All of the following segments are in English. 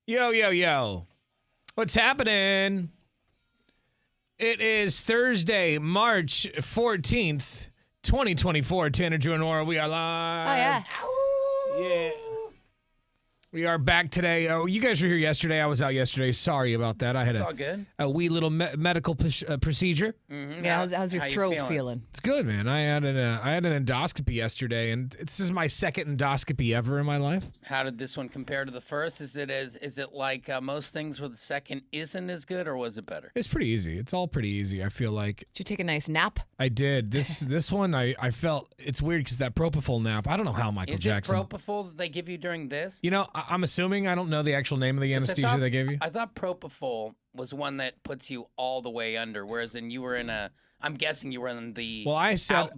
Yo, yo, yo. What's happening? It is Thursday, March 14th, 2024. Tanner, Drew, and Nora, we are live. Oh, yeah. Yeah. We are back today. Oh, you guys were here yesterday. I was out yesterday. Sorry about that. I had all good. a wee little medical procedure. Mm-hmm. Yeah, how's your throat feeling? It's good, man. I had an endoscopy yesterday, and this is my second endoscopy ever in my life. How did this one compare to the first? Is it like most things where the second isn't as good, or was it better? It's pretty easy. It's all pretty easy. I feel like. Did you take a nice nap? I did. This one, I felt it's weird because that propofol nap. I don't know how Michael Jackson. Is it propofol that they give you during this? You know, I'm assuming. I don't know the actual name of the anesthesia they gave you. I thought propofol was one that puts you all the way under, whereas you were in a. I'm guessing you were in the. Well, I said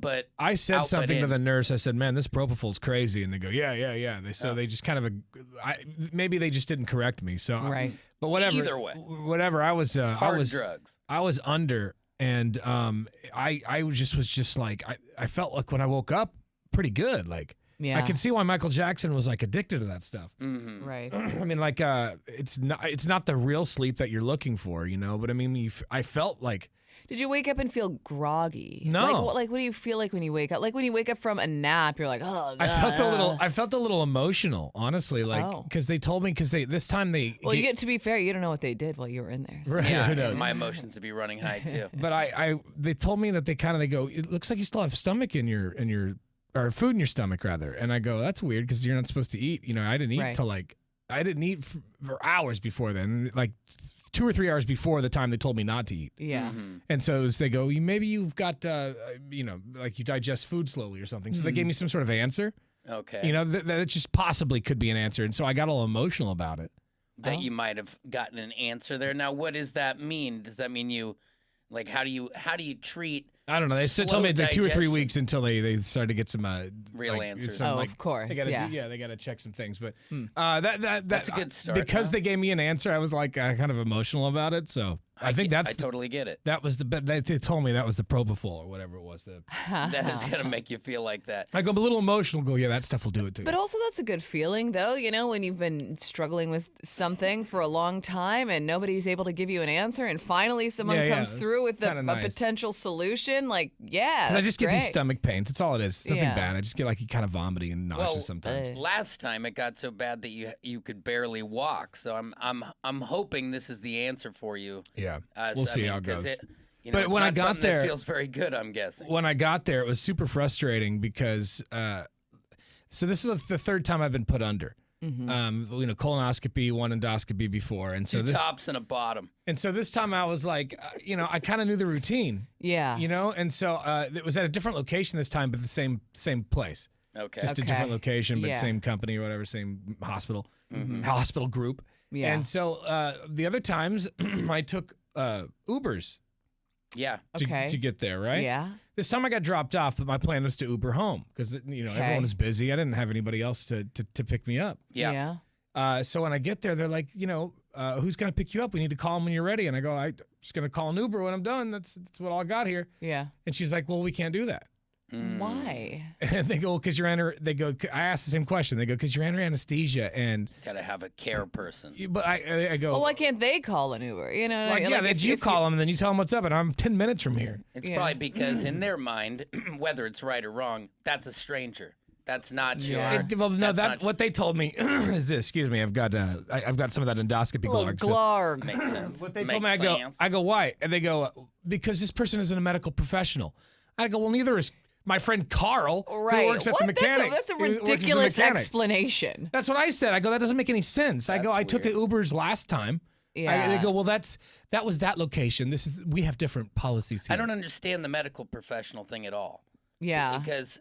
something to the nurse. I said, "Man, this propofol's crazy," and they go, "Yeah." They just kind of maybe they just didn't correct me. So right. But whatever. Either way, whatever. I was drugs. I was under, and I was just like I felt like when I woke up pretty good, like. Yeah. I can see why Michael Jackson was like addicted to that stuff. Mm-hmm. Right. I mean, like, it's not the real sleep that you're looking for, you know. But I mean, I felt like. Did you wake up and feel groggy? No. What do you feel like when you wake up? Like when you wake up from a nap, you're like, oh. I felt a little emotional, honestly, like because they told me this time they. Well, to be fair, you don't know what they did while you were in there. So. Right. Yeah, Who knows? my emotions would be running high too. But they told me that they go. It looks like you still have stomach in your. Or food in your stomach, rather. And I go, that's weird because you're not supposed to eat. You know, I didn't eat till I didn't eat for hours before then, like 2 or 3 hours before the time they told me not to eat. Yeah. Mm-hmm. And so they go, maybe you've got, like you digest food slowly or something. So they gave me some sort of answer. Okay. You know, that just possibly could be an answer. And so I got a little emotional about it. That you might have gotten an answer there. Now, what does that mean? Does that mean you, like, how do you treat? I don't know. They told me like 2 or 3 digestion? weeks until they started to get some Real answers. Of course. They gotta yeah. they got to check some things. But That's a good start. Because they gave me an answer, I was like kind of emotional about it. So I think I totally get it. That was they told me that was the propofol or whatever it was. That is gonna make you feel like that. I go a little emotional. Go, yeah, that stuff will do it too. But also that's a good feeling, though, you know, when you've been struggling with something for a long time and nobody's able to give you an answer and finally someone comes through with a potential solution. Like, yeah, I just get great. these stomach pains. That's all it is. It's nothing bad. I just get like kind of vomiting and nauseous sometimes. Last time it got so bad that you could barely walk. So I'm hoping this is the answer for you. Yeah, we'll see how it goes. But when I got there, it feels very good. I'm guessing. When I got there, it was super frustrating because so this is the third time I've been put under. Mm-hmm. Colonoscopy, one endoscopy before, and so two tops and a bottom. And so this time I was like, I kind of knew the routine. Yeah. And so it was at a different location this time, but the same place. Okay. Just a different location, but same company or whatever, same hospital, hospital group. Yeah. And so the other times I took Ubers. Yeah. To get there, right? Yeah. This time I got dropped off, but my plan was to Uber home because everyone was busy. I didn't have anybody else to pick me up. Yeah. So when I get there, they're like, who's gonna pick you up? We need to call them when you're ready. And I go, I'm just gonna call an Uber when I'm done. That's what I got here. Yeah. And she's like, well, we can't do that. Why? And they go, because you're under. They go, I asked the same question. They go, because you're under anesthesia and gotta have a care person. But I go, well, why can't they call an Uber? You know, you call them and then you tell them what's up, and I'm 10 minutes from here. It's probably because in their mind, whether it's right or wrong, that's a stranger. That's not your. What they told me is this. Excuse me, I've got some of that endoscopy glarg. Makes sense. What they told me, I go, why? And they go, because this person isn't a medical professional. I go, well, neither is my friend Carl, who works at the mechanic. That's a ridiculous explanation. That's what I said. I go, that doesn't make any sense. I took Ubers last time. Yeah. They go, well, that was that location. We have different policies here. I don't understand the medical professional thing at all. Yeah. Because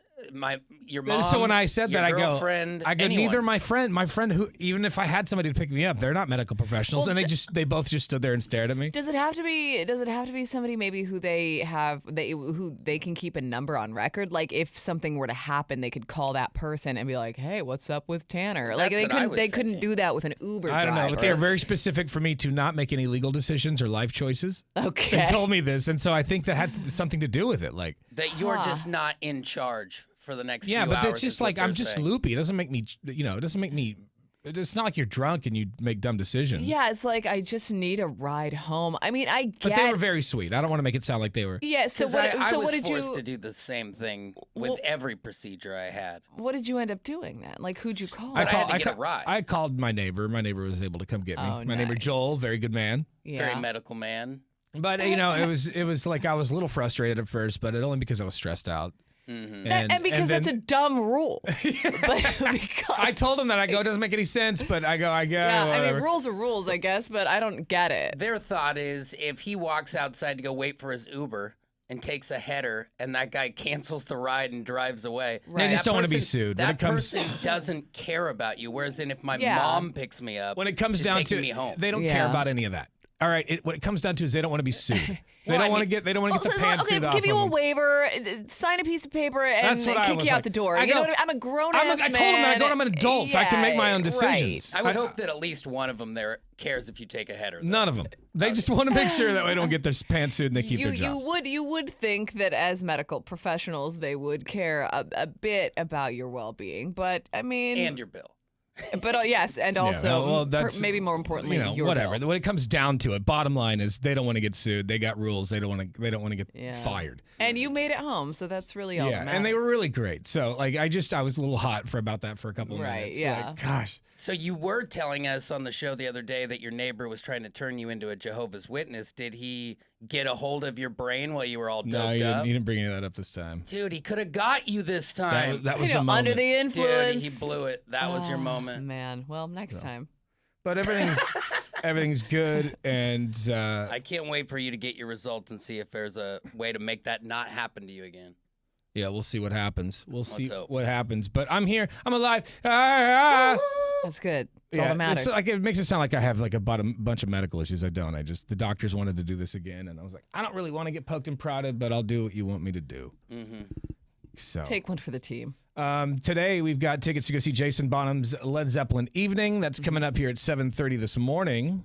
your mom. So when I said that, I go, anyone. neither my friend who, even if I had somebody to pick me up, they're not medical professionals, and they both just stood there and stared at me. Does it have to be somebody maybe who they can keep a number on record? Like if something were to happen, they could call that person and be like, hey, what's up with Tanner? Like they couldn't do that with an Uber driver. I don't know, but they're very specific for me to not make any legal decisions or life choices. Okay. They told me this, and so I think that had something to do with it, like that you're just not in charge for the next few but hours. it's just like I'm just loopy. It doesn't make me, it doesn't make me It's not like you're drunk and you make dumb decisions. Yeah, it's like I just need a ride home. I mean, I get. But they were very sweet. I don't want to make it sound like they were. Yeah. So I was what did forced you to do the same thing with every procedure I had. What did you end up doing then? Like, who'd you call? I had to get a ride. I called my neighbor. My neighbor was able to come get me. Oh, My neighbor Joel, very good man. Yeah. Very medical man. But it was like I was a little frustrated at first, but only because I was stressed out. Mm-hmm. And because that's a dumb rule. But because I told him that. I go, it doesn't make any sense, but I go, I get yeah, it. I mean, rules are rules, I guess, but I don't get it. Their thought is if he walks outside to go wait for his Uber and takes a header and that guy cancels the ride and drives away. Right. They just don't want to be sued. That person doesn't care about you. Whereas if my mom picks me up, when it comes down to me home. they don't care about any of that. All right, what it comes down to is they don't want to be sued. They don't want to get the pantsuit off. Give you a them. waiver, sign a piece of paper, and kick you out the door. I you know what I mean? I'm a grown-ass man. I told him that I'm an adult. Yeah, I can make my own decisions. Right. I would hope that at least one of them there cares if you take a header. Though. None of them. They just want to make sure that they don't get their pantsuit and they keep their jobs. You would think that as medical professionals they would care a bit about your well-being, but I mean, and your bill. But yes, and also maybe more importantly, your whatever. bill. When it comes down to it, bottom line is they don't want to get sued. They got rules. They don't want to get fired. And you made it home, so that's really all that matters. And they were really great. So like I was a little hot for about that for a couple of minutes. Right, yeah. Like, gosh. So you were telling us on the show the other day that your neighbor was trying to turn you into a Jehovah's Witness. Did he get a hold of your brain while you were all doped up? He didn't bring any of that up this time. Dude, he could have got you this time. That was the moment. Under the influence. Dude, he blew it. That was your moment. Man, well, next time. But everything's good, and I can't wait for you to get your results and see if there's a way to make that not happen to you again. Yeah, we'll see what happens. We'll see hope. what happens. But I'm here. I'm alive. That's good. That's all that matters. It's like it makes it sound like I have like a bunch of medical issues. I don't. The doctors wanted to do this again, and I was like, I don't really want to get poked and prodded, but I'll do what you want me to do. Mm-hmm. So take one for the team. Today we've got tickets to go see Jason Bonham's Led Zeppelin Evening. That's coming up here at 7:30 this morning.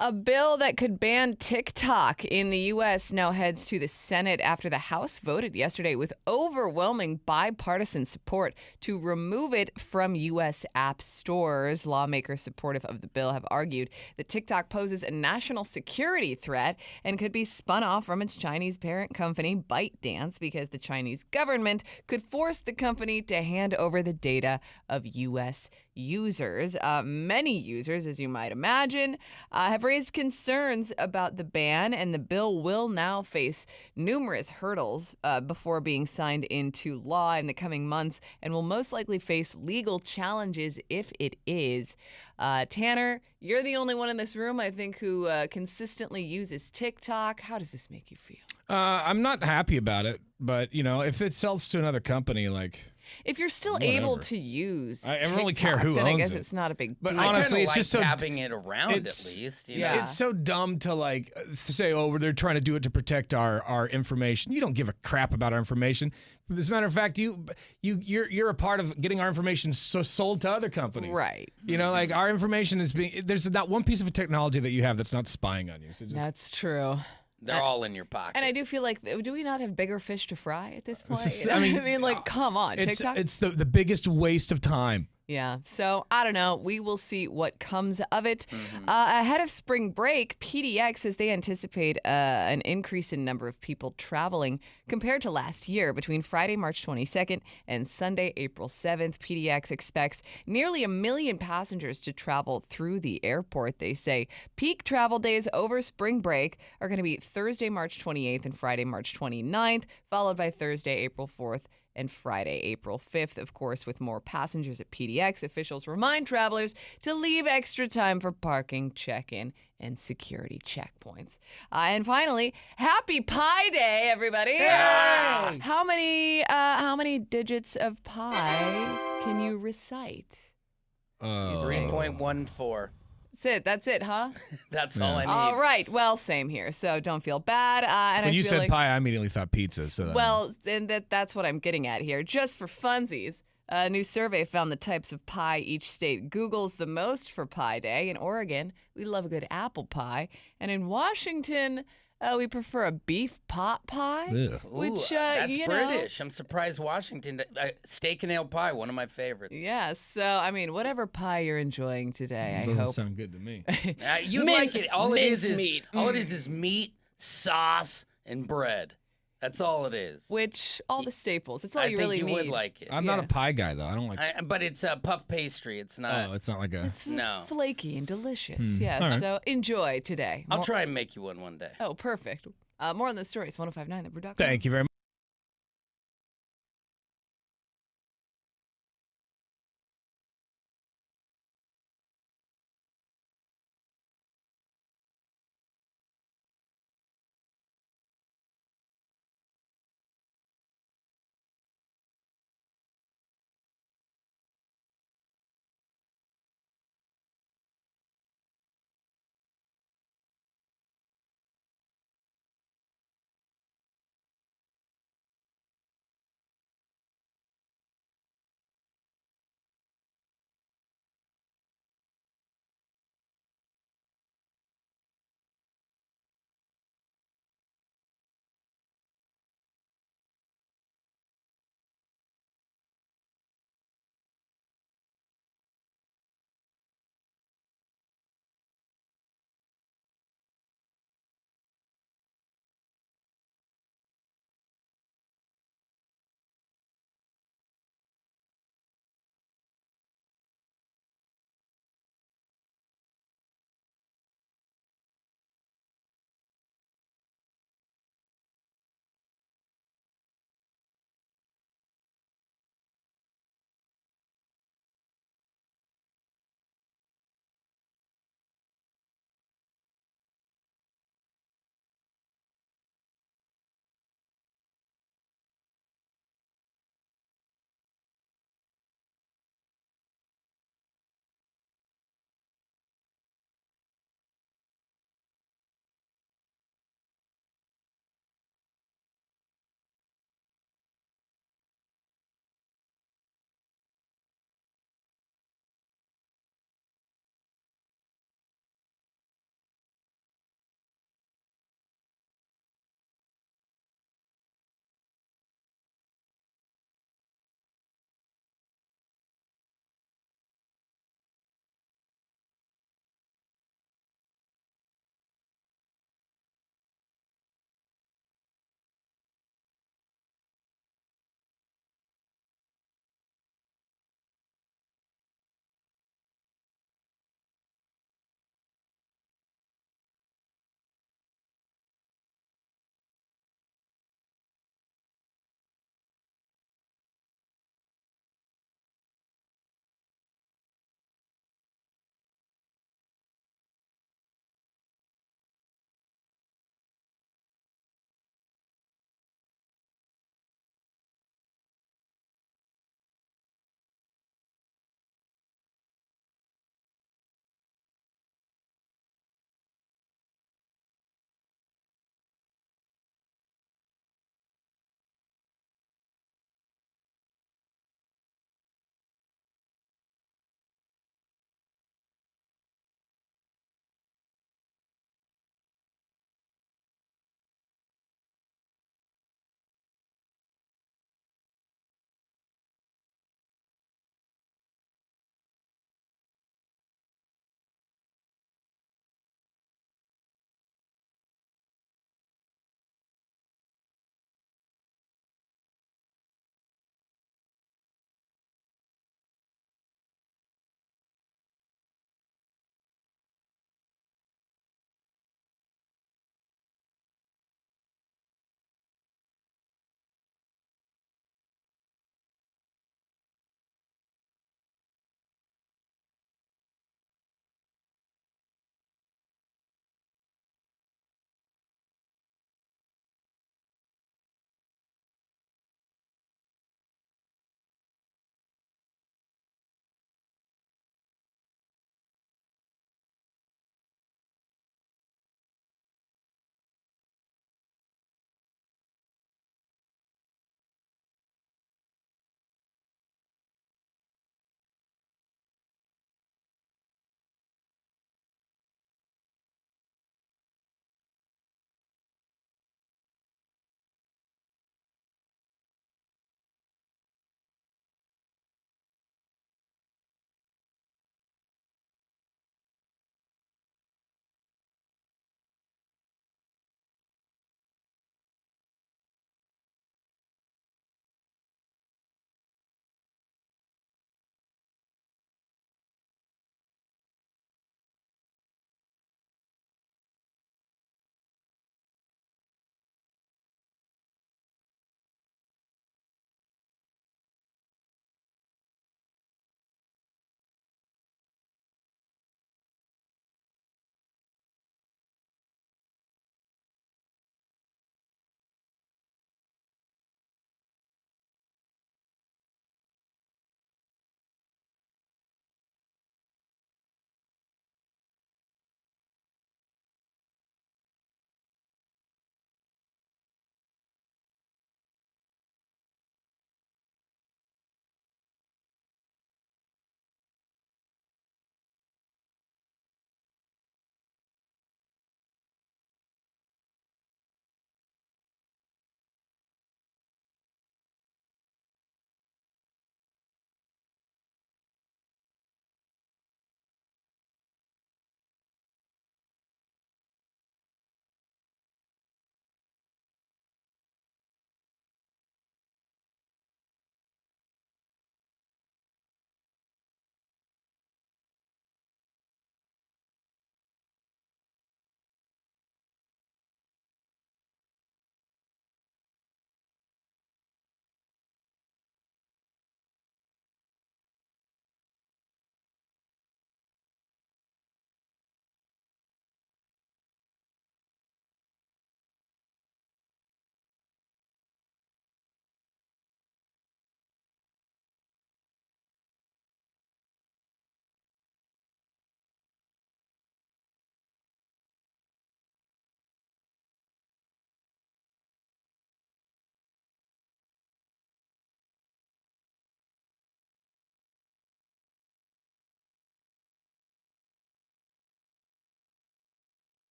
A bill that could ban TikTok in the U.S. now heads to the Senate after the House voted yesterday with overwhelming bipartisan support to remove it from U.S. app stores. Lawmakers supportive of the bill have argued that TikTok poses a national security threat and could be spun off from its Chinese parent company, ByteDance, because the Chinese government could force the company to hand over the data of U.S. users. Many users, as you might imagine, have raised concerns about the ban, and the bill will now face numerous hurdles before being signed into law in the coming months, and will most likely face legal challenges if it is. Tanner, you're the only one in this room, I think, who consistently uses TikTok. How does this make you feel? I'm not happy about it, but if it sells to another company, like. If you're still able to use I TikTok, don't really care who then owns I guess it. it's not a big deal. But honestly, it's just so having it around at least. You know? It's so dumb to like say, "Oh, they're trying to do it to protect our information." You don't give a crap about our information. As a matter of fact, you're a part of getting our information sold to other companies, right? Like our information is being. There's not one piece of technology that you have that's not spying on you. So that's true. They're all in your pocket. And I do feel like, do we not have bigger fish to fry at this point? I mean, like, come on, TikTok? It's the biggest waste of time. Yeah. So, I don't know. We will see what comes of it. Ahead of spring break, PDX says they anticipate an increase in number of people traveling compared to last year. Between Friday, March 22nd and Sunday, April 7th, PDX expects nearly 1 million passengers to travel through the airport. They say peak travel days over spring break are going to be Thursday, March 28th and Friday, March 29th, followed by Thursday, April 4th. And Friday, April 5th, of course, with more passengers at PDX. Officials remind travelers to leave extra time for parking, check-in, and security checkpoints. And finally, Happy Pi Day, everybody! Yay! How many digits of pi can you recite? 3.14. That's it, huh? That's all I need. All right. Well, same here. So don't feel bad. And when I you feel said like, pie, I immediately thought pizza. So and that's what I'm getting at here. Just for funsies, a new survey found the types of pie each state Googles the most for Pi Day. In Oregon, we love a good apple pie. And in Washington, We prefer a beef pot pie, Ugh. which that's you British. I'm surprised Washington. Steak and ale pie, one of my favorites. Yeah, so I mean, whatever pie you're enjoying today, I Doesn't hope. sound good to me. You like it. All it is is meat, sauce, and bread. That's all it is. Which all the staples. It's all you really need. I think you would like it. I'm not a pie guy though. I don't like. But it's a puff pastry. It's not. Oh, it's not like a. It's No. flaky and delicious. Yes. All right. So enjoy today. I'll try and make you one day. Oh, perfect. More on the stories. 1059thebrew.com. Thank you very much.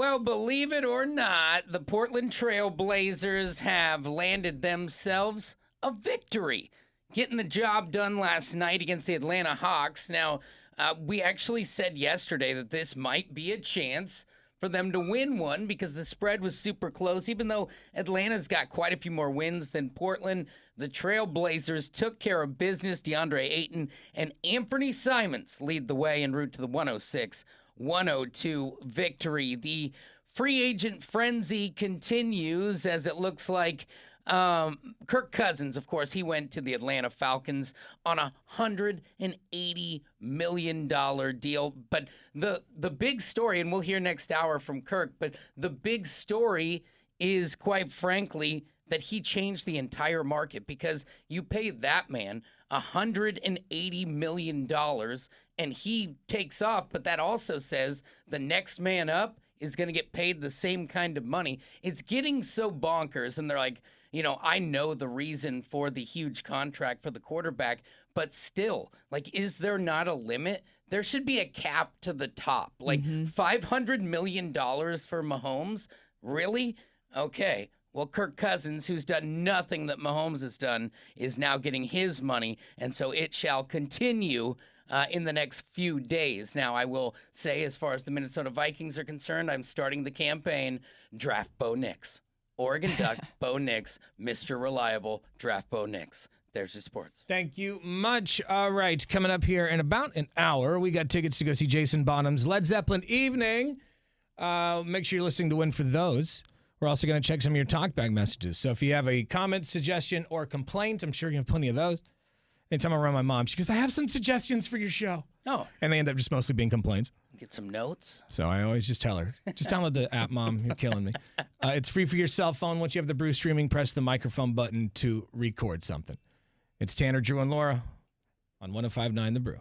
Well, believe it or not, the Portland Trail Blazers have landed themselves a victory, getting the job done last night against the Atlanta Hawks. Now, we actually said yesterday that this might be a chance for them to win one because the spread was super close. Even though Atlanta's got quite a few more wins than Portland, the Trailblazers took care of business. DeAndre Ayton and Anthony Simons lead the way en route to the 106-102 victory. The free agent frenzy continues as it looks like Kirk Cousins, of course, he went to the Atlanta Falcons on a $180 million deal. But the big story, and we'll hear next hour from Kirk, but the big story is, quite frankly, that he changed the entire market because you pay that man $180 million and he takes off. But that also says the next man up is going to get paid the same kind of money. It's getting so bonkers. And they're like, I know the reason for the huge contract for the quarterback, but still, is there not a limit? There should be a cap to the top. $500 million for Mahomes? Really? Okay. Well, Kirk Cousins, who's done nothing that Mahomes has done, is now getting his money, and so it shall continue in the next few days. Now, I will say, as far as the Minnesota Vikings are concerned, I'm starting the campaign, draft Bo Nix. Oregon Duck, Bo Nix, Mr. Reliable, draft Bo Nix. There's your sports. Thank you much. All right, coming up here in about an hour, we got tickets to go see Jason Bonham's Led Zeppelin Evening. Make sure you're listening to win for those. We're also going to check some of your talkback messages. So if you have a comment, suggestion, or complaint, I'm sure you have plenty of those. Anytime I'm around my mom, she goes, I have some suggestions for your show. Oh. And they end up just mostly being complaints. Get some notes. So I always just tell her, just download the app, Mom. You're killing me. It's free for your cell phone. Once you have the Brew streaming, press the microphone button to record something. It's Tanner, Drew, and Laura on 105.9 The Brew.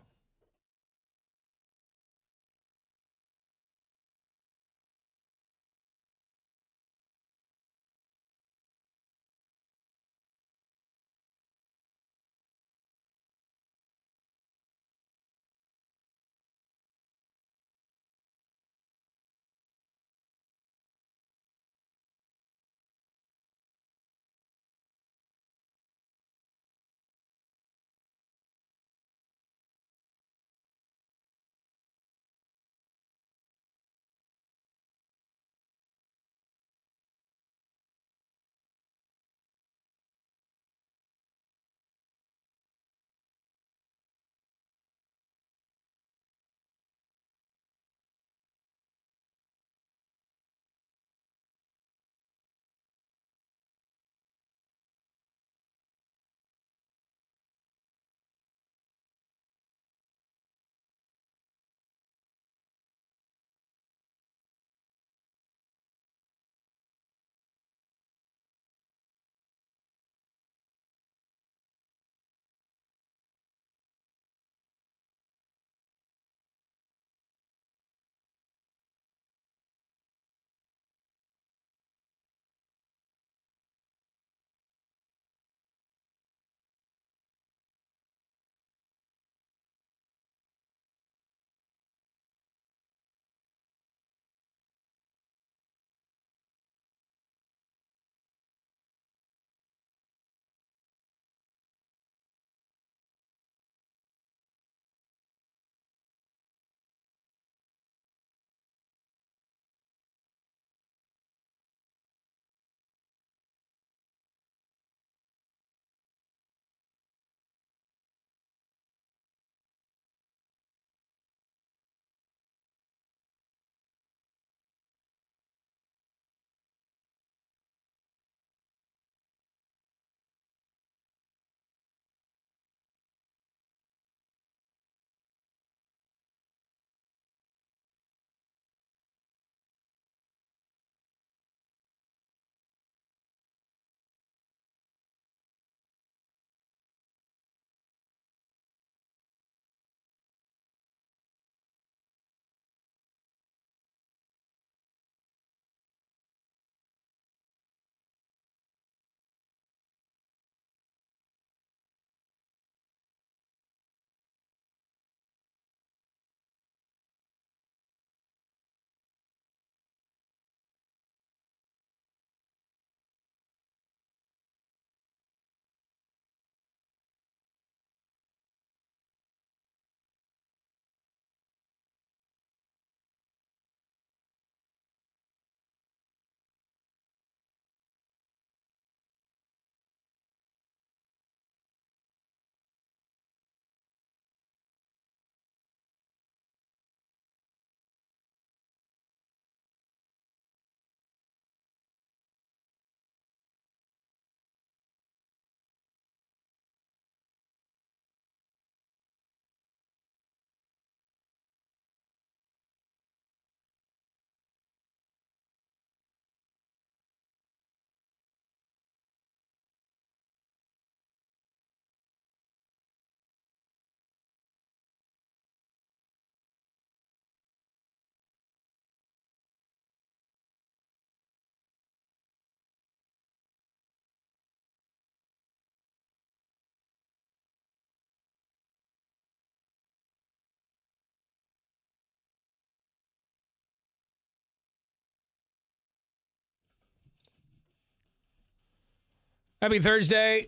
Happy Thursday.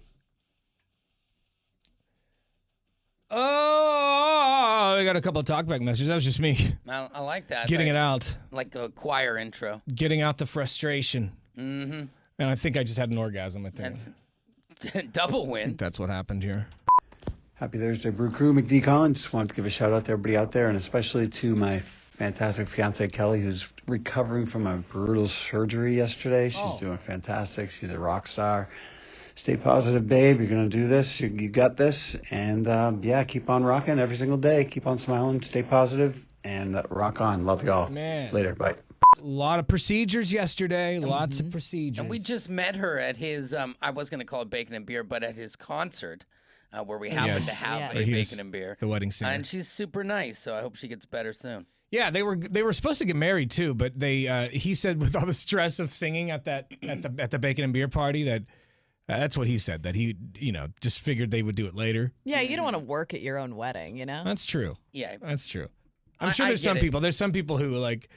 Oh, I got a couple of talkback messages. That was just me. I like that. Getting it out. Like a choir intro. Getting out the frustration. Mm-hmm. And I think I just had an orgasm, I think. That's double win. I think that's what happened here. Happy Thursday, Brew Crew. McD Collins. Just wanted to give a shout out to everybody out there, and especially to my fantastic fiance Kelly, who's recovering from a brutal surgery yesterday. She's doing fantastic. She's a rock star. Stay positive, babe. You're going to do this. You got this. And, yeah, keep on rocking every single day. Keep on smiling. Stay positive. And rock on. Love y'all. Man. Later. Bye. A lot of procedures yesterday. Lots of procedures. And we just met her at his, I was going to call it Bacon and Beer, but at his concert where we happened to have a Bacon and Beer. The wedding singer. And she's super nice, so I hope she gets better soon. Yeah, they were supposed to get married too, but he said with all the stress of singing at the Bacon and Beer party that that's what he said, that he just figured they would do it later. Yeah, you don't want to work at your own wedding, you know? That's true. Yeah. That's true. I'm sure there's some people. There's some people who like,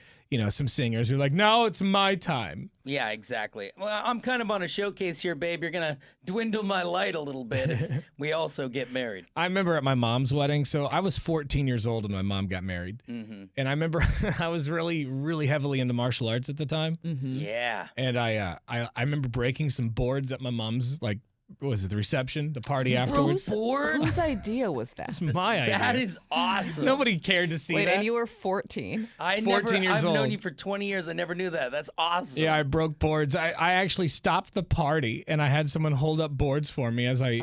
some singers who are like, no, it's my time. Yeah, exactly. Well, I'm kind of on a showcase here, babe. You're going to dwindle my light a little bit if we also get married. I remember at my mom's wedding, so I was 14 years old when my mom got married. Mm-hmm. And I remember I was really, really heavily into martial arts at the time. Mm-hmm. Yeah. And I remember breaking some boards at my mom's, like, what was it, the reception, the party afterwards? Whose idea was that? It's my idea. That is awesome. Nobody cared to see that. Wait, and you were 14? I've known you for 20 years. I never knew that. That's awesome. Yeah, I broke boards. I actually stopped the party, and I had someone hold up boards for me as I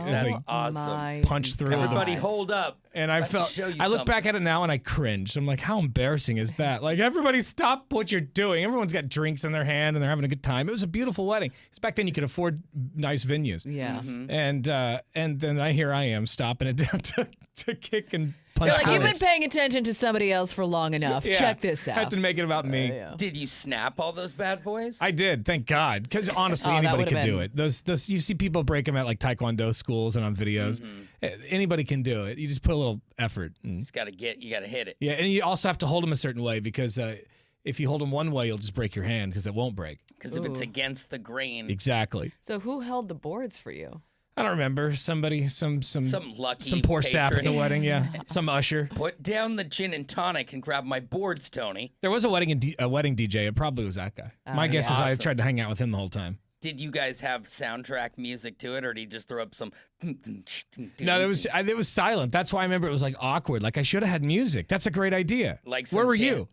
awesome. punched through Everybody them. hold up. And I look back at it now and I cringe. I'm like, how embarrassing is that? Like, everybody stop what you're doing. Everyone's got drinks in their hand and they're having a good time. It was a beautiful wedding. Because back then you could afford nice venues. Yeah. Mm-hmm. And then here I am stopping it down to kick and punch. So, like, you've been paying attention to somebody else for long enough. Yeah. Check this out. I had to make it about me. Yeah. Did you snap all those bad boys? I did, thank God. Because honestly, anybody could do it. Those you see people break them at like Taekwondo schools and on videos. Mm-hmm. Anybody can do it. You just put a little effort. You got to hit it. Yeah, and you also have to hold them a certain way because if you hold them one way, you'll just break your hand because it won't break. Because if it's against the grain. Exactly. So who held the boards for you? I don't remember. Somebody, some lucky some poor patron. sap at the wedding. Yeah, some usher. Put down the gin and tonic and grab my boards, Tony. There was a wedding DJ. It probably was that guy. My guess is I tried to hang out with him the whole time. Did you guys have soundtrack music to it, or did he just throw up some? No, it was silent. That's why I remember it was like awkward. Like I should have had music. That's a great idea. Like where were you?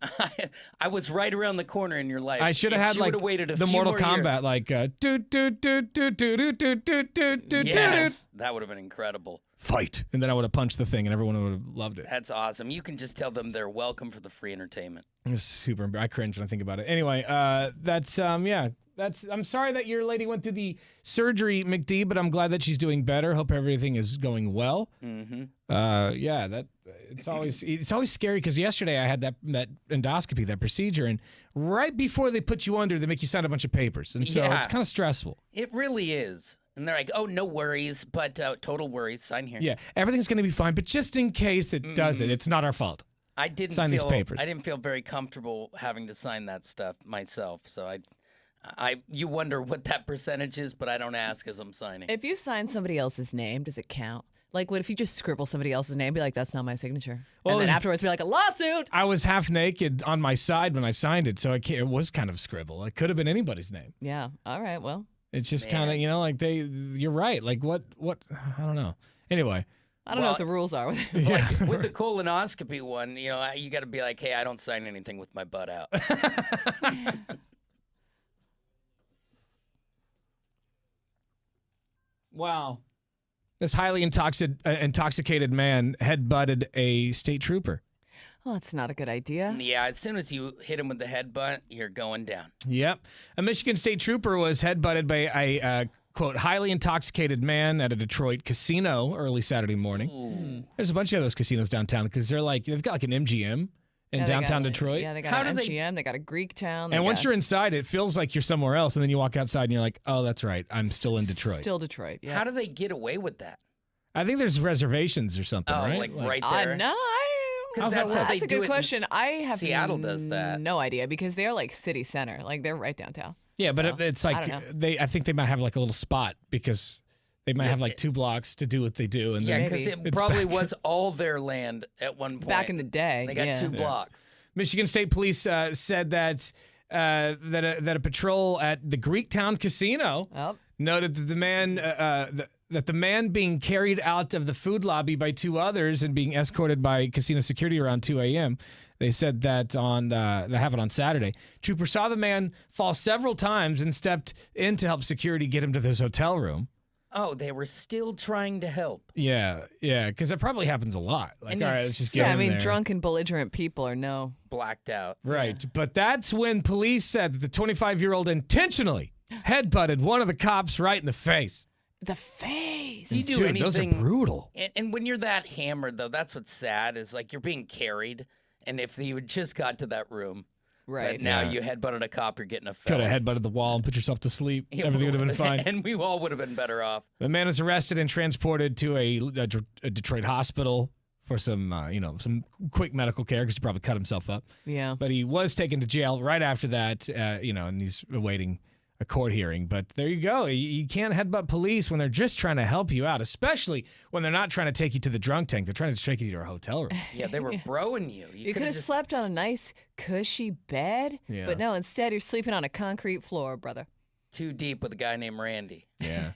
I was right around the corner in your life. I should have had like waited the Mortal Kombat, like do do do do do do do do do do. Yes, that would have been incredible. Fight, and then I would have punched the thing, and everyone would have loved it. That's awesome. You can just tell them they're welcome for the free entertainment. It's super. I cringe when I think about it. Anyway, that's yeah. I'm sorry that your lady went through the surgery, McD, but I'm glad that she's doing better. Hope everything is going well. Mm-hmm. Yeah, it's always scary because yesterday I had that endoscopy, that procedure, and right before they put you under, they make you sign a bunch of papers, and so it's kind of stressful. It really is. And they're like, oh, no worries, but total worries, sign here. Yeah, everything's going to be fine, but just in case it doesn't, it's not our fault. I didn't sign these papers. I didn't feel very comfortable having to sign that stuff myself, so you wonder what that percentage is, but I don't ask as I'm signing. If you sign somebody else's name, does it count? Like, what if you just scribble somebody else's name, be like, that's not my signature? Well, and then afterwards be like, a lawsuit! I was half naked on my side when I signed it, so it was kind of scribble. It could have been anybody's name. Yeah, all right, well. It's just kind of, like you're right. Like what, I don't know. Anyway. I don't know what the rules are with it. Like, with the colonoscopy one, you got to be like, hey, I don't sign anything with my butt out. Wow. This highly intoxicated man headbutted a state trooper. Well, that's not a good idea. Yeah, as soon as you hit him with the headbutt, you're going down. Yep. A Michigan state trooper was headbutted by a, quote, highly intoxicated man at a Detroit casino early Saturday morning. Ooh. There's a bunch of those casinos downtown because they've got like an MGM in downtown Detroit. Yeah, they got an MGM. They got a Greek town. And once you're inside, it feels like you're somewhere else. And then you walk outside and you're like, oh, that's right. I'm still in Detroit. Still Detroit, yeah. How do they get away with that? I think there's reservations or something, right? Like right there? No, that's a good question. I have Seattle does that. No idea because they're like city center. Like they're right downtown. Yeah, but So, it's I don't know. I think they might have like a little spot because they might have like 2 blocks to do what they do. And Yeah, then because it probably was all their land at one point. Back in the day. They got 2 blocks. Michigan State Police said that that a patrol at the Greektown Casino noted that the man being carried out of the food lobby by 2 others and being escorted by casino security around 2 a.m. They said that they have it on Saturday. Trooper saw the man fall several times and stepped in to help security get him to his hotel room. Oh, they were still trying to help. Yeah, because it probably happens a lot. Like, all right, let's just get him there. Drunk and belligerent people are blacked out. Right, but that's when police said that the 25-year-old intentionally headbutted one of the cops right in the face. The face. You do Dude, anything. those are brutal. And when you're that hammered, though, that's what's sad is like you're being carried. And if you had just got to that room, right now you headbutted a cop, you're getting a felony. Could have headbutted the wall and put yourself to sleep. Everything would have been fine. And we all would have been better off. The man was arrested and transported to a Detroit hospital for some quick medical care because he probably cut himself up. Yeah. But he was taken to jail right after that, and he's awaiting a court hearing. But there you go. You can't headbutt police when they're just trying to help you out, especially when they're not trying to take you to the drunk tank. They're trying to take you to your hotel room. Yeah, they were broing you. You could have slept on a nice, cushy bed, but no, instead you're sleeping on a concrete floor, brother. Too deep with a guy named Randy. Yeah,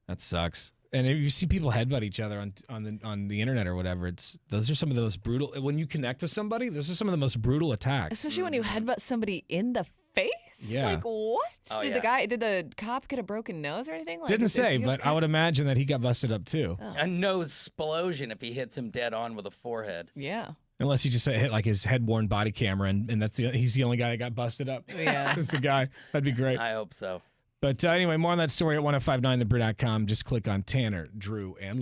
that sucks. And if you see people headbutt each other on the internet or whatever, those are some of the most brutal. When you connect with somebody, those are some of the most brutal attacks. Especially when you headbutt somebody in the face. Yeah. Like what? Oh, did the cop get a broken nose or anything? Like, Didn't say, but I would imagine that he got busted up too. Oh. A nose explosion if he hits him dead on with a forehead. Yeah. Unless he just hit like his head-worn body camera, and he's the only guy that got busted up. Yeah. That's the guy. That'd be great. I hope so. But anyway, more on that story at 1059thebrew.com. Just click on Tanner, Drew, and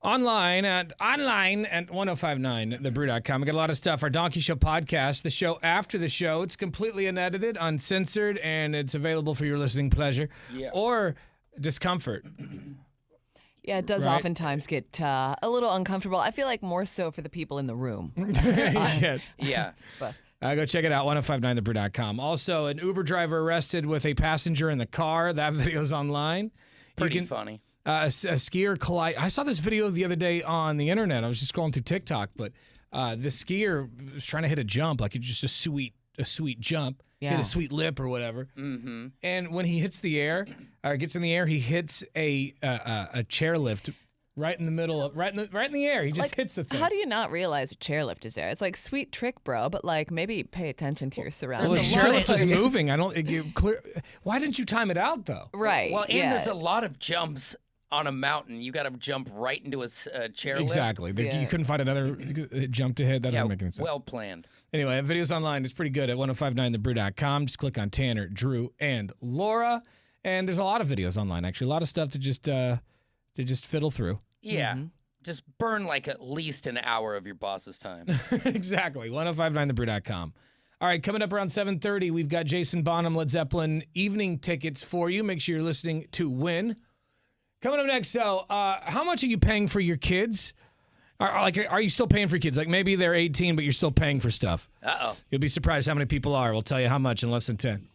Online at 1059thebrew.com. We got a lot of stuff. Our Donkey Show podcast, the show after the show. It's completely unedited, uncensored, and it's available for your listening pleasure or discomfort. Yeah, it does oftentimes get a little uncomfortable. I feel like more so for the people in the room. Yes. Yeah. But Go check it out, 1059thebrew.com. Also, an Uber driver arrested with a passenger in the car. That video's online. Pretty funny. A skier collide. I saw this video the other day on the internet. I was just scrolling through TikTok, but the skier was trying to hit a jump, like it's just a sweet jump, hit a sweet lip or whatever. Mm-hmm. And when he hits the air, or gets in the air, he hits a chairlift right in the middle of right in the air. He just hits the thing. How do you not realize a chairlift is there? It's like sweet trick, bro, but like maybe pay attention to your surroundings. Well, the chairlift was moving. Why didn't you time it out though? Right. Well, and there's a lot of jumps on a mountain. You got to jump right into a chairlift. Exactly. You couldn't find another jump to hit. That doesn't make any sense. Well planned. Anyway, that video's online. It's pretty good at 1059thebrew.com. Just click on Tanner, Drew, and Laura. And there's a lot of videos online, actually. A lot of stuff to just fiddle through. Yeah. Mm-hmm. Just burn like at least an hour of your boss's time. Exactly. 1059thebrew.com. All right, coming up around 7:30, we've got Jason Bonham, Led Zeppelin evening tickets for you. Make sure you're listening to win. Coming up next, so how much are you paying for your kids? Are you still paying for kids? Like maybe they're 18, but you're still paying for stuff. Uh-oh. You'll be surprised how many people are. We'll tell you how much in less than 10.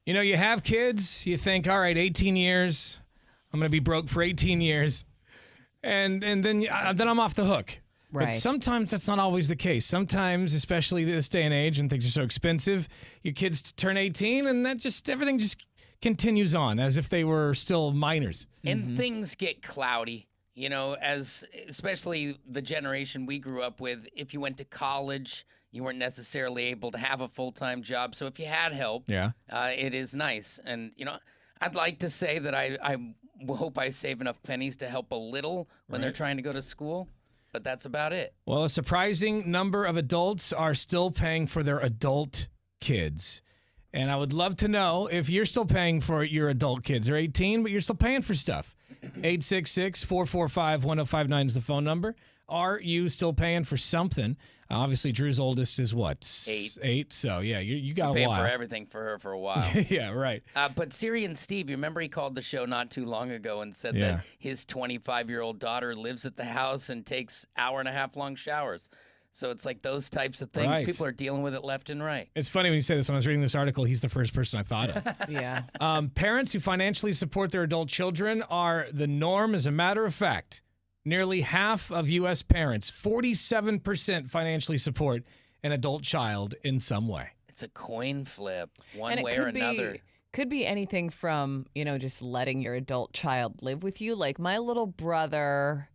You know, you have kids, you think, all right, 18 years, I'm going to be broke for 18 years, and then I'm off the hook. Right. But sometimes that's not always the case. Sometimes, especially this day and age when things are so expensive, your kids turn 18 and everything just continues on as if they were still minors. And things get cloudy, you know, especially the generation we grew up with. If you went to college, you weren't necessarily able to have a full-time job. So if you had help, it is nice. And, you know, I'd like to say that I hope I save enough pennies to help a little when they're trying to go to school. But that's about it. Well, a surprising number of adults are still paying for their adult kids. And I would love to know if you're still paying for your adult kids. They're 18, but you're still paying for stuff. 866-445-1059 is the phone number. Are you still paying for something? Obviously, Drew's oldest is what? 8. So, yeah, you got a while. Paying for everything for her for a while. Yeah, right. But Siri and Steve, you remember he called the show not too long ago and said that his 25-year-old daughter lives at the house and takes hour-and-a-half-long showers. So it's like those types of things. Right. People are dealing with it left and right. It's funny when you say this. When I was reading this article, he's the first person I thought of. Yeah. Parents who financially support their adult children are the norm. As a matter of fact, nearly half of U.S. parents, 47%, financially support an adult child in some way. It's a coin flip, one way or another. Could be anything from, you know, just letting your adult child live with you. Like my little brother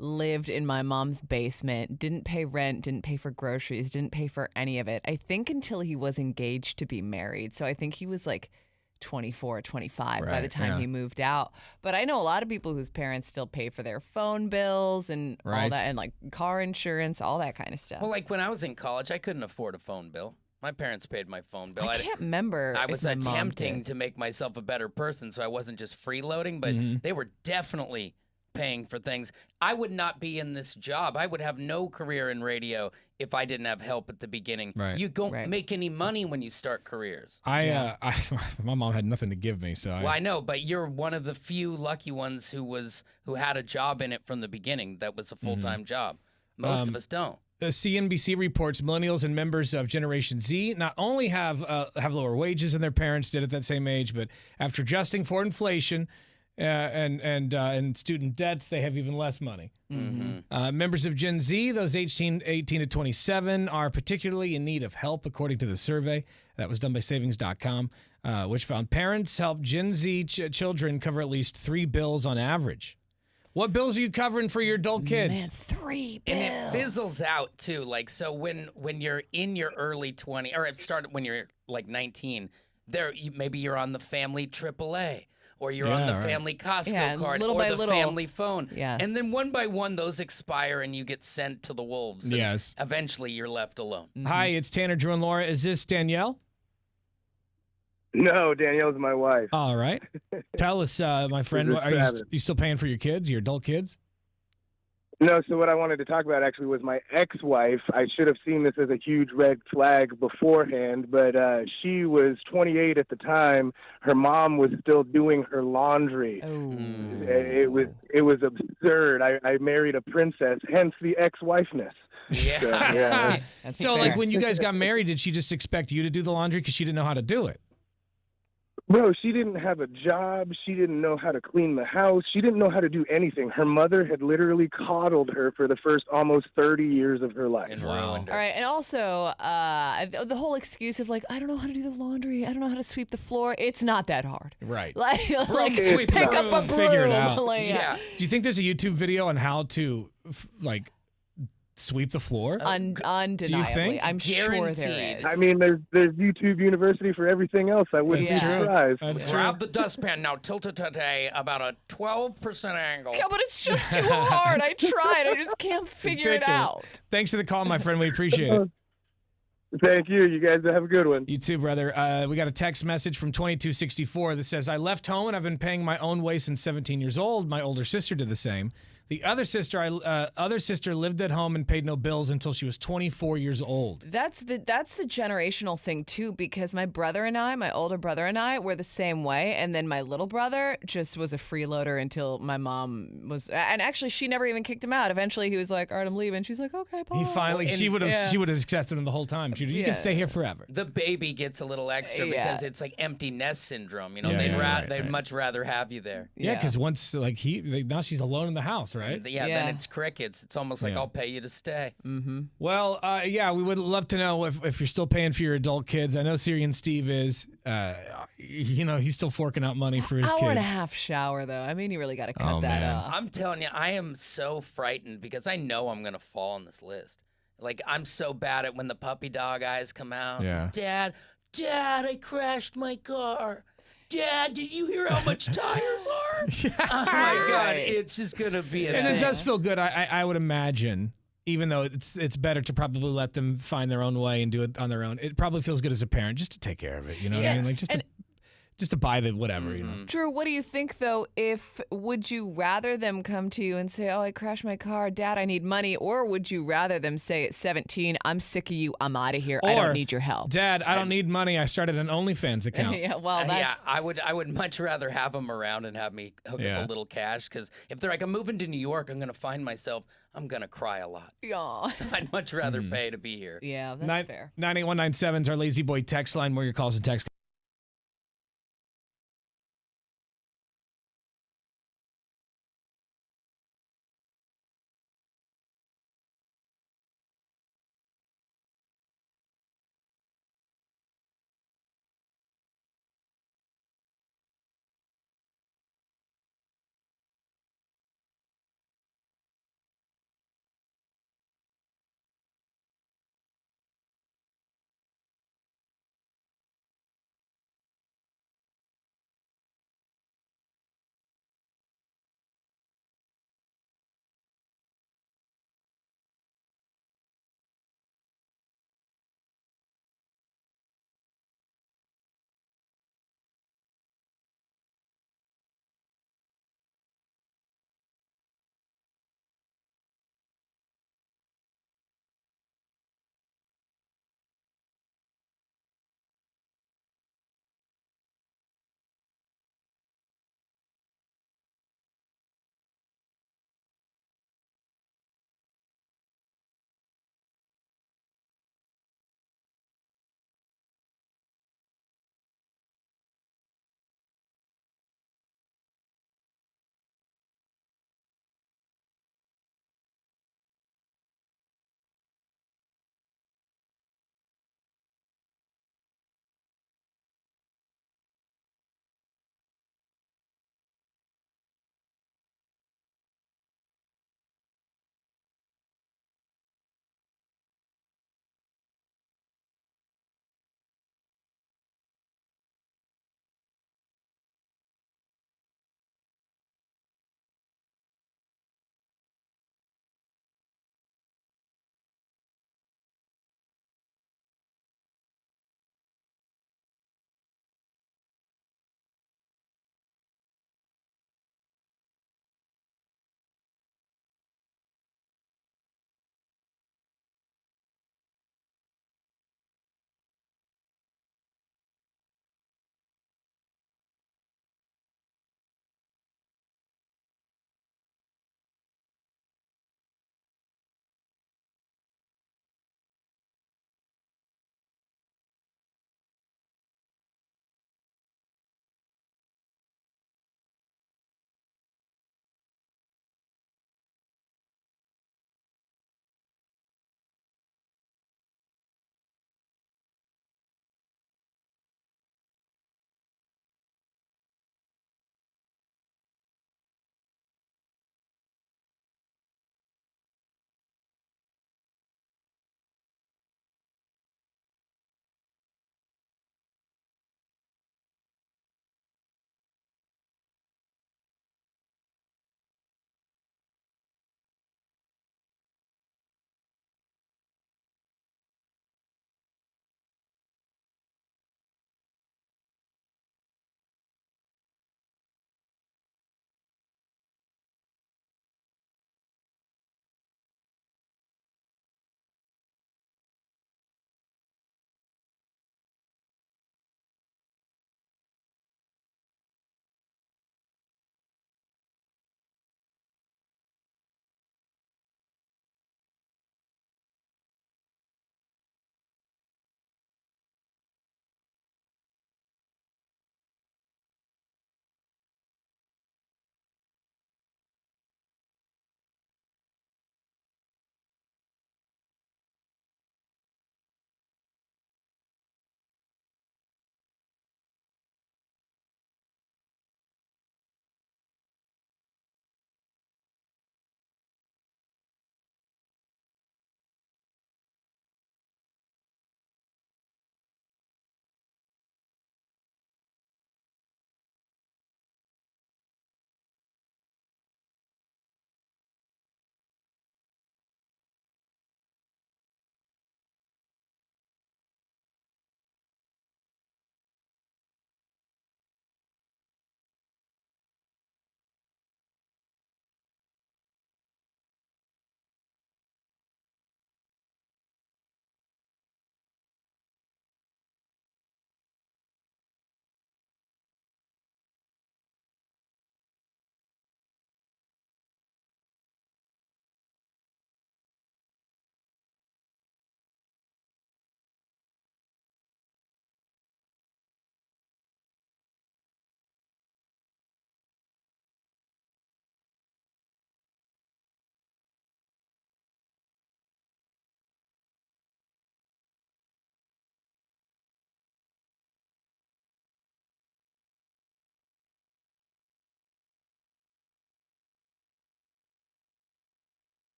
lived in my mom's basement, didn't pay rent, didn't pay for groceries, didn't pay for any of it. I think until he was engaged to be married. So I think he was like 24, 25 by the time he moved out. But I know a lot of people whose parents still pay for their phone bills and all that, and like car insurance, all that kind of stuff. Well, like when I was in college, I couldn't afford a phone bill. My parents paid my phone bill. I can't remember. I was attempting to make myself a better person, so I wasn't just freeloading, but they were definitely paying for things. I would not be in this job. I would have no career in radio if I didn't have help at the beginning. Right. You don't make any money when you start careers. My mom had nothing to give me, so I know, but you're one of the few lucky ones who had a job in it from the beginning that was a full-time job. Most of us don't. The CNBC reports millennials and members of Generation Z not only have lower wages than their parents did at that same age, but after adjusting for inflation and student debts, they have even less money. Members of Gen Z, those 18 to 27, are particularly in need of help, according to the survey that was done by Savings.com, which found parents help Gen Z children cover at least 3 bills on average. What bills are you covering for your adult kids? Man, 3 bills. And it fizzles out, too. Like, so when you're in your early 20s, or it started when you're like 19, maybe you're on the family AAA. Or you're on the family Costco card, or the family phone. Yeah. And then one by one, those expire and you get sent to the wolves. Yes. Eventually, you're left alone. Hi, it's Tanner, Drew, and Laura. Is this Danielle? No, Danielle's my wife. All right. Tell us, my friend, are you still paying for your kids, your adult kids? No, so what I wanted to talk about actually was my ex-wife. I should have seen this as a huge red flag beforehand, but she was 28 at the time. Her mom was still doing her laundry. Oh. It was absurd. I married a princess, hence the ex-wifeness. Yeah. So like when you guys got married, did she just expect you to do the laundry because she didn't know how to do it? No, she didn't have a job. She didn't know how to clean the house. She didn't know how to do anything. Her mother had literally coddled her for the first almost 30 years of her life. And ruined her. All right, and also the whole excuse of like, I don't know how to do the laundry. I don't know how to sweep the floor. It's not that hard. Right. Like pick up a broom. Figure it out. Yeah. Do you think there's a YouTube video on how to sweep the floor? Undeniably. I'm sure there is. I mean, there's YouTube University for everything else. I wouldn't be surprised. Grab the dustpan, now tilt it today about a 12% angle. Yeah, but it's just too hard. I tried. I just can't figure it out. Thanks for the call, my friend. We appreciate it. Thank you. You guys have a good one. You too, brother. We got a text message from 2264 that says, I left home and I've been paying my own way since 17 years old. My older sister did the same. The other sister, lived at home and paid no bills until she was 24 years old. That's the generational thing too, because my older brother and I were the same way, and then my little brother just was a freeloader until my mom was, and actually she never even kicked him out. Eventually he was like, "All right, I'm leaving." She's like, "Okay, bye." He finally, she would have accepted him the whole time. You can stay here forever. The baby gets a little extra because it's like empty nest syndrome. You know, they'd much rather have you there. Yeah, because once now she's alone in the house, right? Then it's crickets. It's almost like I'll pay you to stay. Mm-hmm. Well, we would love to know if you're still paying for your adult kids. I know Syrian Steve is. He's still forking out money for his kids. Hour and a half shower though. I mean, you really got to cut that off. I'm telling you, I am so frightened because I know I'm gonna fall on this list. Like, I'm so bad at when the puppy dog eyes come out. Yeah. Dad, I crashed my car. Dad, did you hear how much tires are? Oh my God, it's just gonna be a thing. And it does feel good. I would imagine, even though it's better to probably let them find their own way and do it on their own. It probably feels good as a parent just to take care of it. You know what I mean? Like just to buy the whatever, you know. Drew, what do you think though? Would you rather them come to you and say, "Oh, I crashed my car, Dad, I need money," or would you rather them say at 17, "I'm sick of you, I'm out of here, I don't need your help"? Dad, I don't need money, I started an OnlyFans account. I would much rather have them around and have me hook up a little cash, because if they're like, "I'm moving to New York, I'm gonna find myself," I'm gonna cry a lot. Yeah. So I'd much rather pay to be here. Yeah, that's fair. 98197 is our Lazy Boy text line, where your calls and texts.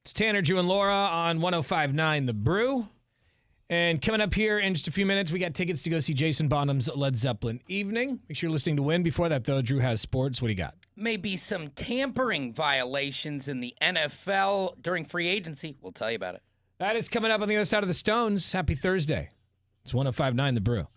It's Tanner, Drew, and Laura on 105.9 The Brew. And coming up here in just a few minutes, we got tickets to go see Jason Bonham's Led Zeppelin evening. Make sure you're listening to win. Before that, though, Drew has sports. What do you got? Maybe some tampering violations in the NFL during free agency. We'll tell you about it. That is coming up on the other side of the Stones. Happy Thursday. It's 105.9 The Brew.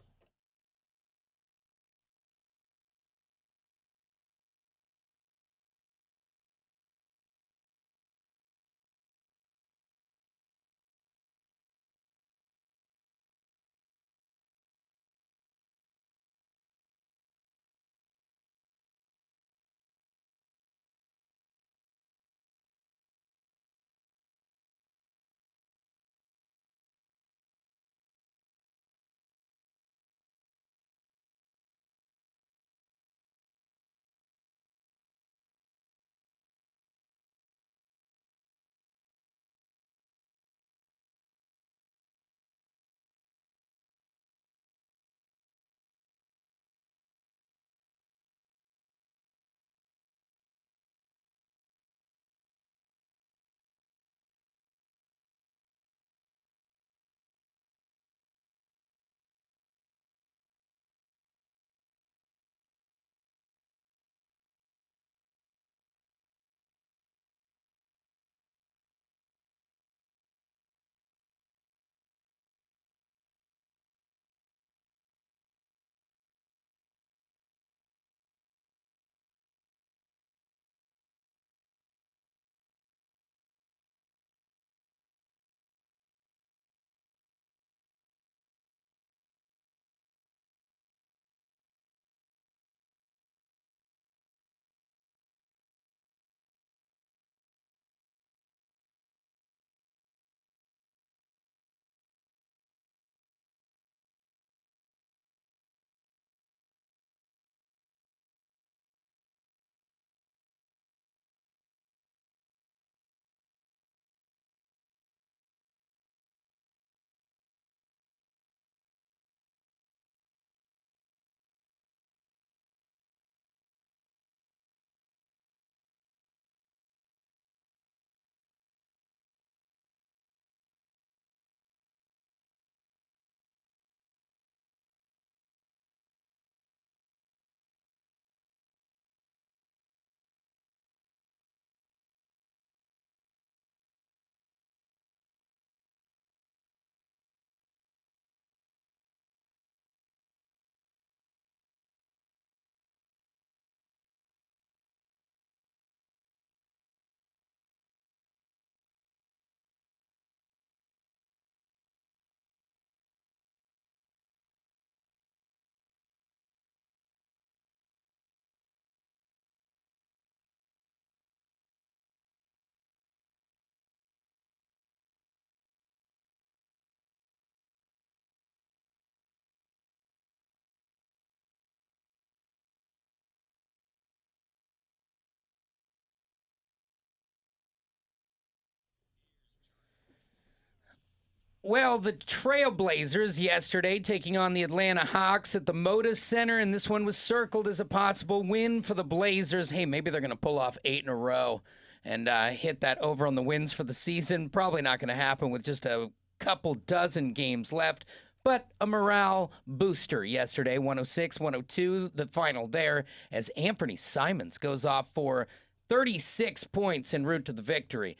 Well, the Trailblazers yesterday taking on the Atlanta Hawks at the Moda Center, and this one was circled as a possible win for the Blazers. Hey, maybe they're going to pull off 8 in a row and hit that over on the wins for the season. Probably not going to happen with just a couple dozen games left, but a morale booster yesterday, 106-102, the final there, as Anthony Simons goes off for 36 points en route to the victory.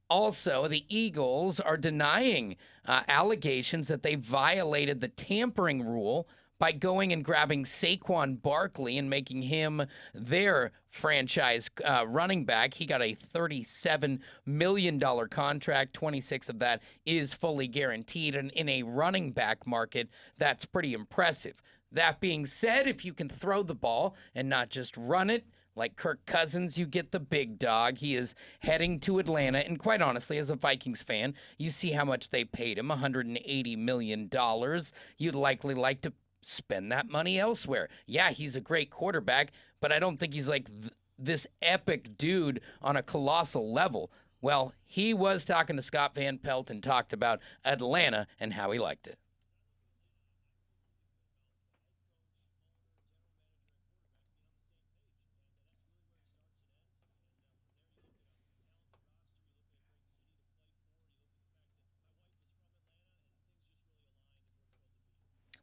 Also, the Eagles are denying allegations that they violated the tampering rule by going and grabbing Saquon Barkley and making him their franchise running back. He got a $37 million contract. 26 of that is fully guaranteed. And in a running back market, that's pretty impressive. That being said, if you can throw the ball and not just run it, like Kirk Cousins, you get the big dog. He is heading to Atlanta. And quite honestly, as a Vikings fan, you see how much they paid him, $180 million. You'd likely like to spend that money elsewhere. Yeah, he's a great quarterback, but I don't think he's like this epic dude on a colossal level. Well, he was talking to Scott Van Pelt and talked about Atlanta and how he liked it.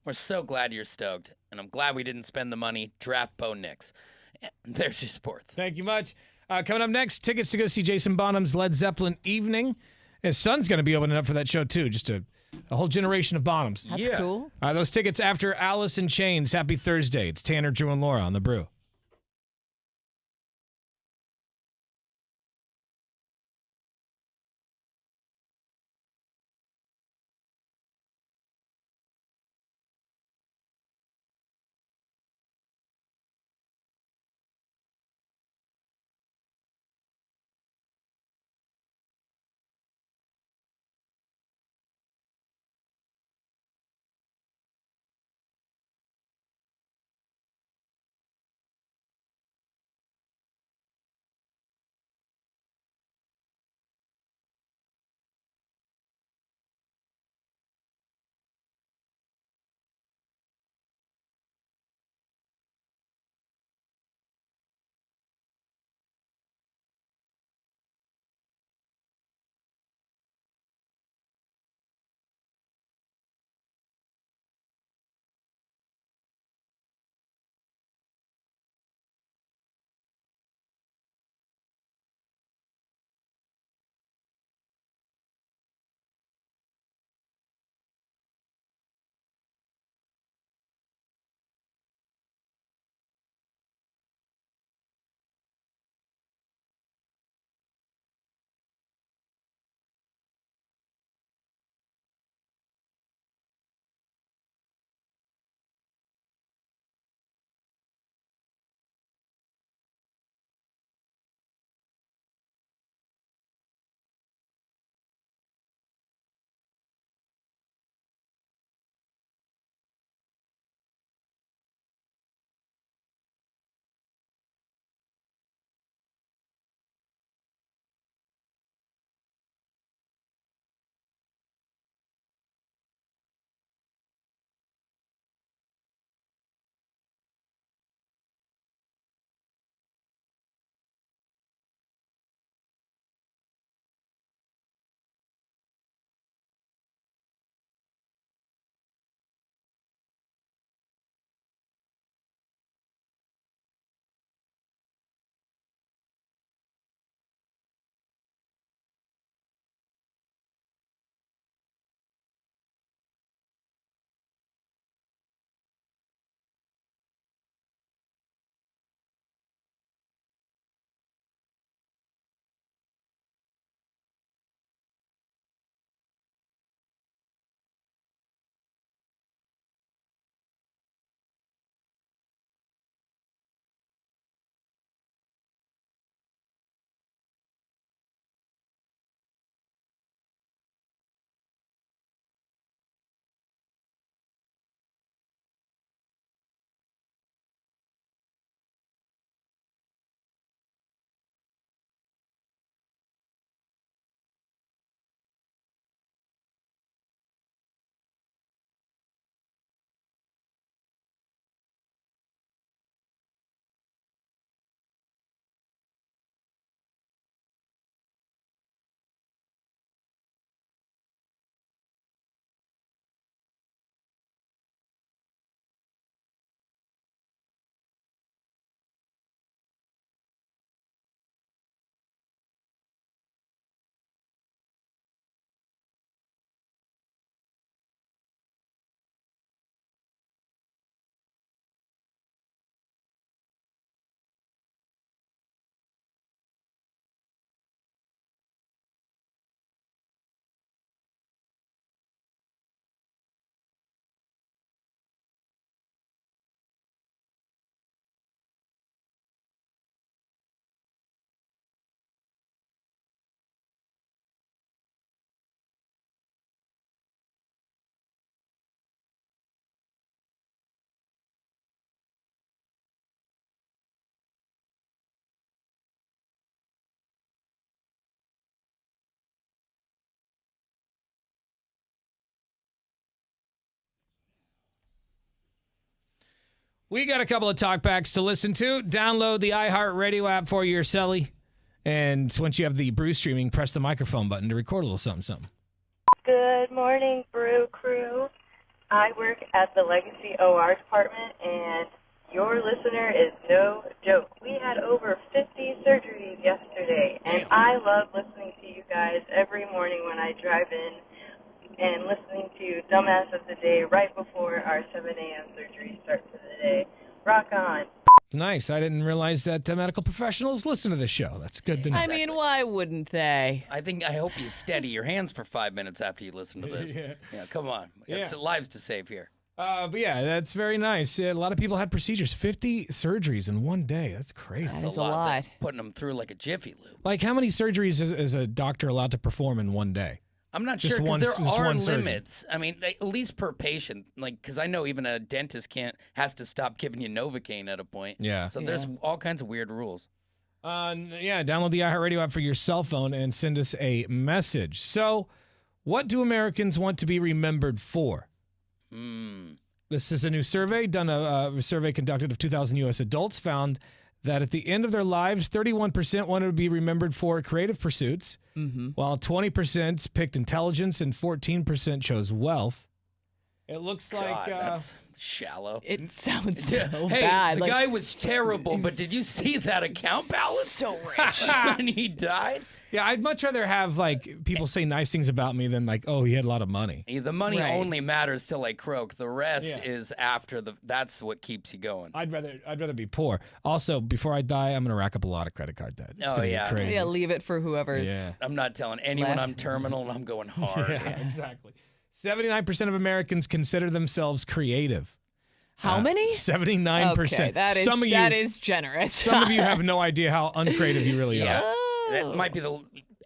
We're so glad you're stoked, and I'm glad we didn't spend the money. Draft Bo Nix. There's your sports. Thank you much. Coming up next, tickets to go see Jason Bonham's Led Zeppelin evening. His son's going to be opening up for that show, too. Just a whole generation of Bonhams. That's cool. Those tickets after Alice in Chains. Happy Thursday. It's Tanner, Drew, and Laura on The Brew. We got a couple of talkbacks to listen to. Download the iHeartRadio app for your celly. And once you have the Brew streaming, press the microphone button to record a little something. Good morning, Brew Crew. I work at the Legacy OR department, and your listener is no joke. We had over 50 surgeries yesterday, and I love listening to you guys every morning when I drive in and listening to Dumbass of the Day right before our 7 a.m. surgery starts of the day. Rock on. Nice. I didn't realize that medical professionals listen to this show. That's good to know. I mean, why wouldn't they? I hope you steady your hands for 5 minutes after you listen to this. Yeah, come on. It's lives to save here. But yeah, that's very nice. A lot of people had procedures. 50 surgeries in one day. That's crazy. That's a lot. Putting them through like a Jiffy Lube. Like, how many surgeries is a doctor allowed to perform in one day? I'm not sure because there are limits. I mean, at least per patient. Like, because I know even a dentist has to stop giving you Novocaine at a point. Yeah. So there's all kinds of weird rules. Download the iHeartRadio app for your cell phone and send us a message. So, what do Americans want to be remembered for? This is a new survey done. A survey conducted of 2,000 U.S. adults found that at the end of their lives, 31% wanted to be remembered for creative pursuits, while 20% picked intelligence and 14% chose wealth. It looks like that's shallow. It sounds so hey, bad. The guy was terrible, but did you see that account balance? So rich. When he died? Yeah, I'd much rather have like people say nice things about me than like, oh, he had a lot of money. The money only matters till I croak. The rest is after that's what keeps you going. I'd rather be poor. Also, before I die, I'm gonna rack up a lot of credit card debt. It's gonna be crazy. Yeah, leave it for whoever's. Yeah. I'm not telling anyone I'm terminal, and I'm going hard. Yeah, exactly. 79% of Americans consider themselves creative. How many? 79%. Okay, that is generous. Some of you have no idea how uncreative you really are. That might be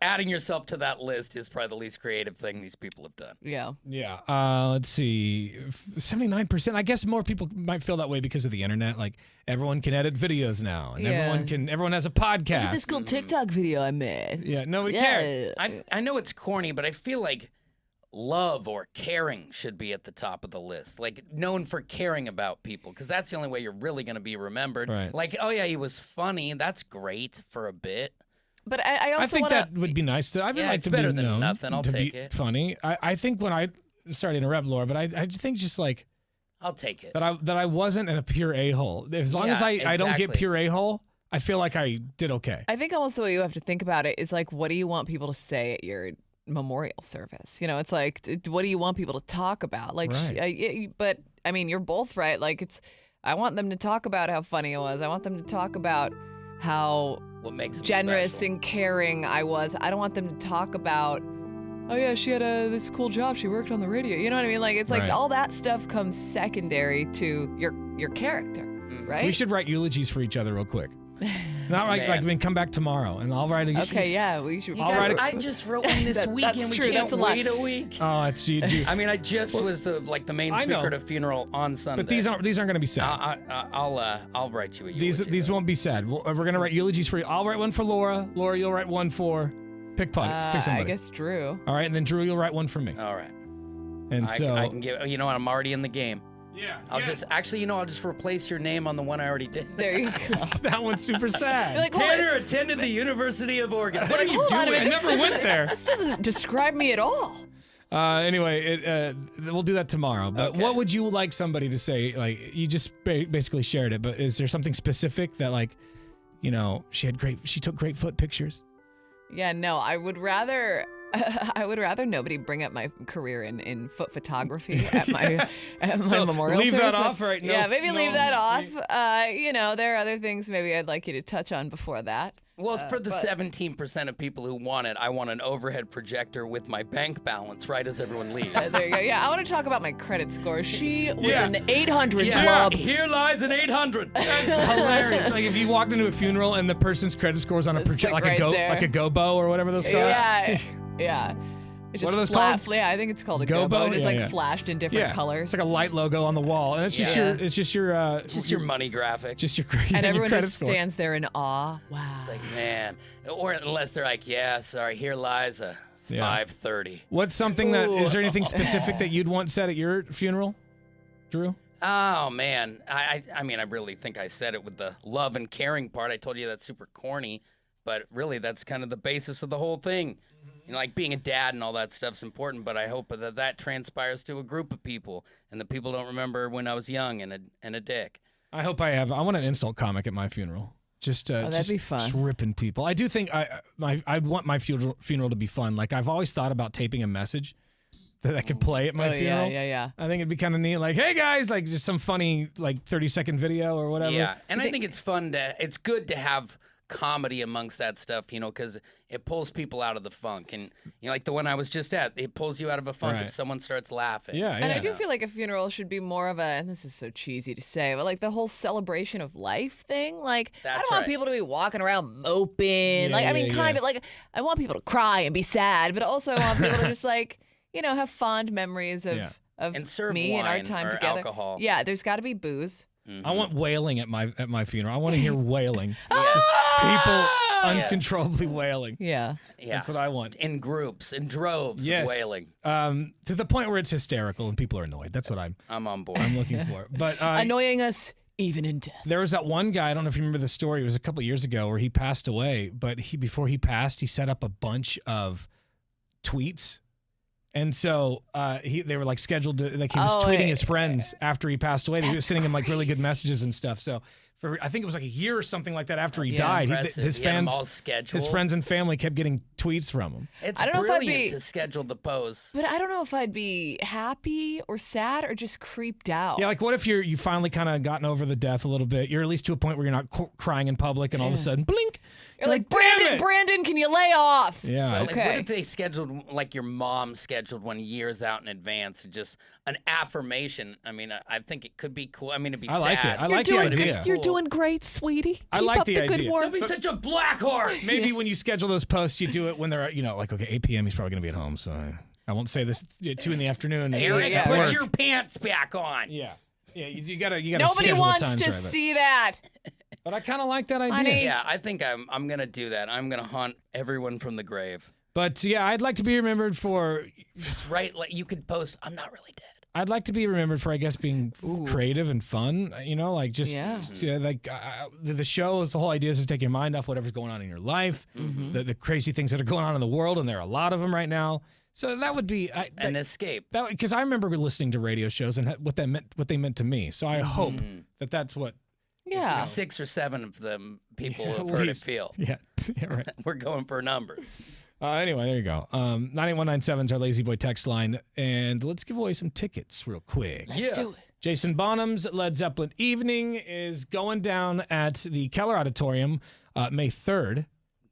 adding yourself to that list is probably the least creative thing these people have done. Yeah. Yeah. Let's see. 79%. I guess more people might feel that way because of the internet. Like everyone can edit videos now, and everyone has a podcast. Look at this cool TikTok video I made. Yeah. Nobody cares. I know it's corny, but I feel like love or caring should be at the top of the list. Like known for caring about people, because that's the only way you're really going to be remembered. Right. Like, oh yeah, he was funny. That's great for a bit. But I also think that would be nice. I would like it's to better be than known nothing. I'll to take be it. funny. I think when sorry to interrupt, Laura, but I think just like I'll take it. that I wasn't in a pure a-hole. As long as I don't get pure a-hole, I feel like I did okay. I think almost the way you have to think about it is like, what do you want people to say at your memorial service? You know, it's like, what do you want people to talk about? Like, but I mean, you're both right. Like, I want them to talk about how funny it was. I want them to talk about how what makes generous and caring I was. I don't want them to talk about, oh yeah, she had this cool job. She worked on the radio. You know what I mean? Like, it's like all that stuff comes secondary to your character, right? We should write eulogies for each other real quick. Not like come back tomorrow and I'll write a Okay, yeah, we should. I just wrote one this week and we can't wait a week. Oh, it's you. I mean, I just was the main speaker at a funeral on Sunday. But these aren't going to be sad. I'll write you a eulogy. These won't be sad. We're going to write eulogies for you. I'll write one for Laura. Laura, you'll write one for pick somebody. I guess Drew. All right, and then Drew, you'll write one for me. All right. And I can give. You know what? I'm already in the game. Yeah. I'll just replace your name on the one I already did. There you go. That one's super sad. Like, Tanner attended the University of Oregon. What are you doing? I never went there. This doesn't describe me at all. Anyway, we'll do that tomorrow. But what would you like somebody to say? Like, you just basically shared it, but is there something specific that, like, you know, she took great foot pictures? Yeah, no, I would rather nobody bring up my career in foot photography at my memorial leave service. That off right now. Yeah, maybe leave that off. You know, there are other things maybe I'd like you to touch on before that. Well, for the 17% of people who want it, I want an overhead projector with my bank balance right as everyone leaves. There you go. Yeah, I want to talk about my credit score. She was an 800 club. Here lies an 800. That's hilarious. Like if you walked into a funeral and the person's credit score is on a projector, like a gobo or whatever those called. Yeah, yeah. It's just what are those called? Yeah, I think it's called a gobo. It's flashed in different colors. It's like a light logo on the wall, and it's just your money graphic. Just your and everyone your just stands there in awe. Wow. It's like, man, or unless they're like, yeah, sorry, here lies a 530. What's something is there anything specific that you'd want said at your funeral, Drew? Oh man, I mean, I really think I said it with the love and caring part. I told you that's super corny, but really that's kind of the basis of the whole thing. You know, like being a dad and all that stuff's important, but I hope that transpires to a group of people, and the people don't remember when I was young and a dick. I hope I want an insult comic at my funeral. That'd be fun. Just ripping people. I do think I'd want my funeral to be fun. Like I've always thought about taping a message that I could play at my funeral. Yeah. I think it'd be kind of neat. Like, hey guys, like just some funny 30-second video or whatever. Yeah, and I think it's fun it's good to have comedy amongst that stuff, you know, because it pulls people out of the funk. And, you know, like the one I was just at, it pulls you out of a funk if someone starts laughing. Yeah. And I do feel like a funeral should be more of and this is so cheesy to say, but like the whole celebration of life thing. Like, I don't want people to be walking around moping. Kind of like, I want people to cry and be sad, but also I want people to just like, you know, have fond memories of and serve me wine and our time or together. Alcohol. Yeah, there's got to be booze. Mm-hmm. I want wailing at my funeral. I want to hear wailing. Just people uncontrollably wailing. Yeah. That's what I want. In groups, in droves, of wailing. To the point where it's hysterical and people are annoyed. That's what I'm on board. I'm looking for. But annoying us even in death. There was that one guy, I don't know if you remember the story, it was a couple years ago where he passed away, but before he passed, he set up a bunch of tweets. And so they were like scheduled to, like he was tweeting his friends after he passed away. They were sending him like really good messages and stuff. So I think it was like a year or something like that after he died. His friends and family kept getting tweets from him. It's brilliant to schedule the pose. But I don't know if I'd be happy or sad or just creeped out. Yeah, like what if you finally kind of gotten over the death a little bit? You're at least to a point where you're not crying in public and all of a sudden, blink. You're like, Brandon, can you lay off? Yeah. Okay. Like, what if they scheduled, like your mom scheduled one years out in advance, just an affirmation? I mean, I think it could be cool. I mean, it'd be sad. I like it. I like the idea. You're doing great, sweetie. I like up the good idea. work. Don't be such a black horse. Maybe when you schedule those posts, you do it when they're, like, okay, 8 p.m. He's probably going to be at home, so I won't say this 2 in the afternoon. Eric, put your pants back on. Yeah. Yeah, you gotta Nobody wants to see that. But I kind of like that idea. Honey. Yeah, I think I'm gonna do that. I'm gonna haunt everyone from the grave. But yeah, I'd like to be remembered for just like you could post, I'm not really dead. I'd like to be remembered for, I guess, being creative and fun. Like just like the show is the whole idea is to take your mind off whatever's going on in your life, the crazy things that are going on in the world, and there are a lot of them right now. So that would be an escape. Because I remember listening to radio shows and what they meant to me. So I hope that's what. Yeah. 6 or 7 of them people have heard it feel. Yeah, right. We're going for numbers. Anyway, there you go. 98197 is our Lazy Boy text line, and let's give away some tickets real quick. Let's do it. Jason Bonham's Led Zeppelin Evening is going down at the Keller Auditorium May 3rd.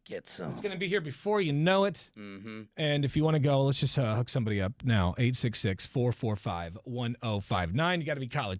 Get some. It's going to be here before you know it. And if you want to go, let's just hook somebody up now. 866-445-1059. You got to be college.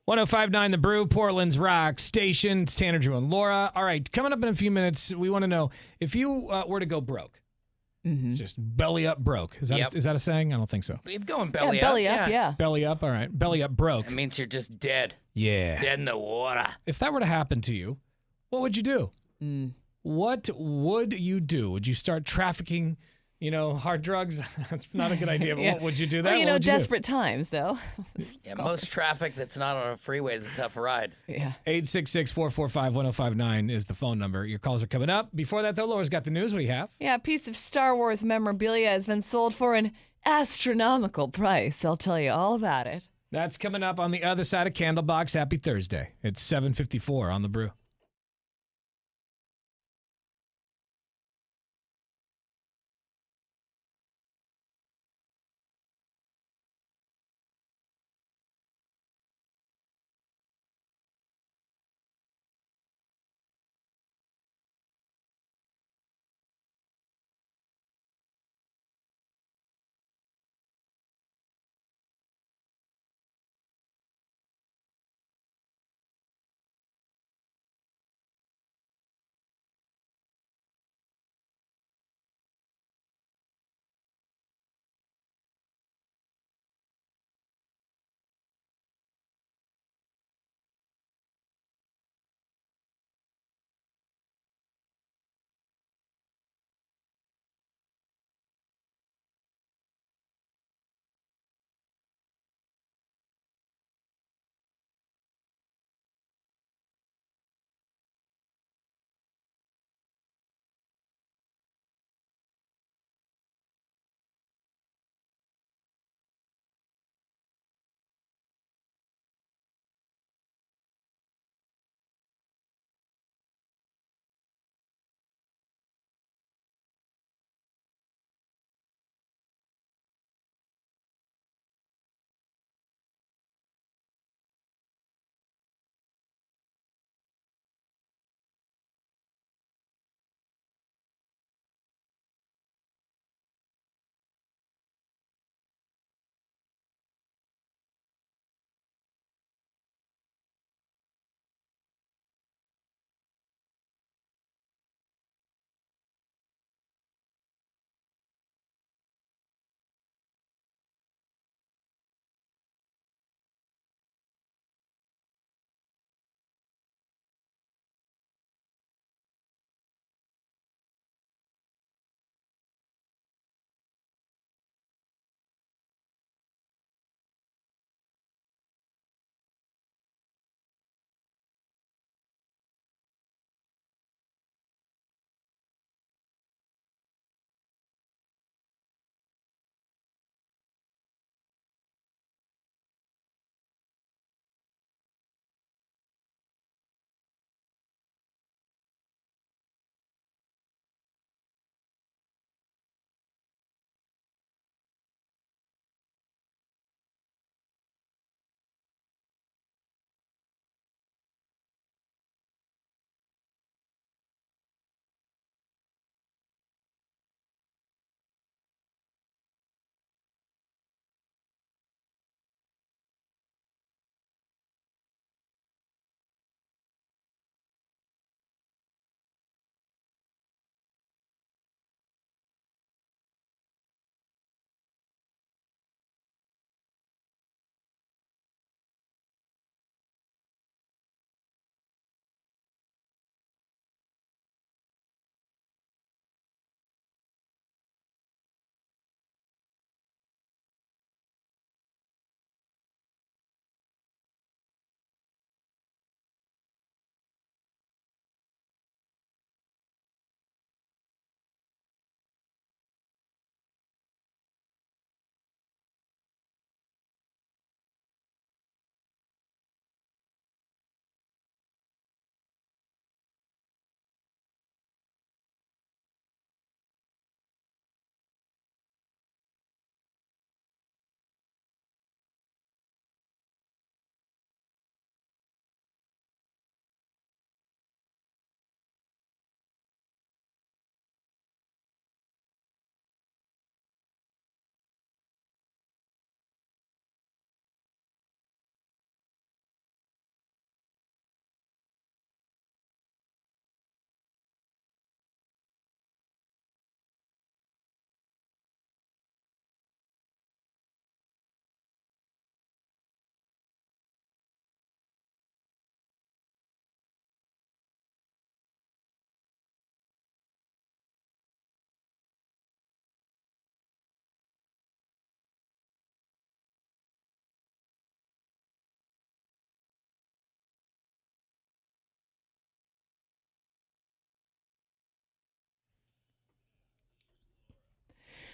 1059 The Brew, Portland's rock station. It's Tanner, Drew, and Laura. All right, coming up in a few minutes, we want to know if you were to go broke. Mm-hmm. Just belly up broke. Is that a saying? I don't think so. You're going belly up. Belly up, yeah. Belly up, all right. Belly up broke. That means you're just dead. Yeah. Dead in the water. If that were to happen to you, what would you do? What would you do? Would you start trafficking, hard drugs? That's not a good idea, but what would you do that? Well, desperate times, though. Yeah, most traffic that's not on a freeway is a tough ride. Yeah. 866-445-1059 is the phone number. Your calls are coming up. Before that, though, Laura's got the news. What do you have? Yeah, a piece of Star Wars memorabilia has been sold for an astronomical price. I'll tell you all about it. That's coming up on the other side of Candlebox. Happy Thursday. It's 7:54 on The Brew.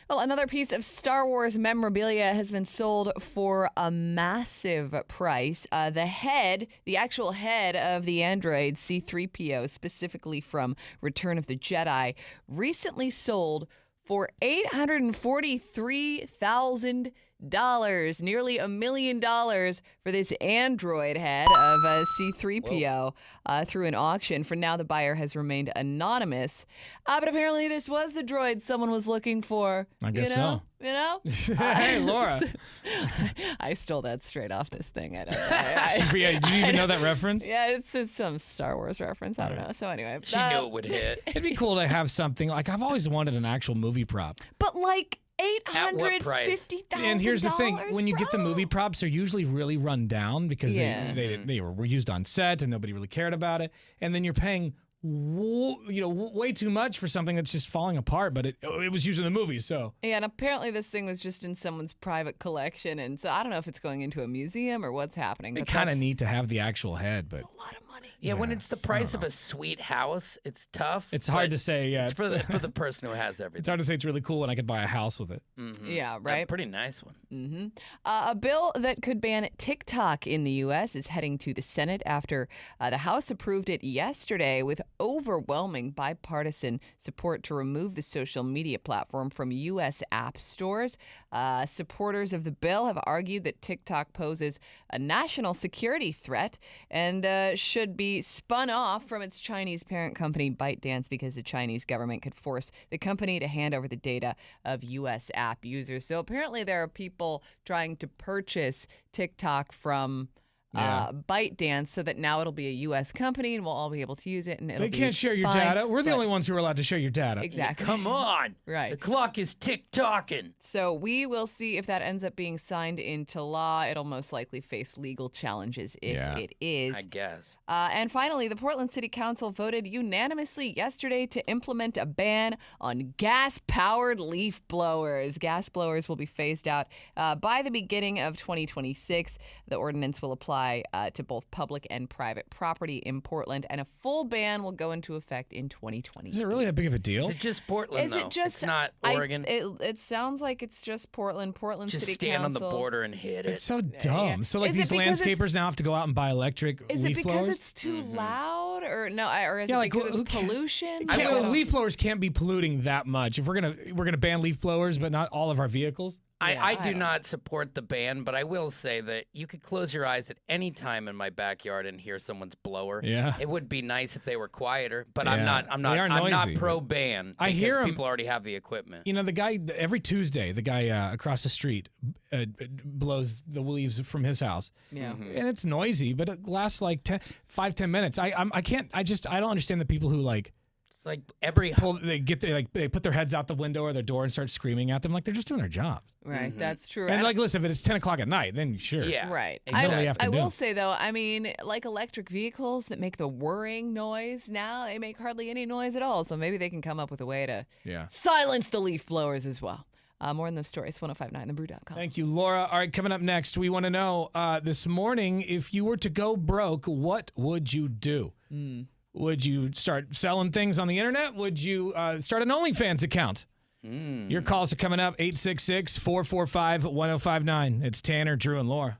Well, another piece of Star Wars memorabilia has been sold for a massive price. The actual head of the android C-3PO, specifically from Return of the Jedi, recently sold for $843,000, nearly $1 million for this android head of C-3PO through an auction. For now, the buyer has remained anonymous, but apparently this was the droid someone was looking for. I guess so. You know? Hey, Laura. I stole that straight off this thing. I don't know. Yeah, did you even know that reference? Yeah, it's just some Star Wars reference. I don't know. So anyway. She knew it would hit. It'd be cool to have something. Like, I've always wanted an actual movie prop. But like At what price? $850,000. And here's the thing. When you get the movie props, they're usually really run down because they were used on set and nobody really cared about it. And then you're paying way too much for something that's just falling apart, but it was used in the movie, so. Yeah, and apparently this thing was just in someone's private collection, and so I don't know if it's going into a museum or what's happening. It's kind of neat to have the actual head, but. It's a lot of money. Yeah, when it's the price of a sweet house, it's tough. It's hard to say, yeah. It's for the person who has everything. It's hard to say it's really cool when I could buy a house with it. Mm-hmm. Yeah, right? A pretty nice one. Mm-hmm. A bill that could ban TikTok in the U.S. is heading to the Senate after the House approved it yesterday with overwhelming bipartisan support to remove the social media platform from U.S. app stores. Supporters of the bill have argued that TikTok poses a national security threat and should be spun off from its Chinese parent company ByteDance because the Chinese government could force the company to hand over the data of U.S. app users. So apparently there are people trying to purchase TikTok from ByteDance so that now it'll be a U.S. company and we'll all be able to use it. And they can't share your data. We're the only ones who are allowed to share your data. Exactly. Come on. Right. The clock is tick-tocking. So we will see if that ends up being signed into law. It'll most likely face legal challenges if it is. I guess. And finally, the Portland City Council voted unanimously yesterday to implement a ban on gas-powered leaf blowers. Gas blowers will be phased out by the beginning of 2026. The ordinance will apply to both public and private property in Portland, and a full ban will go into effect in 2020. Is it really that big of a deal? Is it just Portland, though? It's not Oregon? It sounds like it's just Portland City Council. Just stand on the border and hit it. It's so dumb. Yeah. So, like, these landscapers now have to go out and buy electric leaf blowers? Is it because it's too loud? Or no? Or is it because it's pollution? Leaf blowers can't be polluting that much. If we're gonna ban leaf blowers, but not all of our vehicles. I do not support the ban, but I will say that you could close your eyes at any time in my backyard and hear someone's blower. Yeah. It would be nice if they were quieter, but Yeah. I'm not pro ban. I hear 'em. People already have the equipment. You know, the guy every Tuesday, the guy across the street blows the leaves from his house. Yeah. And it's noisy, but it lasts like 5-10 minutes. I don't understand the people who like. Like every they put their heads out the window or their door and start screaming at them like they're just doing their jobs. Right, that's true. And like, listen, if it's 10 o'clock at night, then sure. Yeah, right. Exactly. I will say though, I mean, like electric vehicles that make the whirring noise now, they make hardly any noise at all. So maybe they can come up with a way to silence the leaf blowers as well. More in those stories, 1059thebrew.com. Thank you, Laura. All right, coming up next, we want to know this morning, if you were to go broke, what would you do? Would you start selling things on the internet? Would you start an OnlyFans account? Your calls are coming up, 866-445-1059. It's Tanner, Drew, and Laura.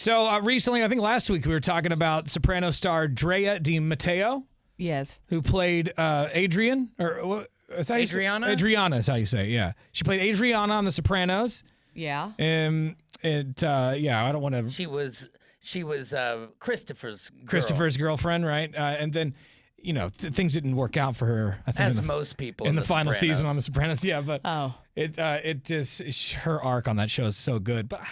So recently, I think last week, we were talking about Soprano star Drea Di Matteo. Yes. Who played Adrian, or Adriana? Adriana is how you say it, yeah. She played Adriana on The Sopranos. Yeah. I don't want to... She was Christopher's girlfriend, right? And then, things didn't work out for her. I think as most people in the final Sopranos. season on The Sopranos. Yeah, but it just her arc on that show is so good. But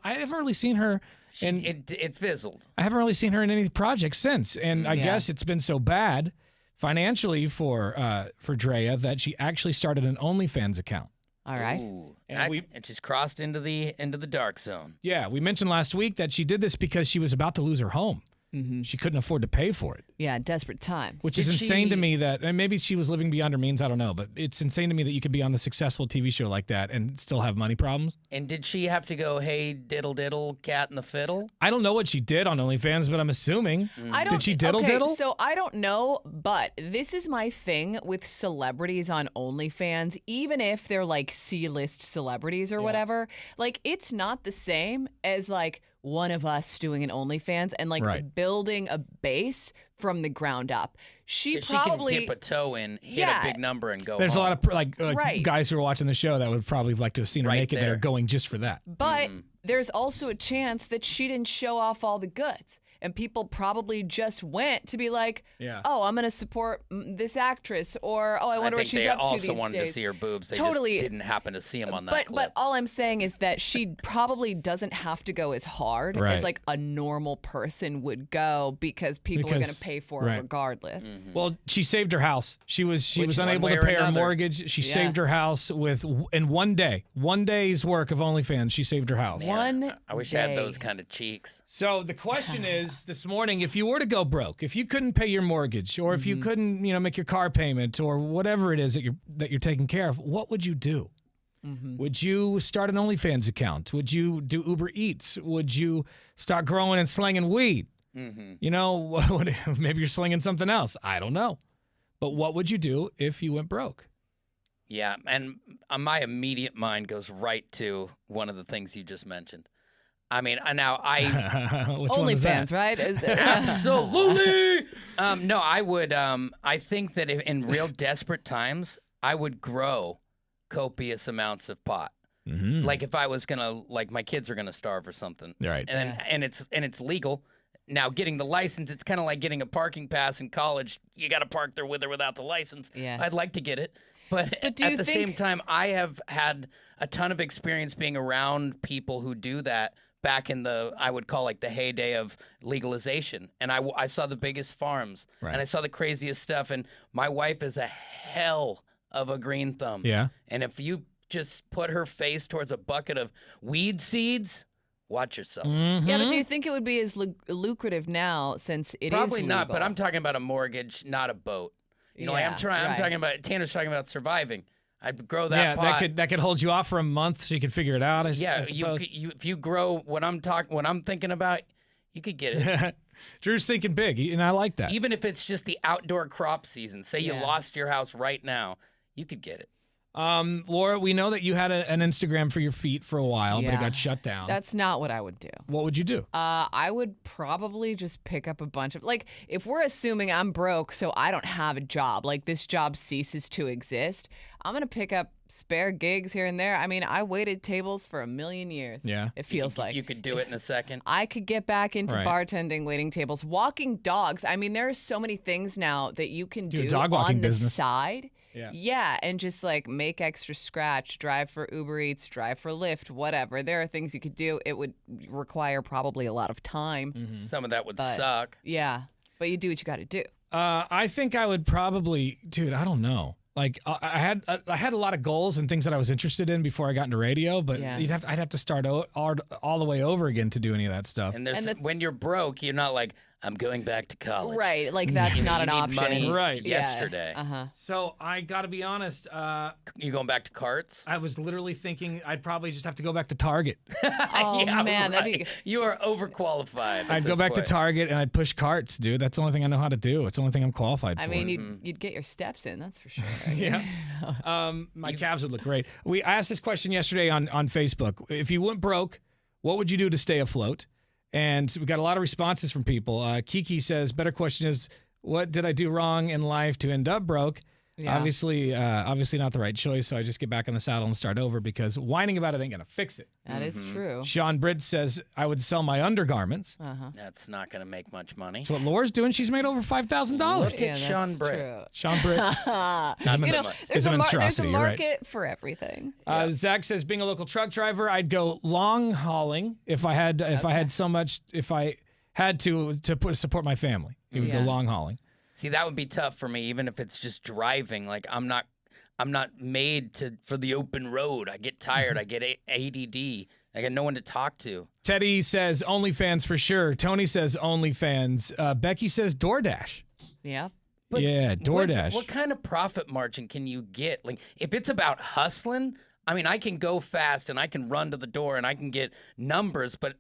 I haven't really seen her. It fizzled. I haven't really seen her in any projects since, and I guess it's been so bad financially for Drea that she actually started an OnlyFans account. All right. Ooh, and she's crossed into the dark zone. Yeah, we mentioned last week that she did this because she was about to lose her home. Mm-hmm. She couldn't afford to pay for it. Yeah, desperate times. Which is insane to me that, and maybe she was living beyond her means, I don't know, but it's insane to me that you could be on a successful TV show like that and still have money problems. And did she have to go, hey, diddle diddle, cat in the fiddle? I don't know what she did on OnlyFans, but I'm assuming. Did she diddle diddle? So I don't know, but this is my thing with celebrities on OnlyFans, even if they're like C-list celebrities or whatever, like it's not the same as like one of us doing an OnlyFans and like building a base from the ground up. She probably can dip a toe in, hit a big number, and go. There's home. a lot of guys who are watching the show that would probably like to have seen her naked that are going just for that. But there's also a chance that she didn't show off all the goods. And people probably just went to be like, oh, I'm going to support this actress, or, oh, I wonder what she's up to these days. They also wanted to see her boobs. They just didn't happen to see them on that clip. But all I'm saying is that she probably doesn't have to go as hard as like a normal person would go because people are going to pay for it regardless. Mm-hmm. Well, she saved her house. She was unable to pay her mortgage. She saved her house in one day's work of OnlyFans. She saved her house. I wish I had those kind of cheeks. So the question is, this morning, if you were to go broke, if you couldn't pay your mortgage, or if you couldn't, make your car payment, or whatever it is that you're taking care of, what would you do? Would you start an OnlyFans account? Would you do Uber Eats? Would you start growing and slinging weed? Maybe you're slinging something else. I don't know. But what would you do if you went broke? Yeah, and my immediate mind goes right to one of the things you just mentioned. I mean, now OnlyFans, right? Absolutely. No, I would. I think that in real desperate times, I would grow copious amounts of pot. Mm-hmm. Like if I was gonna, like my kids are gonna starve or something, right? And it's legal. Now, getting the license, it's kind of like getting a parking pass in college. You got to park there with or without the license. Yeah. I'd like to get it. But at the same time, I have had a ton of experience being around people who do that back in I would call like the heyday of legalization. And I saw the biggest farms. Right. And I saw the craziest stuff. And my wife is a hell of a green thumb. Yeah. And if you just put her face towards a bucket of weed seeds, watch yourself. Mm-hmm. Yeah, but do you think it would be as lucrative now since it Probably is legal? not, but I'm talking about a mortgage, not a boat. I'm talking about, Tanner's talking about surviving. I'd grow that pot. that could hold you off for a month so you could figure it out. I suppose. If you grow what I'm thinking about, you could get it. Drew's thinking big, and I like that. Even if it's just the outdoor crop season. Say you lost your house right now, you could get it. Laura, we know that you had an Instagram for your feet for a while, but it got shut down. That's not what I would do. What would you do? I would probably just pick up a bunch of, like, if we're assuming I'm broke, so I don't have a job, like this job ceases to exist, I'm going to pick up spare gigs here and there. I mean, I waited tables for 1,000,000 years. Yeah. It feels like. You could do it in a second. I could get back into bartending, waiting tables, walking dogs. I mean, there are so many things now that you can do dog walking on the business. side. Yeah, and just like make extra scratch, drive for Uber Eats, drive for Lyft, whatever. There are things you could do. It would require probably a lot of time. Mm-hmm. Some of that would suck. Yeah, but you do what you got to do. I think I would probably, dude, I don't know. Like I had a lot of goals and things that I was interested in before I got into radio, but I'd have to start all the way over again to do any of that stuff. And when you're broke, you're not like, I'm going back to college. Right, like that's not an option. Money right. yesterday. So I got to be honest. You going back to carts? I was literally thinking I'd probably just have to go back to Target. Oh man, right. You are overqualified. I'd go back to Target and I'd push carts, dude. That's the only thing I know how to do. It's the only thing I'm qualified for. I mean, you'd get your steps in, that's for sure. Yeah. My calves would look great. I asked this question yesterday on Facebook. If you went broke, what would you do to stay afloat? And we got a lot of responses from people. Kiki says, better question is, what did I do wrong in life to end up broke? Yeah. Obviously not the right choice, so I just get back on the saddle and start over because whining about it ain't going to fix it. That is true. Sean Britt says, I would sell my undergarments. That's not going to make much money. That's what Laura's doing. She's made over $5,000. Look at Sean Britt. Sean Britt is a monstrosity. There's a market for everything. Zach says, being a local truck driver, I'd go long hauling if I had to support my family. He would go long hauling. See, that would be tough for me, even if it's just driving. Like I'm not made for the open road. I get tired. I get ADD. I got no one to talk to. Teddy says OnlyFans for sure. Tony says OnlyFans. Becky says DoorDash. Yeah. But yeah, DoorDash. What kind of profit margin can you get? Like, if it's about hustling, I mean, I can go fast and I can run to the door and I can get numbers, but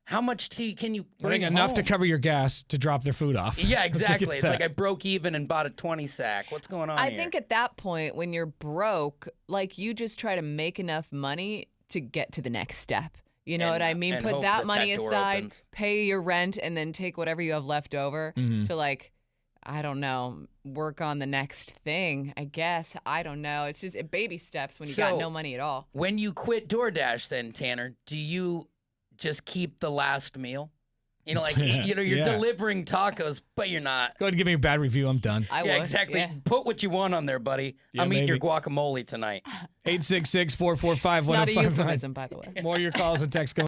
how much can you bring enough home? To cover your gas to drop their food off. Yeah, exactly. It's like I broke even and bought a 20 sack. What's going on I here? think at that point, when you're broke, like you just try to make enough money to get to the next step. You know what I mean? Put that money aside, pay your rent, and then take whatever you have left over to like, I don't know, work on the next thing, I guess. I don't know. It's just baby steps when you got no money at all. When you quit DoorDash then, Tanner, do you just keep the last meal? You know, like, you're delivering tacos, but you're not. Go ahead and give me a bad review. I'm done. I would. Exactly. Yeah. Put what you want on there, buddy. I'm eating your guacamole tonight. 866-445-1055. It's not a euphemism, by the way. More of your calls and texts coming.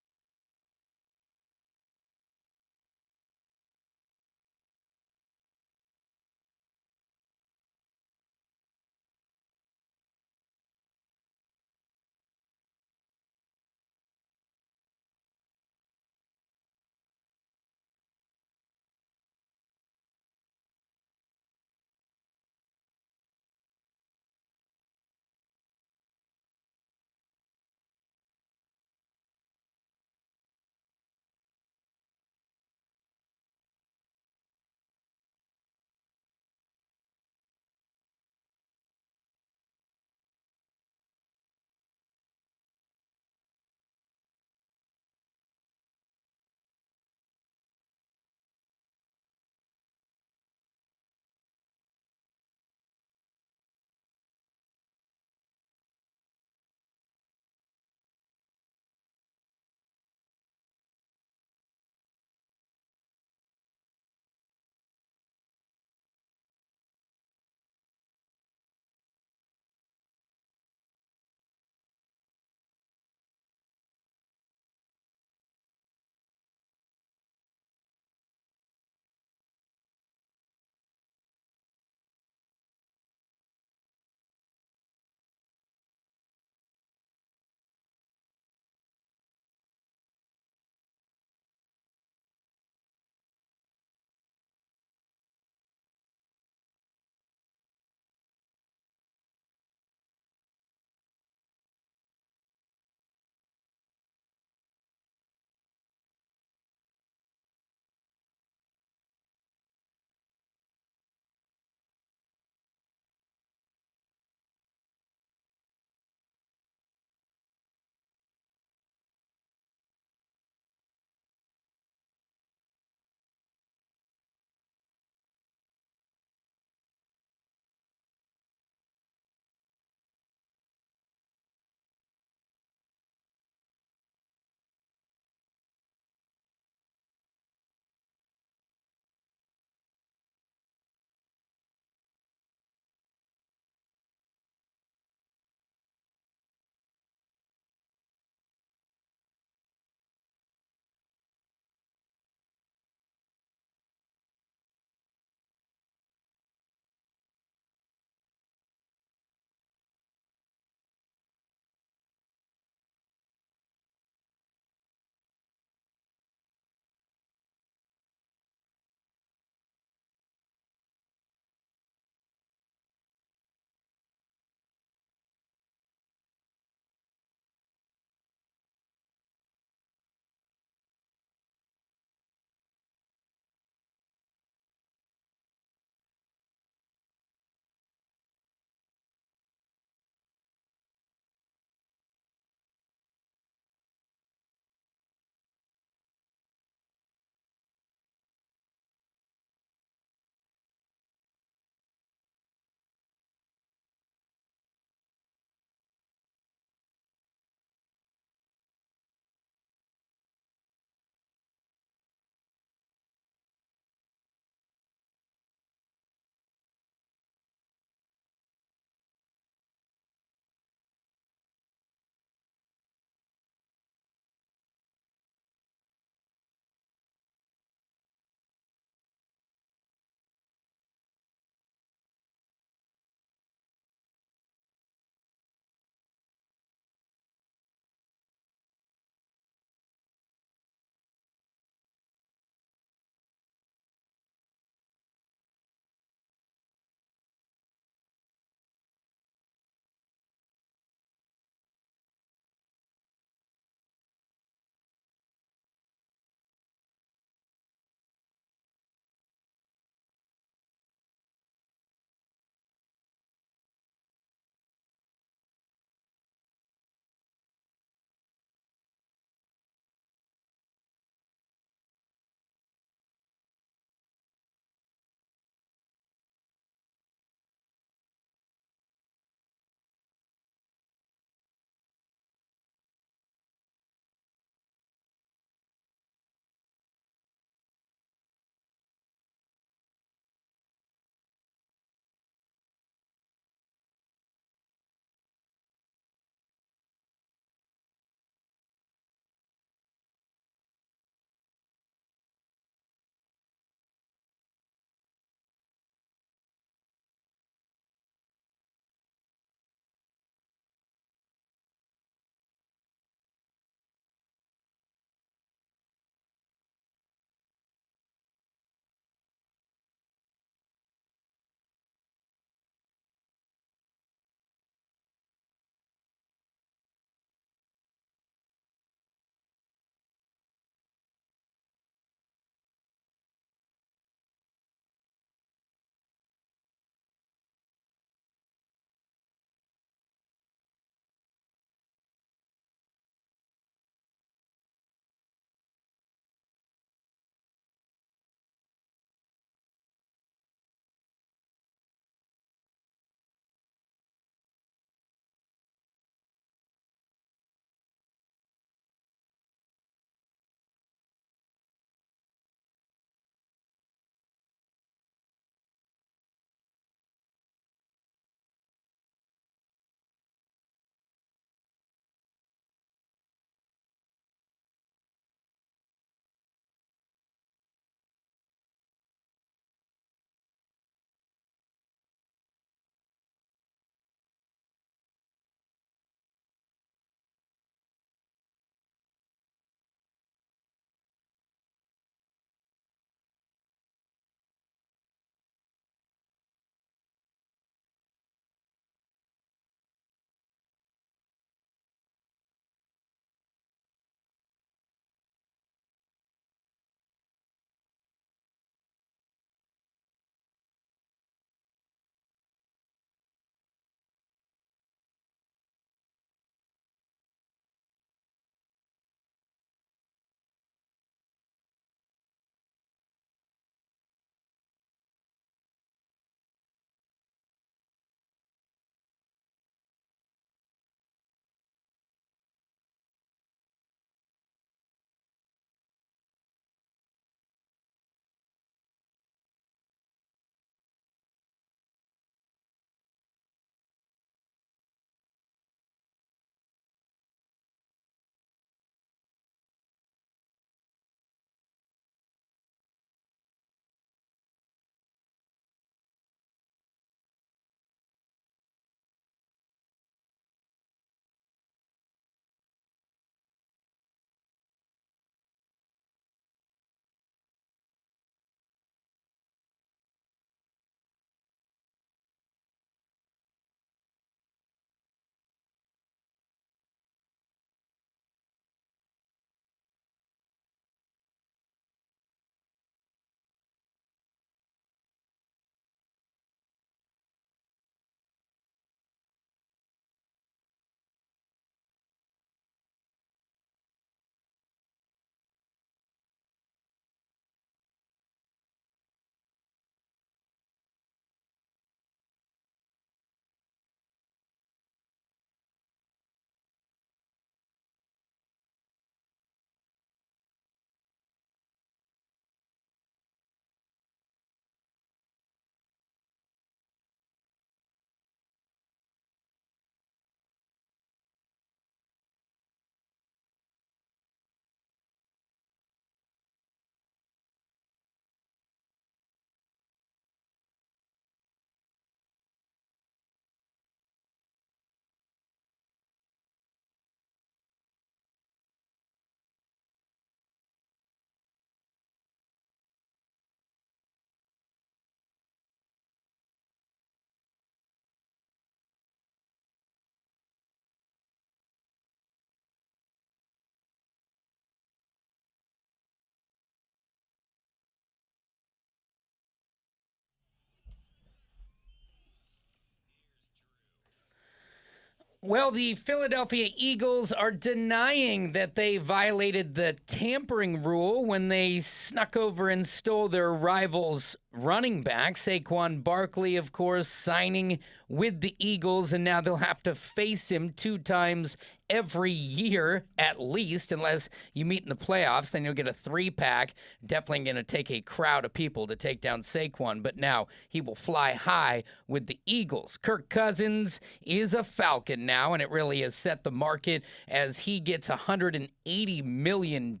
Well, the Philadelphia Eagles are denying that they violated the tampering rule when they snuck over and stole their rival's running back. Saquon Barkley, of course, signing with the Eagles, and now they'll have to face him 2 times every year at least, unless you meet in the playoffs. Then you'll get a 3-pack. Definitely going to take a crowd of people to take down Saquon, but now he will fly high with the Eagles. Kirk Cousins is a Falcon now, and it really has set the market as he gets $180 million,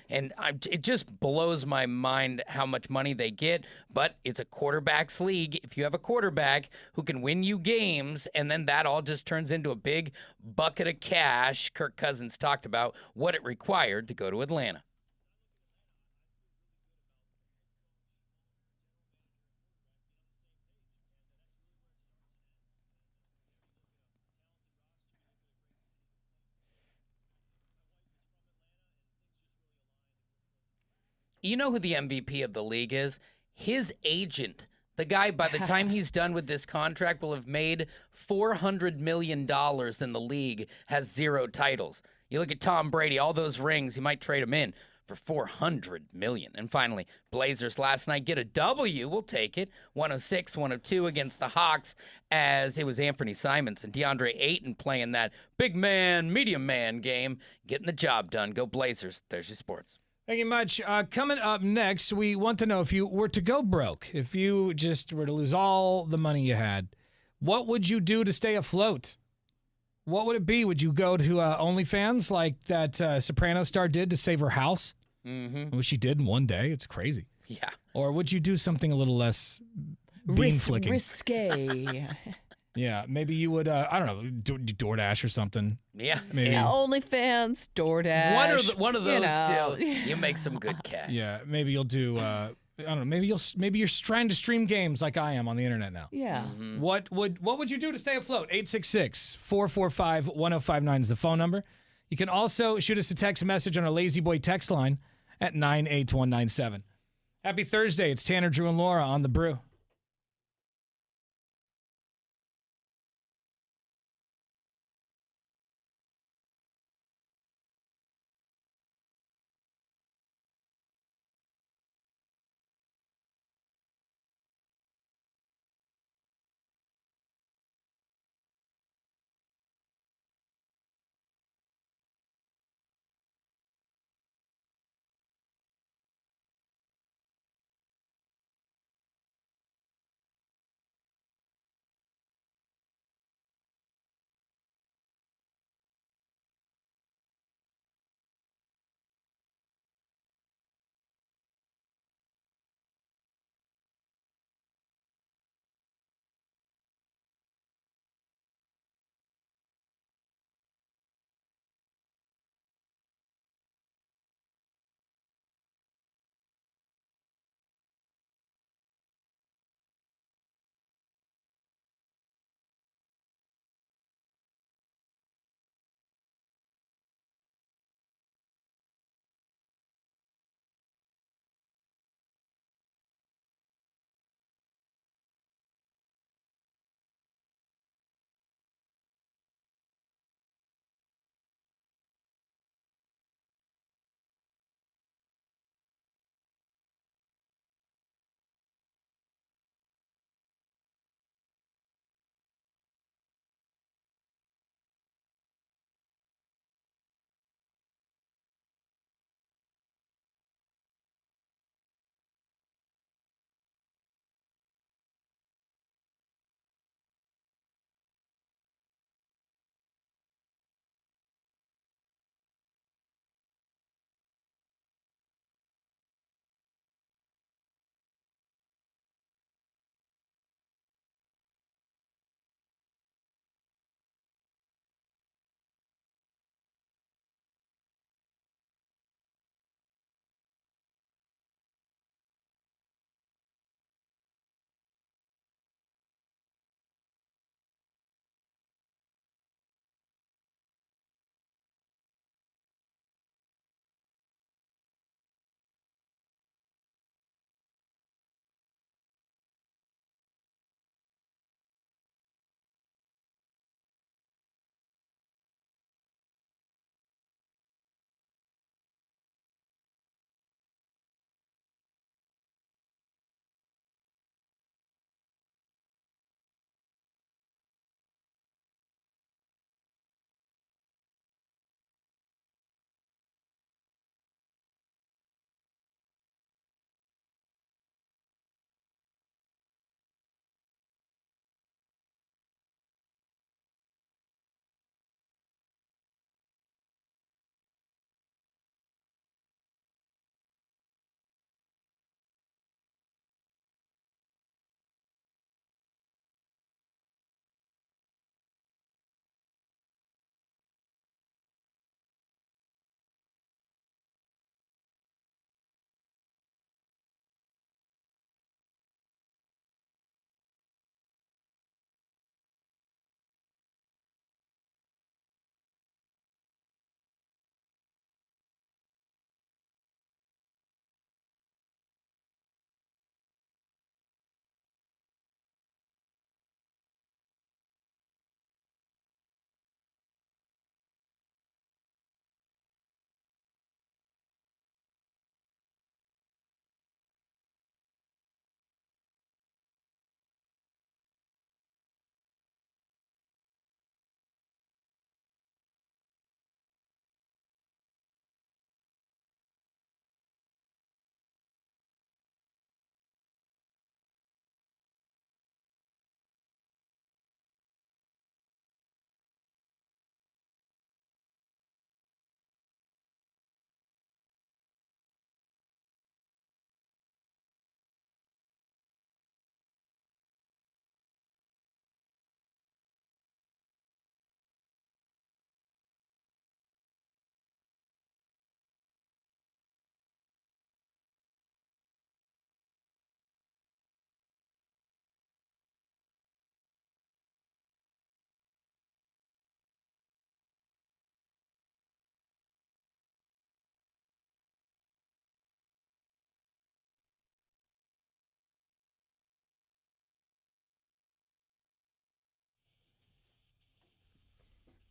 and it just blows my mind how much money they get, but it's a quarterback's league. If you have a quarterback who can win you games, and then that all just turns into a big bucket of cash. Kirk Cousins talked about what it required to go to Atlanta. You know who the MVP of the league is? His agent. The guy, by the time he's done with this contract, will have made $400 million in the league, has 0 titles. You look at Tom Brady, all those rings, you might trade him in for $400 million. And finally, Blazers last night get a W. We'll take it. 106-102 against the Hawks, as it was Anthony Simons and DeAndre Ayton playing that big man, medium man game, getting the job done. Go Blazers. There's your sports. Thank you much. Coming up next, we want to know, if you were to go broke, if you just were to lose all the money you had, what would you do to stay afloat? What would it be? Would you go to OnlyFans like that Soprano star did to save her house? Mm-hmm. Which she did in one day. It's crazy. Yeah. Or would you do something a little less bean flicking? Risque. Yeah, maybe you would, I don't know, do DoorDash or something. Yeah. Maybe. Yeah, OnlyFans, DoorDash. One of those two. You make some good cash. Yeah, maybe you'll do, I don't know, maybe you're trying to stream games like I am on the internet now. Yeah. Mm-hmm. What would you do to stay afloat? 866-445-1059 is the phone number. You can also shoot us a text message on our Lazy Boy text line at 98197. Happy Thursday. It's Tanner, Drew, and Laura on The Brew.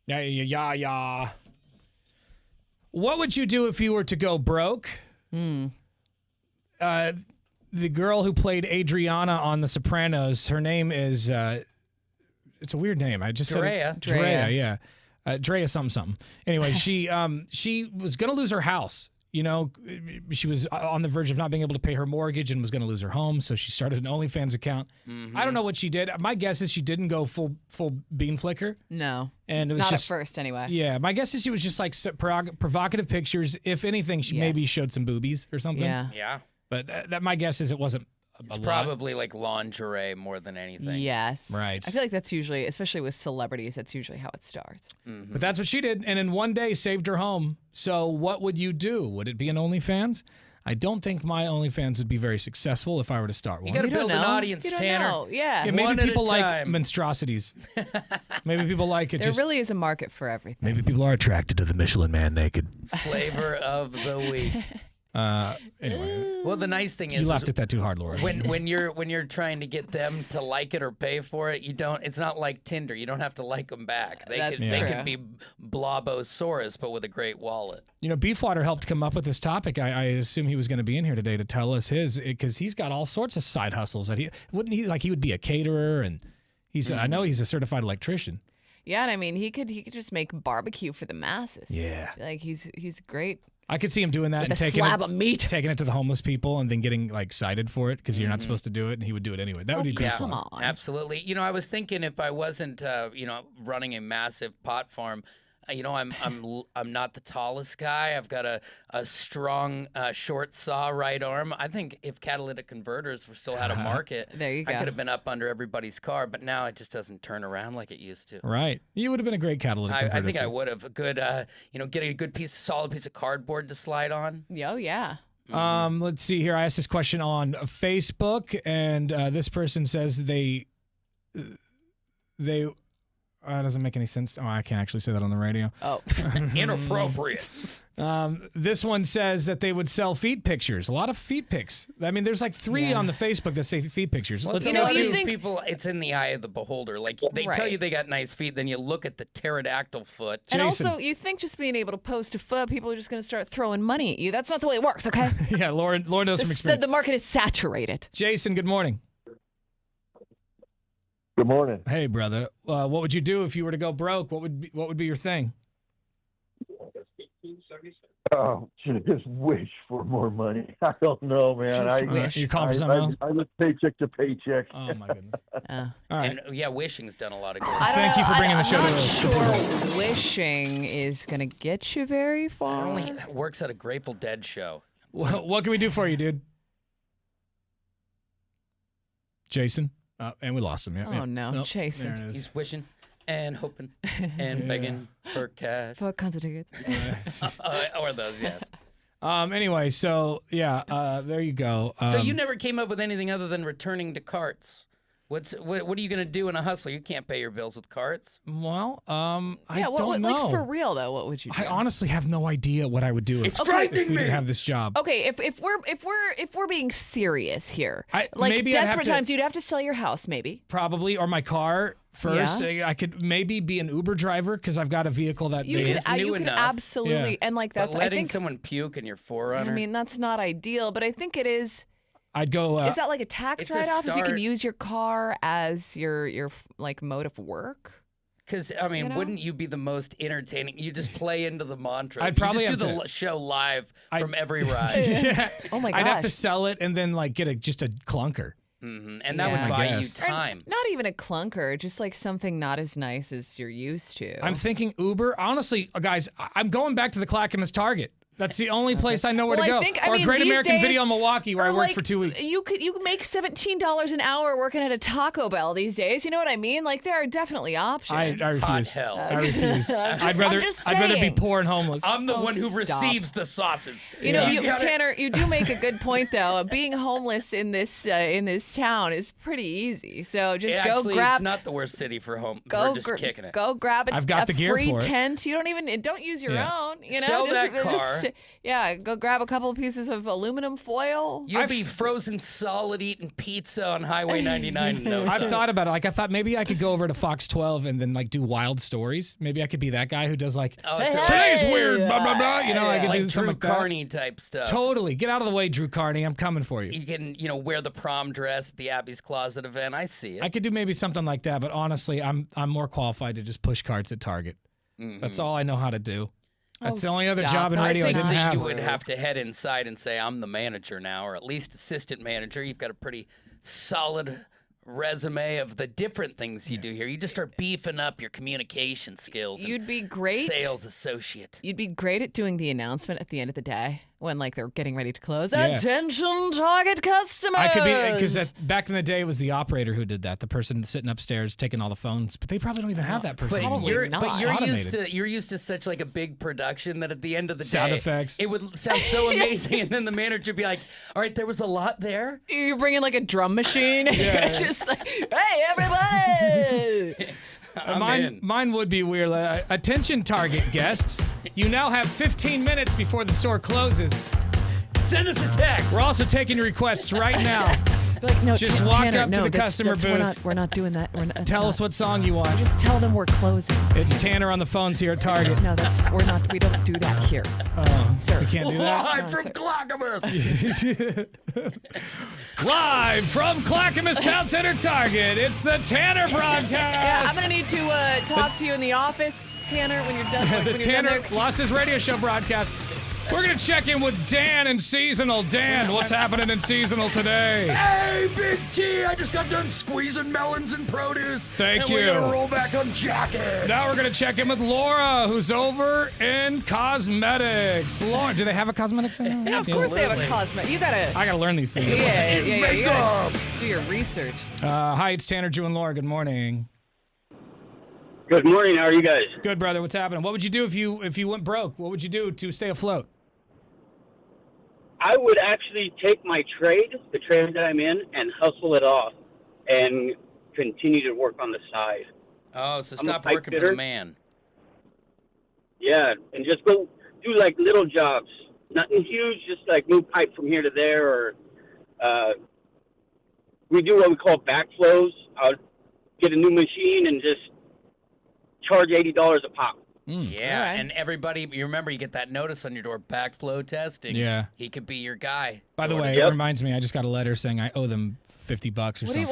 Yeah. What would you do if you were to go broke? The girl who played Adriana on The Sopranos, her name is, it's a weird name. I just Drea. said Drea, yeah. Drea something. Anyway, she was going to lose her house. You know, she was on the verge of not being able to pay her mortgage and was going to lose her home, so she started an OnlyFans account. I don't know what she did. My guess is she didn't go full bean flicker. No, and it was not just, at first anyway. Yeah, my guess is she was just like provocative pictures. If anything, she maybe showed some boobies or something. Yeah. But that my guess is it wasn't. It's probably like lingerie more than anything. Yes. Right. I feel like that's usually, especially with celebrities, that's usually how it starts. But that's what she did, and in one day saved her home. So what would you do? Would it be an OnlyFans? I don't think my OnlyFans would be very successful if I were to start one. You got to build an audience, Tanner. Yeah. Maybe people like monstrosities. Maybe people like it. There really is a market for everything. Maybe people are attracted to the Michelin Man naked. Flavor of the week. Anyway. Well, the nice thing is you laughed at that too hard, Laura. When you're trying to get them to like it or pay for it, it's not like Tinder. You don't have to like them back. They could be Blobosaurus, but with a great wallet. You know, Beefwater helped come up with this topic. I assume he was going to be in here today to tell us his, because he's got all sorts of side hustles that he would be a caterer, and he's I know he's a certified electrician. Yeah, and I mean he could just make barbecue for the masses. Yeah, like he's great. I could see him doing that with and taking it to the homeless people and then getting like cited for it because you're not supposed to do it, and he would do it anyway. That would be pretty fun. Come on. Absolutely. You know, I was thinking if I wasn't running a massive pot farm, I'm not the tallest guy. I've got a strong short saw right arm. I think if catalytic converters still had a market, there you go. I could have been up under everybody's car, but now it just doesn't turn around like it used to. Right. You would have been a great catalytic converter. I think I would have. A good, getting a good solid piece of cardboard to slide on. Oh, yeah. Let's see here. I asked this question on Facebook, and this person says they doesn't make any sense. Oh, I can't actually say that on the radio. Oh. Inappropriate. This one says that they would sell feet pictures. A lot of feet pics. I mean, there's like 3 on the Facebook that say feet pictures. Well, people, it's in the eye of the beholder. Like, they tell you they got nice feet, then you look at the pterodactyl foot. And also, you think just being able to post a foot, people are just going to start throwing money at you. That's not the way it works, okay? Yeah, Lauren knows from experience. The market is saturated. Jason, good morning. Good morning. Hey, brother. What would you do if you were to go broke? What would be your thing? Oh, just wish for more money. I don't know, man. Just wish. You call for something else? I live paycheck to paycheck. Oh my goodness. All right. And wishing's done a lot of good. Thank you for bringing the show to us. I'm not sure wishing is going to get you very far. It only works at a Grateful Dead show. What can we do for you, dude? Jason? And we lost him. Yeah. Oh, no. Nope. Jason. There it is. He's wishing and hoping and begging for cash. For concert tickets. Or those, yes. Anyway, so, there you go. So you never came up with anything other than returning to carts. What are you going to do in a hustle? You can't pay your bills with carts. Well, I don't know. Like for real though, what would you do? I honestly have no idea what I would do if we didn't have this job. Okay, if we're being serious here, like maybe desperate times, you'd have to sell your house, maybe. Probably, or my car first. Yeah. I could maybe be an Uber driver because I've got a vehicle that you could absolutely, and like that's but letting someone puke in your Forerunner. I mean, that's not ideal, but I think it is. I'd go. Is that like a tax write-off if you can use your car as your like mode of work? Because I mean, wouldn't you be the most entertaining? You just play into the mantra. I'd probably just do the show live from every ride. Yeah. Oh my gosh. I'd have to sell it and then like get just a clunker. Mm-hmm. And that would buy you time. Or not even a clunker, just like something not as nice as you're used to. I'm thinking Uber. Honestly, guys, I'm going back to the Clackamas Target. That's the only place I know where to go. Or Great American Video Milwaukee, where I worked for 2 weeks. You could make $17 an hour working at a Taco Bell these days. You know what I mean? Like there are definitely options. I refuse. Hell. I refuse. I'd rather be poor and homeless. I'm the one who receives the sauces. You know, Tanner, you do make a good point though. Being homeless in this town is pretty easy. So just go grab. It's not the worst city for just kicking it. Go grab I've got the gear free for it. tent. You don't use your own. You know, sell that car. Go grab a couple of pieces of aluminum foil. You'd be frozen solid eating pizza on Highway 99 in no time. I've thought about it. Like, I thought maybe I could go over to Fox 12 and then, like, do wild stories. Maybe I could be that guy who does, like, today's weird, blah, blah, blah. You know, I could do something like that. Drew Carney type stuff. Totally. Get out of the way, Drew Carney. I'm coming for you. You can, wear the prom dress at the Abby's Closet event. I see it. I could do maybe something like that, but honestly, I'm more qualified to just push carts at Target. That's all I know how to do. That's the only other job in radio I didn't have. I think you would have to head inside and say, I'm the manager now, or at least assistant manager. You've got a pretty solid resume of the different things you do here. You just start beefing up your communication skills. You'd be great. Sales associate. You'd be great at doing the announcement at the end of the day when, like, they're getting ready to close. Yeah. Attention, Target customers. I could be, because back in the day, it was the operator who did that. The person sitting upstairs taking all the phones, but they probably don't even have that person. You're used to such like a big production that at the end of the sound day, effects. It would sound so amazing, and then the manager would be like, "All right, there was a lot there." You bring in like a drum machine. Just like, hey, everybody. Mine would be weird. Attention, Target guests. You now have 15 minutes before the store closes. Send us a text. We're also taking requests right now. Like, no, just walk Tanner, up to the customer booth. We're not doing that. Tell us what song you want. Just tell them we're closing. It's Tanner on the phones here at Target. No, we don't do that here. Sir. You can't do that? Live from Clackamas. Live from Clackamas South Center Target. It's the Tanner broadcast. Yeah, I'm going to need to talk to you in the office, Tanner, when you're done. The Tanner lost his radio show broadcast. We're going to check in with Dan in Seasonal. Dan, what's happening in Seasonal today? Hey, Big T, I just got done squeezing melons and produce. Thank you. We're going to roll back on jackets. Now we're going to check in with Laura, who's over in cosmetics. Laura, do they have a cosmetics center? Yeah, of course they have a cosmetic. I got to learn these things. Yeah. You gotta do your research. Hi, it's Tanner, Drew, and Laura. Good morning. Good morning. How are you guys? Good, brother. What's happening? What would you do if you went broke? What would you do to stay afloat? I would actually take my trade, the trade that I'm in, and hustle it off and continue to work on the side. Oh, so stop working for the man. Yeah, and just go do like little jobs. Nothing huge, just like move pipe from here to there, or we do what we call backflows. I'll get a new machine and just charge $80 a pop. Yeah, right. And everybody, you remember, you get that notice on your door, backflow testing. Yeah. He could be your guy. By the way, it reminds me, I just got a letter saying I owe them $50 or something.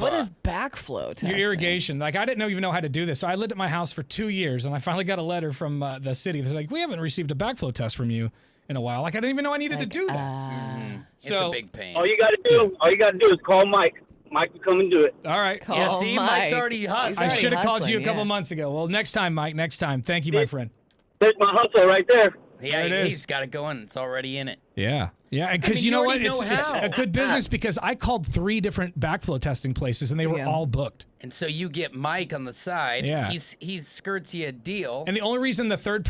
What is backflow testing? Your irrigation. Like, I didn't even know how to do this. So I lived at my house for 2 years, and I finally got a letter from the city. They're like, we haven't received a backflow test from you in a while. Like, I didn't even know I needed to do that. So, it's a big pain. All you got to do is call Mike. Mike will come and do it. All right. See, Mike's already hustling. I should have called you a couple months ago. Well, next time, Mike. Next time. Thank you, my friend. There's my hustle right there. Yeah, he's got it going. It's already in it. Yeah. Yeah, because you know what? It's a good business because I called 3 different backflow testing places, and they were all booked. And so you get Mike on the side. Yeah. He skirts you a deal. And the only reason the third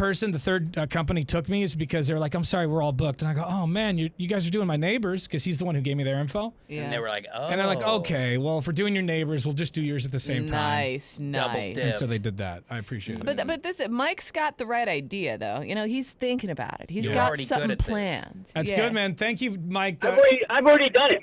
company took me is because they were like, I'm sorry, we're all booked. And I go, oh, man, you guys are doing my neighbors, because he's the one who gave me their info. Yeah. And they were like, oh. And they're like, okay, well, if we're doing your neighbors, we'll just do yours at the same time. Nice. Double dip. And so they did that. I appreciate it. But Mike's got the right idea, though. You know, he's thinking about it. He's got something planned. That's good, man. Thank you, Mike. I've already done it.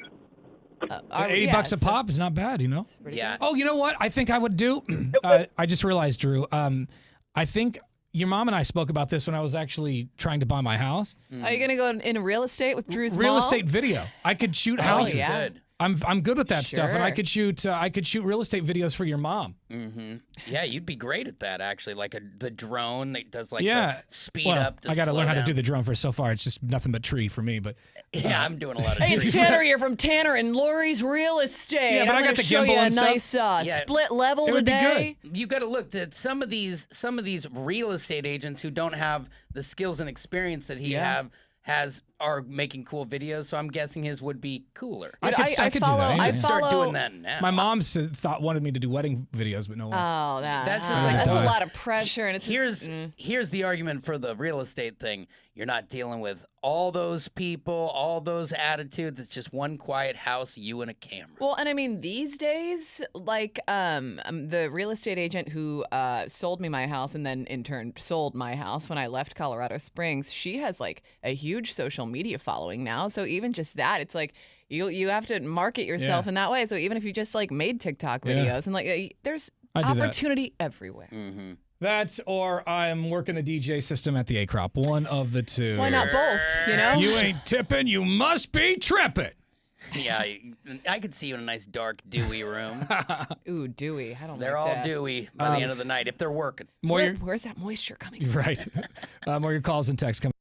$80 a pop is not bad, you know? Yeah. Oh, you know what I think I would do? I just realized, Drew, I think your mom and I spoke about this when I was actually trying to buy my house. Are you going to go in real estate with Drew's mom? Real estate video. I could shoot houses. Oh, yeah. I'm good with that stuff, and I could shoot real estate videos for your mom. Mm-hmm. Yeah, you'd be great at that, actually. Like the drone that does the speed up. I got to learn how to do the drone for so far. It's just nothing but tree for me. But yeah, I'm doing a lot of. Hey, it's Tanner here from Tanner and Lori's Real Estate. Yeah, but I got the show gimbal you a and nice split level today. You got to look at some of these real estate agents who don't have the skills and experience that he are making cool videos, so I'm guessing his would be cooler. I could do that. I'd start doing that now. My mom wanted me to do wedding videos, but no one. Oh, that's a lot of pressure, and it's here's the argument for the real estate thing. You're not dealing with all those people, all those attitudes. It's just one quiet house, you and a camera. Well, and I mean, these days, like the real estate agent who sold me my house and then in turn sold my house when I left Colorado Springs, she has like a huge social media following now. So even just that, it's like you have to market yourself in that way. So even if you just like made TikTok videos and like there's opportunity everywhere. Mm-hmm. That or I'm working the DJ system at the A-Crop. One of the two. Why not both, you know? If you ain't tipping, you must be tripping. Yeah, I could see you in a nice, dark, dewy room. Ooh, dewy. I don't They're like all that. dewy by the end of the night if they're working. Where's that moisture coming from? Right. More your calls and texts coming.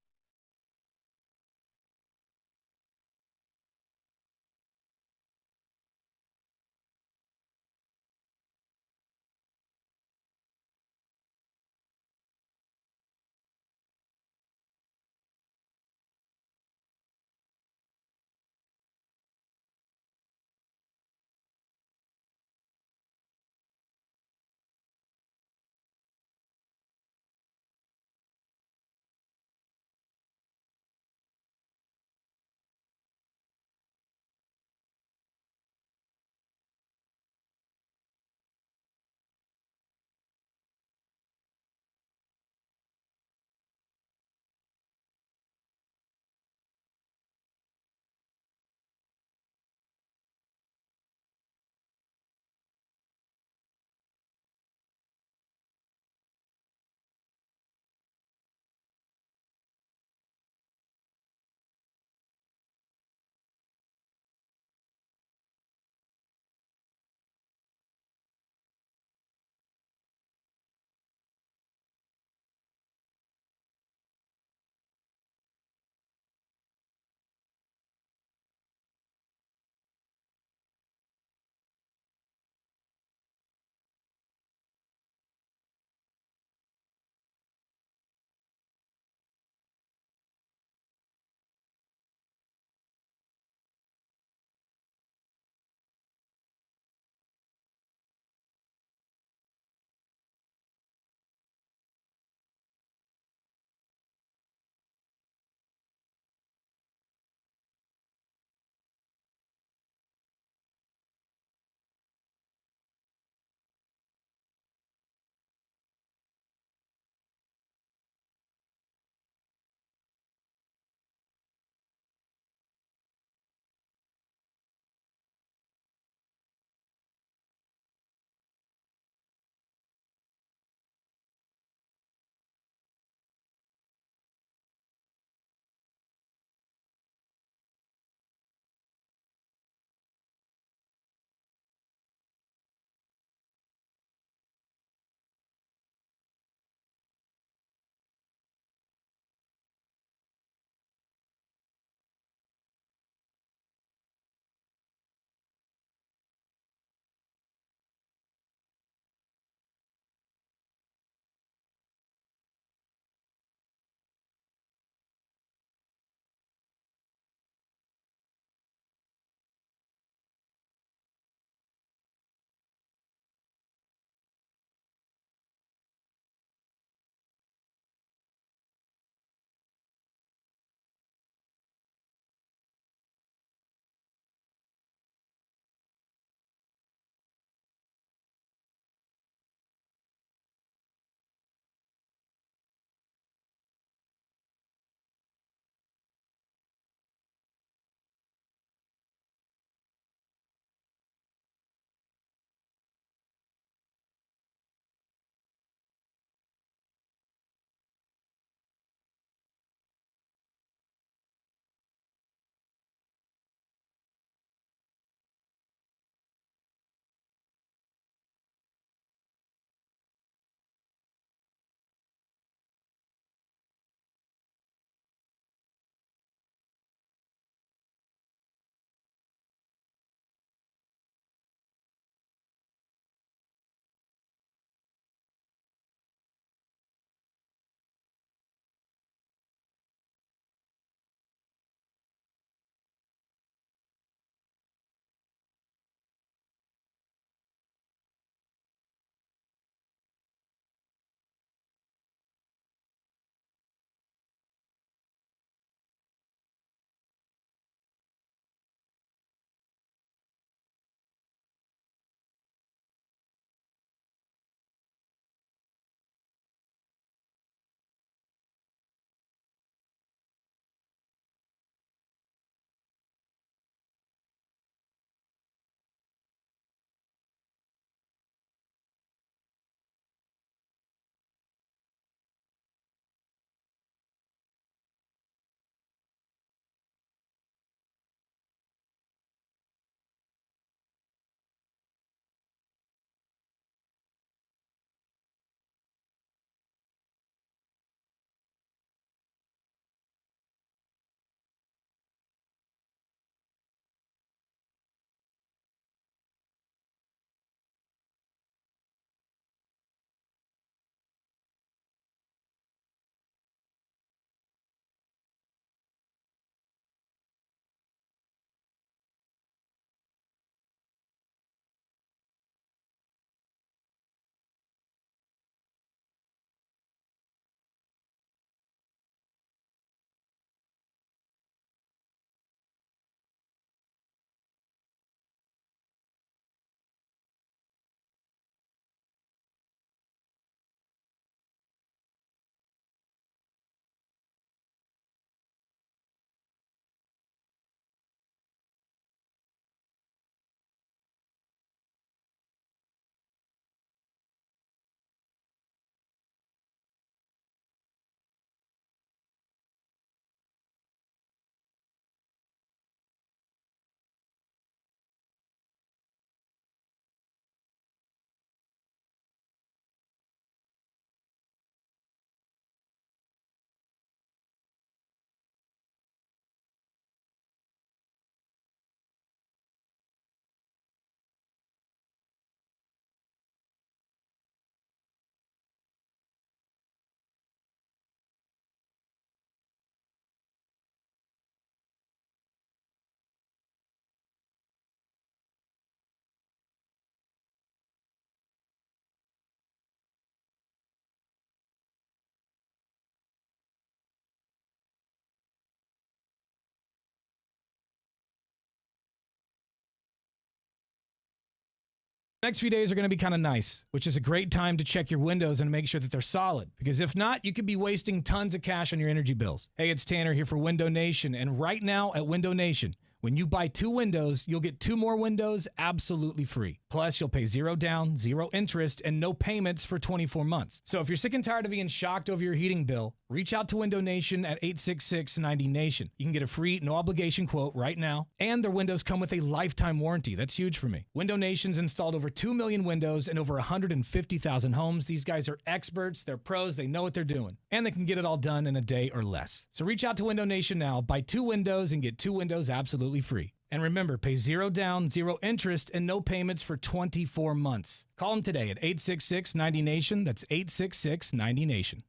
Next few days are going to be kind of nice, which is a great time to check your windows and make sure that they're solid. Because if not, you could be wasting tons of cash on your energy bills. Hey, it's Tanner here for Window Nation. And right now at Window Nation, when you buy 2 windows, you'll get 2 more windows absolutely free. Plus, you'll pay 0 down, 0 interest, and no payments for 24 months. So if you're sick and tired of being shocked over your heating bill, reach out to Window Nation at 866-90Nation. You can get a free, no-obligation quote right now, and their windows come with a lifetime warranty. That's huge for me. Window Nation's installed over 2 million windows in over 150,000 homes. These guys are experts, they're pros, they know what they're doing, and they can get it all done in a day or less. So reach out to Window Nation now, buy 2 windows, and get 2 windows absolutely free. And remember, pay 0 down, 0 interest, and no payments for 24 months. Call them today at 866-90Nation. That's 866-90Nation.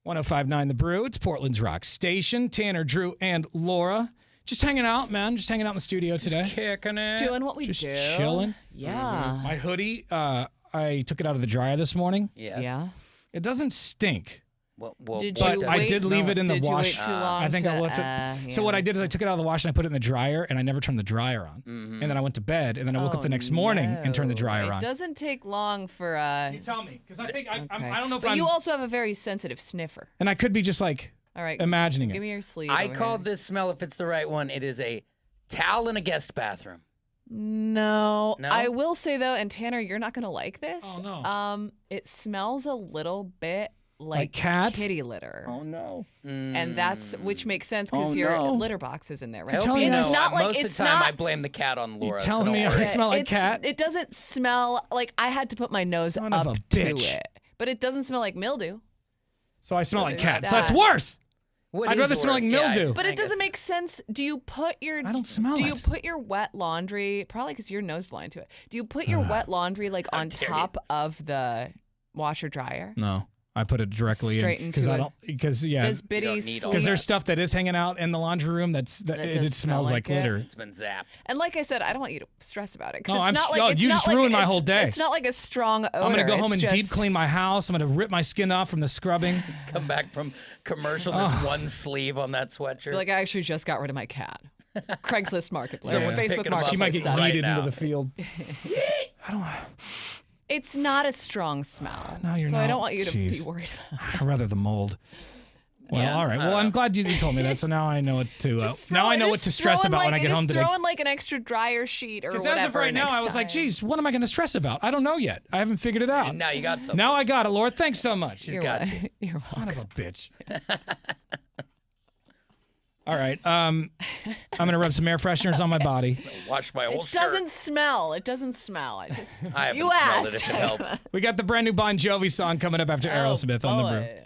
.1059 The Brew. It's Portland's Rock Station. Tanner, Drew, and Laura. Just hanging out, man. Just hanging out in the studio today. Kicking it. Doing what we do. Just chilling. Yeah. My hoodie, I took it out of the dryer this morning. Yes. Yeah. It doesn't stink. Did but you I did leave it in the did wash. You wait too long I think I left it. So what I did is I took it out of the wash and I put it in the dryer, and I never turned the dryer on. And then I went to bed, and then I woke up the next morning and turned the dryer on. It doesn't take long for. You tell me, because I think I don't know if But you also have a very sensitive sniffer. And I could be just like imagining it. Give me your sleeve. I called this smell, if it's the right one, it is a towel in a guest bathroom. No. I will say though, and Tanner, you're not gonna like this. Oh no. It smells a little bit like cat? kitty litter. Oh no. And that's which makes sense because your litter box is in there, right? Most of the time I blame the cat on Laura. You're telling me I smell like cat? It doesn't smell like I had to put my nose Son up of a to bitch. it. But it doesn't smell like mildew. So I smell like cat. that. So that's worse. What I'd is rather smell worse? like mildew. But it doesn't make sense. Do you put your I don't smell Do you it. put your wet laundry probably because you're nose blind to it? Do you put your wet laundry like on top of the washer dryer? No. I put it directly Straight in into because Does Biddy sleep? because there's stuff that is hanging out in the laundry room that it smells like litter. It's been zapped. And like I said, I don't want you to stress about it. No, it's not like you just ruined my whole day. It's not like a strong odor. I'm gonna go home and just... deep clean my house. I'm gonna rip my skin off from the scrubbing. Come back from commercial. There's one sleeve on that sweatshirt. You're like, I actually just got rid of my cat. Craigslist Marketplace. Someone's Facebook picking 'em up Marketplace. She might get right yeeted now. into the field. I don't. It's not a strong smell. No, you're so not. I don't want you to be Jeez. worried about it. I'd rather the mold. Well, Yeah. all right. Well, I'm glad you told me that. So now I know what to. Now I know what to stress about when I get home today. Just throw in like an extra dryer sheet or whatever. Because as of right now, I was like, geez, what am I going to stress about? I don't know yet. I haven't figured it out. And now you got something. Now I got it, Laura. Thanks so much. She's got you. You're Son welcome. of a bitch. All right. I'm gonna rub some air fresheners on my body. Wash my whole It doesn't smell. It doesn't smell. I just I haven't you smelled it asked. if it helps. We got the brand new Bon Jovi song coming up after Aerosmith on the Brew. boy.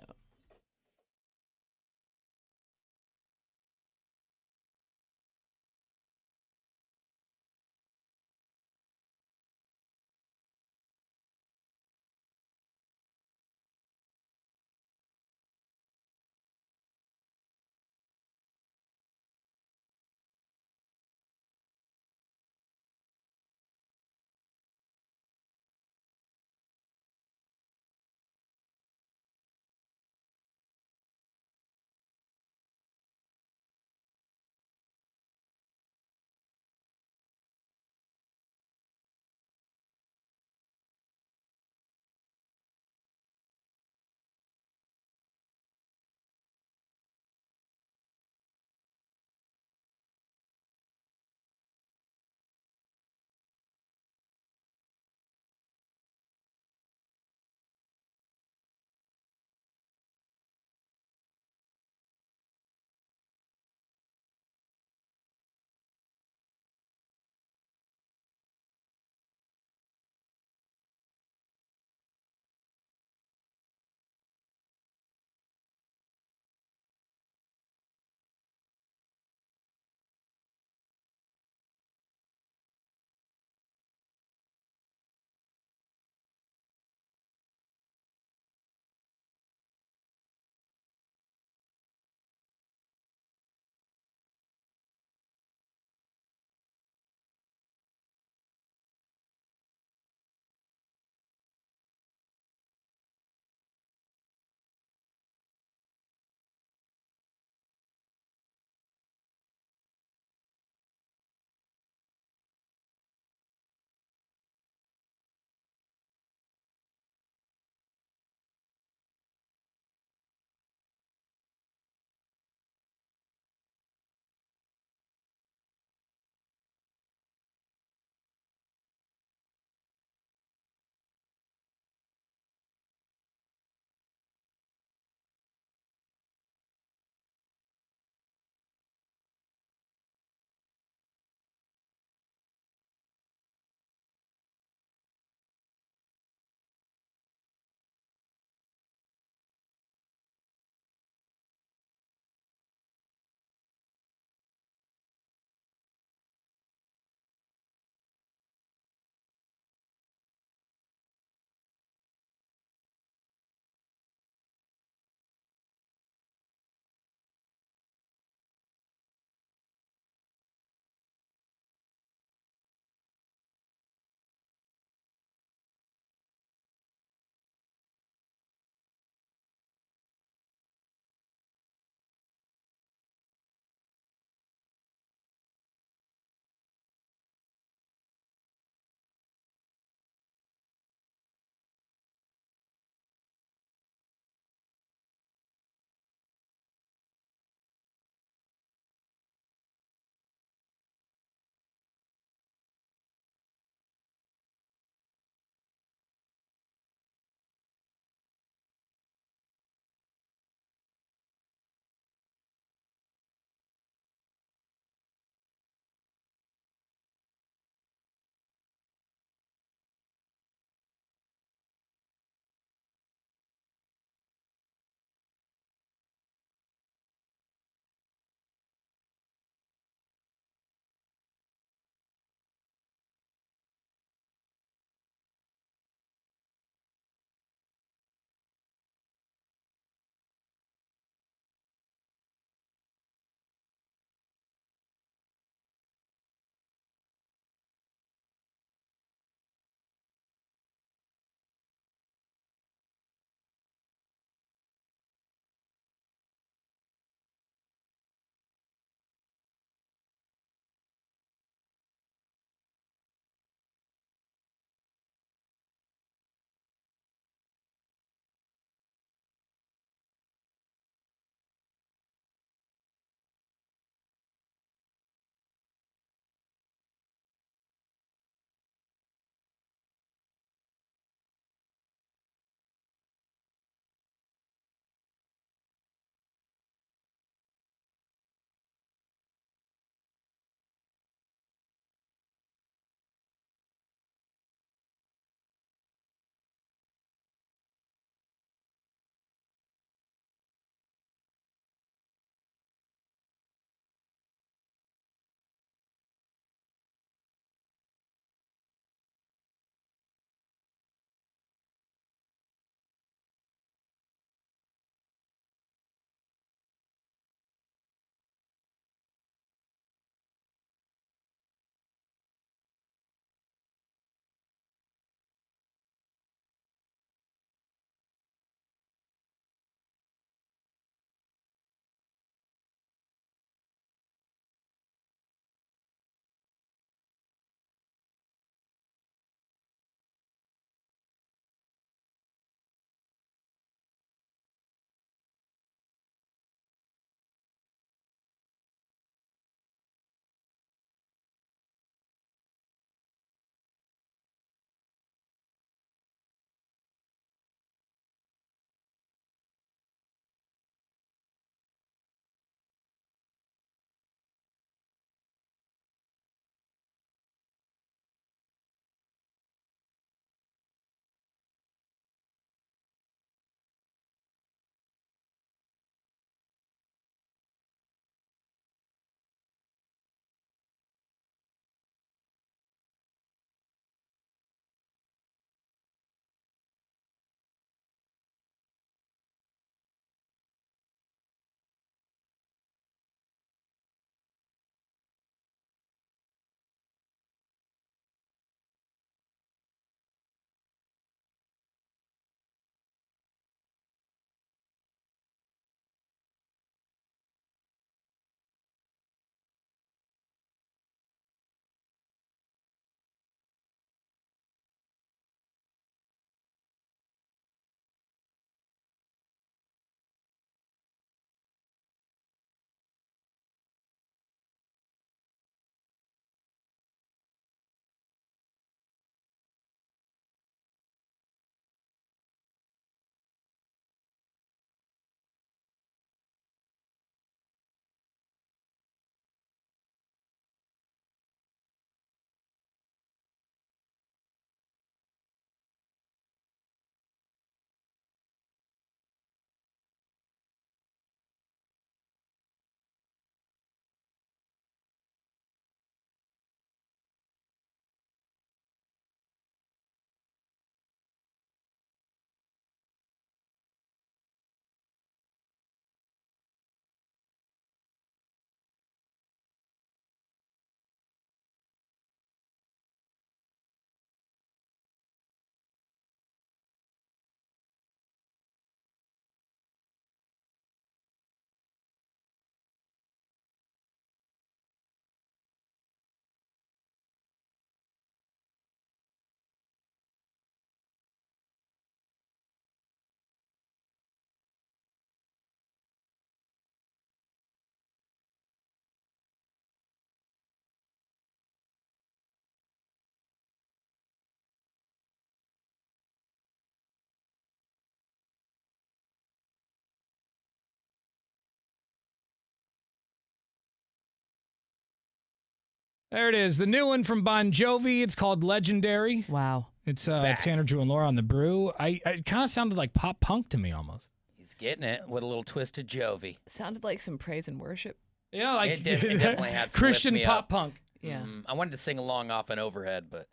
There it is. The new one from Bon Jovi. It's called Legendary. Wow. It's Tanner, Drew, and Laura on the brew. It kind of sounded like pop punk to me almost. He's getting it with a little twist of Jovi. Sounded like some praise and worship. Yeah, like it definitely had some Christian pop punk. Yeah. I wanted to sing along off an overhead, but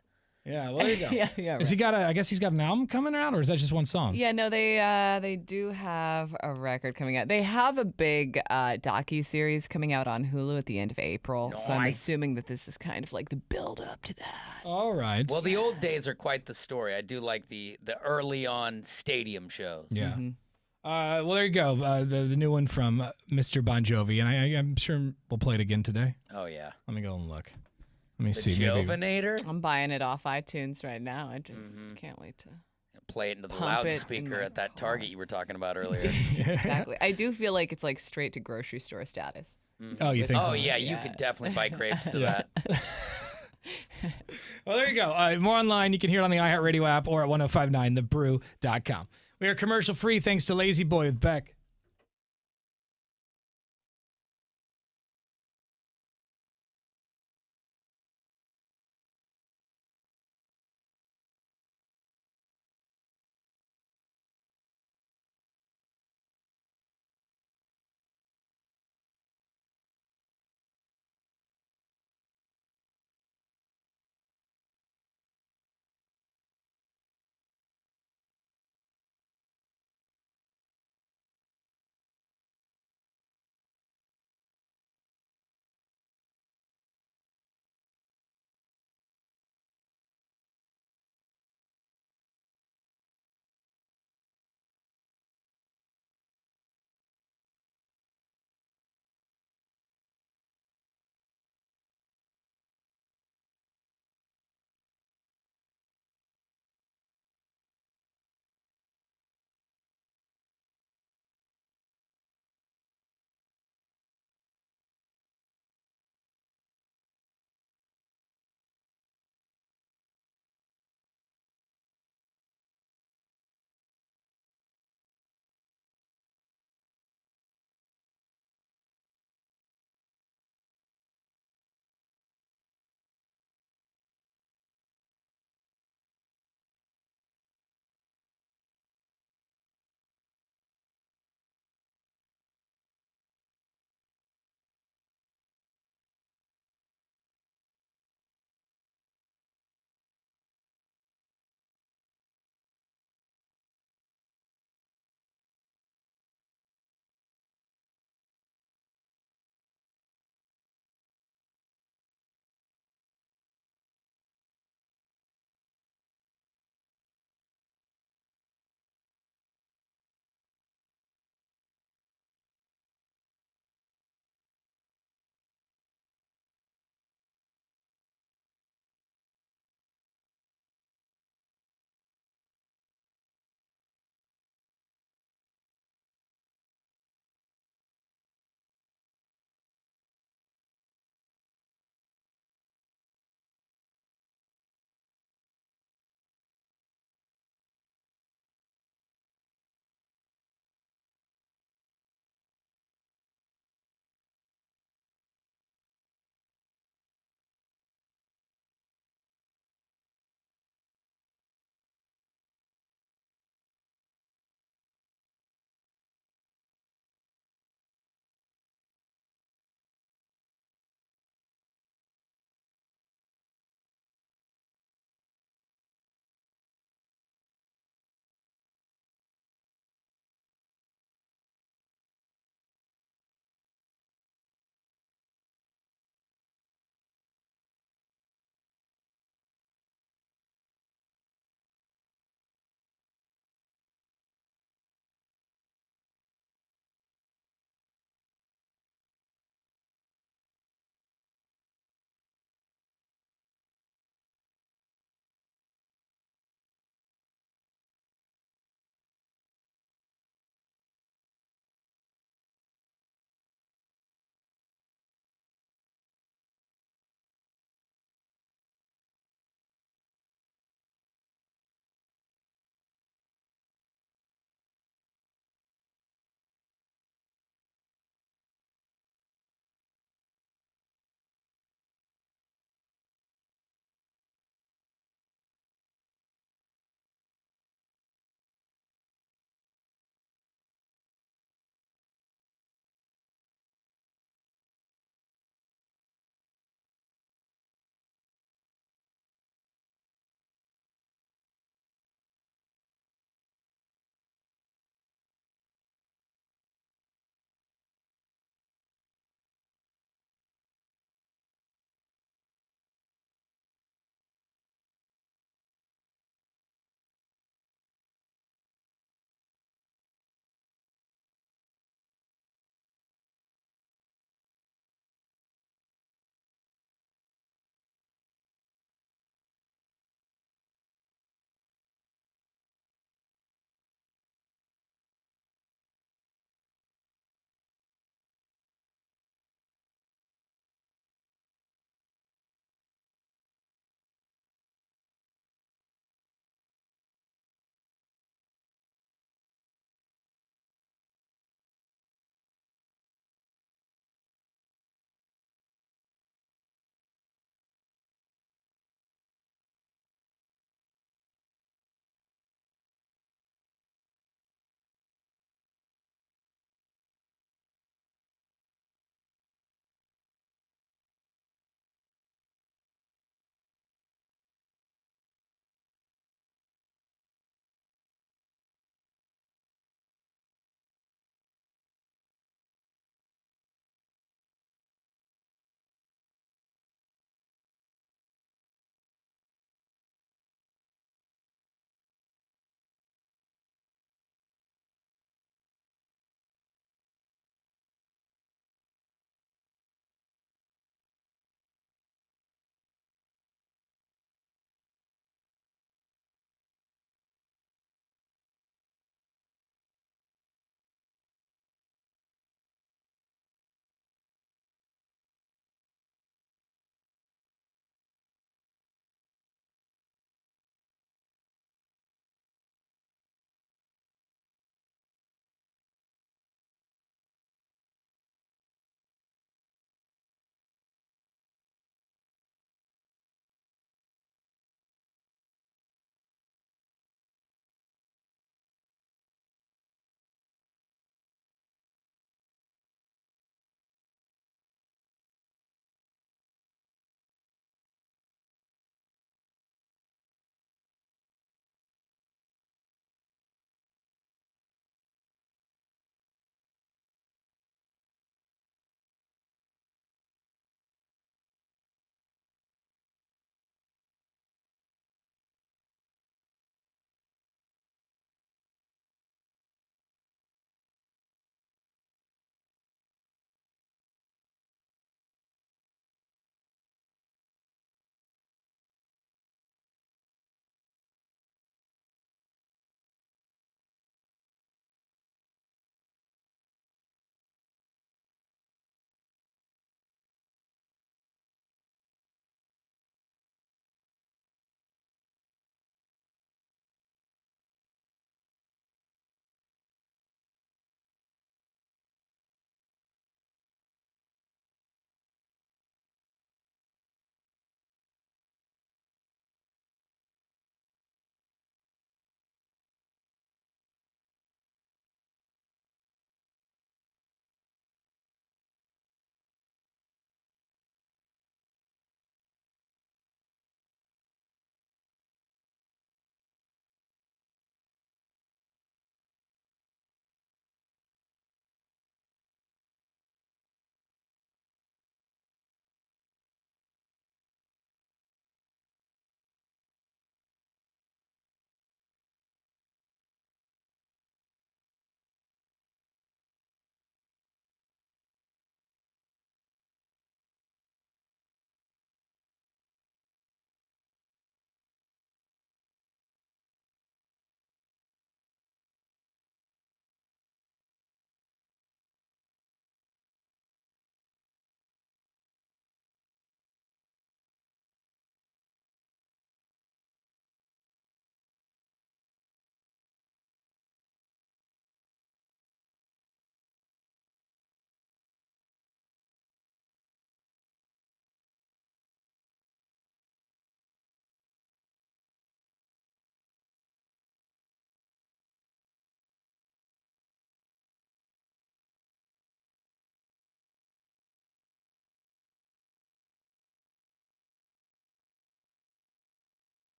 yeah, well, there you go. yeah. Right. Has he got I guess he's got an album coming out, or is that just one song? Yeah, no, they do have a record coming out. They have a big docu-series coming out on Hulu at the end of April. Nice. So I'm assuming that this is kind of like the build up to that. All right. Well, the old days are quite the story. I do like the early on stadium shows. Yeah. Mm-hmm. Well, there you go. The new one from Mr. Bon Jovi, and I'm sure we'll play it again today. Oh yeah. Let me go and look. Let me the see. Jovinator. I'm buying it off iTunes right now. I just can't wait to play it into the loudspeaker at that Target you were talking about earlier. Exactly. I do feel like it's like straight to grocery store status. Oh, you think so? Oh yeah, you could definitely buy grapes to that. Well, there you go. More online. You can hear it on the iHeartRadio app or at 1059thebrew.com. We are commercial free thanks to Lazy Boy with Beck.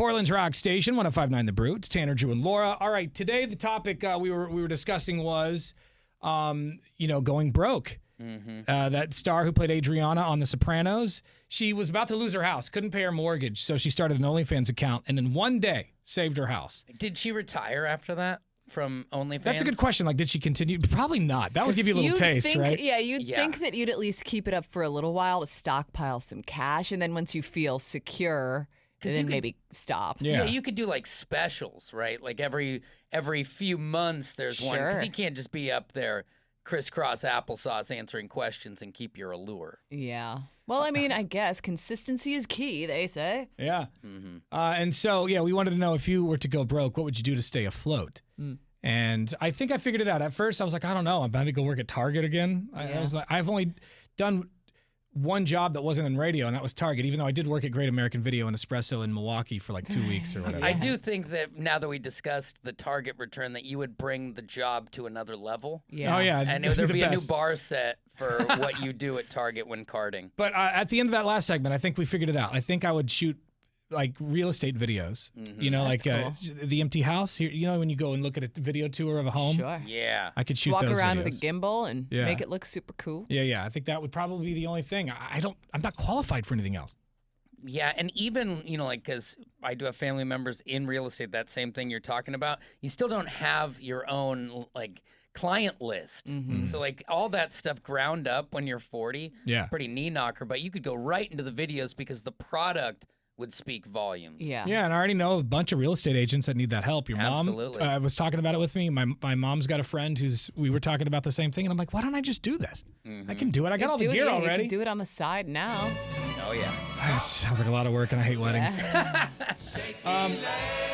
Portland's Rock Station, 105.9 The Brew. It's Tanner, Drew, and Laura. All right, today the topic we were discussing was, going broke. Mm-hmm. That star who played Adriana on The Sopranos, she was about to lose her house, couldn't pay her mortgage, so she started an OnlyFans account, and in one day saved her house. Did she retire after that from OnlyFans? That's a good question. Like, did she continue? Probably not. That would give you a little taste, right? Yeah, you'd think that you'd at least keep it up for a little while to stockpile some cash, and then once you feel secure, then maybe stop. Yeah, you could do like specials, right? Like every few months there's one, because you can't just be up there crisscross applesauce answering questions and keep your allure. Yeah. Well, I mean, I guess consistency is key, they say. Yeah. Mm-hmm. And so, we wanted to know, if you were to go broke, what would you do to stay afloat? And I think I figured it out. At first, I was like, I don't know. I'm about to go work at Target again. I was like, I've only done one job that wasn't in radio, and that was Target, even though I did work at Great American Video and Espresso in Milwaukee for like 2 weeks or whatever. I do think that now that we discussed the Target return, that you would bring the job to another level. Yeah. Oh, yeah. And there'd be a new bar set for what you do at Target when carding. But at the end of that last segment, I think we figured it out. I think I would shoot like real estate videos, cool. The empty house here, when you go and look at a video tour of a home. Sure. Yeah. I could shoot Walk those around videos. with a gimbal and make it look super cool. Yeah. I think that would probably be the only thing. I'm not qualified for anything else. Yeah, and even, because I do have family members in real estate, that same thing you're talking about, you still don't have your own, client list. Mm-hmm. So, all that stuff ground up when you're 40, pretty knee knocker, but you could go right into the videos because the product would speak volumes. Yeah. Yeah, and I already know a bunch of real estate agents that need that help. Your Absolutely. mom was talking about it with me. My mom's got a friend we were talking about the same thing, and I'm like, why don't I just do this? I can do it. I got all the gear already. You can do it on the side now. Oh, yeah. It sounds like a lot of work, and I hate weddings.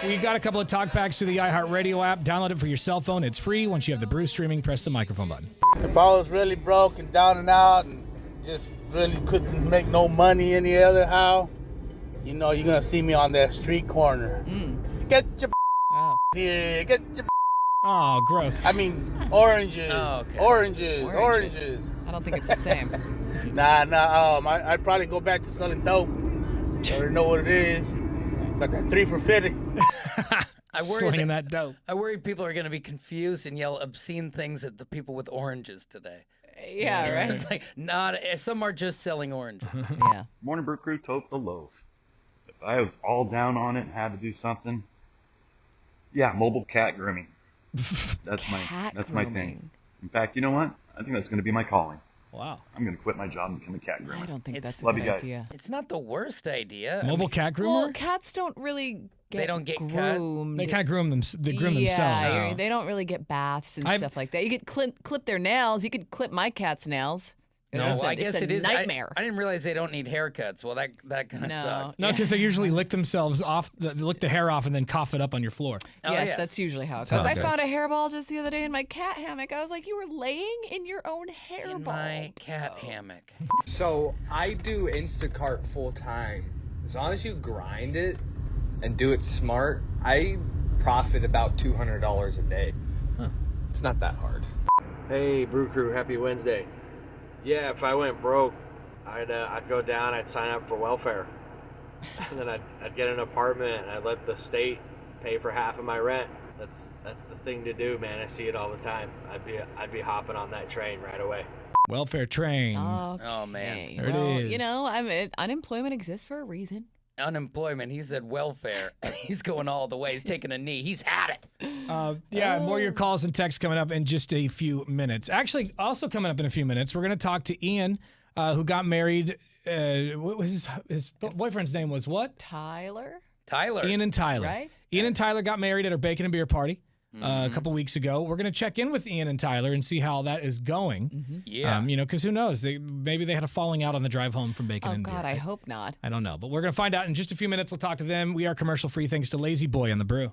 We got a couple of talk packs through the iHeartRadio app. Download it for your cell phone. It's free. Once you have the Brew streaming, press the microphone button. If I was really broke and down and out and just really couldn't make no money any other how, you're going to see me on that street corner. Get your here. Get your Oh, gross. I mean, oranges. Oh, okay. Oranges. I don't think it's the same. Nah. I'd probably go back to selling dope. I already know what it is. Got that 3 for $50. Slinging that dope. I worry people are going to be confused and yell obscene things at the people with oranges today. Yeah, right. It's like, some are just selling oranges. Yeah. Morning Brew Crew, tote the loaf. If I was all down on it and had to do something, mobile cat grooming. That's my thing. In fact, you know what? I think that's going to be my calling. Wow. I'm going to quit my job and become a cat groomer. I don't think that's a good idea. It's not the worst idea. Mobile cat groomer? Well, cats don't really they don't get groomed. They kind of groom them. They groom themselves. They don't really get baths and stuff like that. You could clip their nails. You could clip my cat's nails. No, I guess it is a nightmare. I didn't realize they don't need haircuts. Well, that kind of sucks. No, because they usually lick themselves off, lick the hair off, and then cough it up on your floor. Yes, that's usually how it goes. I found a hairball just the other day in my cat hammock. I was like, you were laying in your own hairball. In my cat hammock. So I do Instacart full time. As long as you grind it and do it smart, I profit about $200 a day. Huh. It's not that hard. Hey, Brew Crew, happy Wednesday. Yeah, if I went broke, I'd go down, I'd sign up for welfare. And then I'd get an apartment and I'd let the state pay for half of my rent. That's the thing to do, man. I see it all the time. I'd be hopping on that train right away. Welfare train. Okay. Oh man. There it is. Unemployment exists for a reason. Unemployment. He said welfare. He's going all the way. He's taking a knee. He's had it. More of your calls and texts coming up in just a few minutes. Actually, also coming up in a few minutes, we're going to talk to Ian, who got married. What was his boyfriend's name was what? Tyler. Ian and Tyler. Right? Ian and Tyler got married at our bacon and beer party a couple weeks ago. We're going to check in with Ian and Tyler and see how that is going. Mm-hmm. Yeah. Because who knows? Maybe they had a falling out on the drive home from bacon and beer. Oh, God, I hope not. I don't know. But we're going to find out in just a few minutes. We'll talk to them. We are commercial-free thanks to Lazy Boy on the Brew.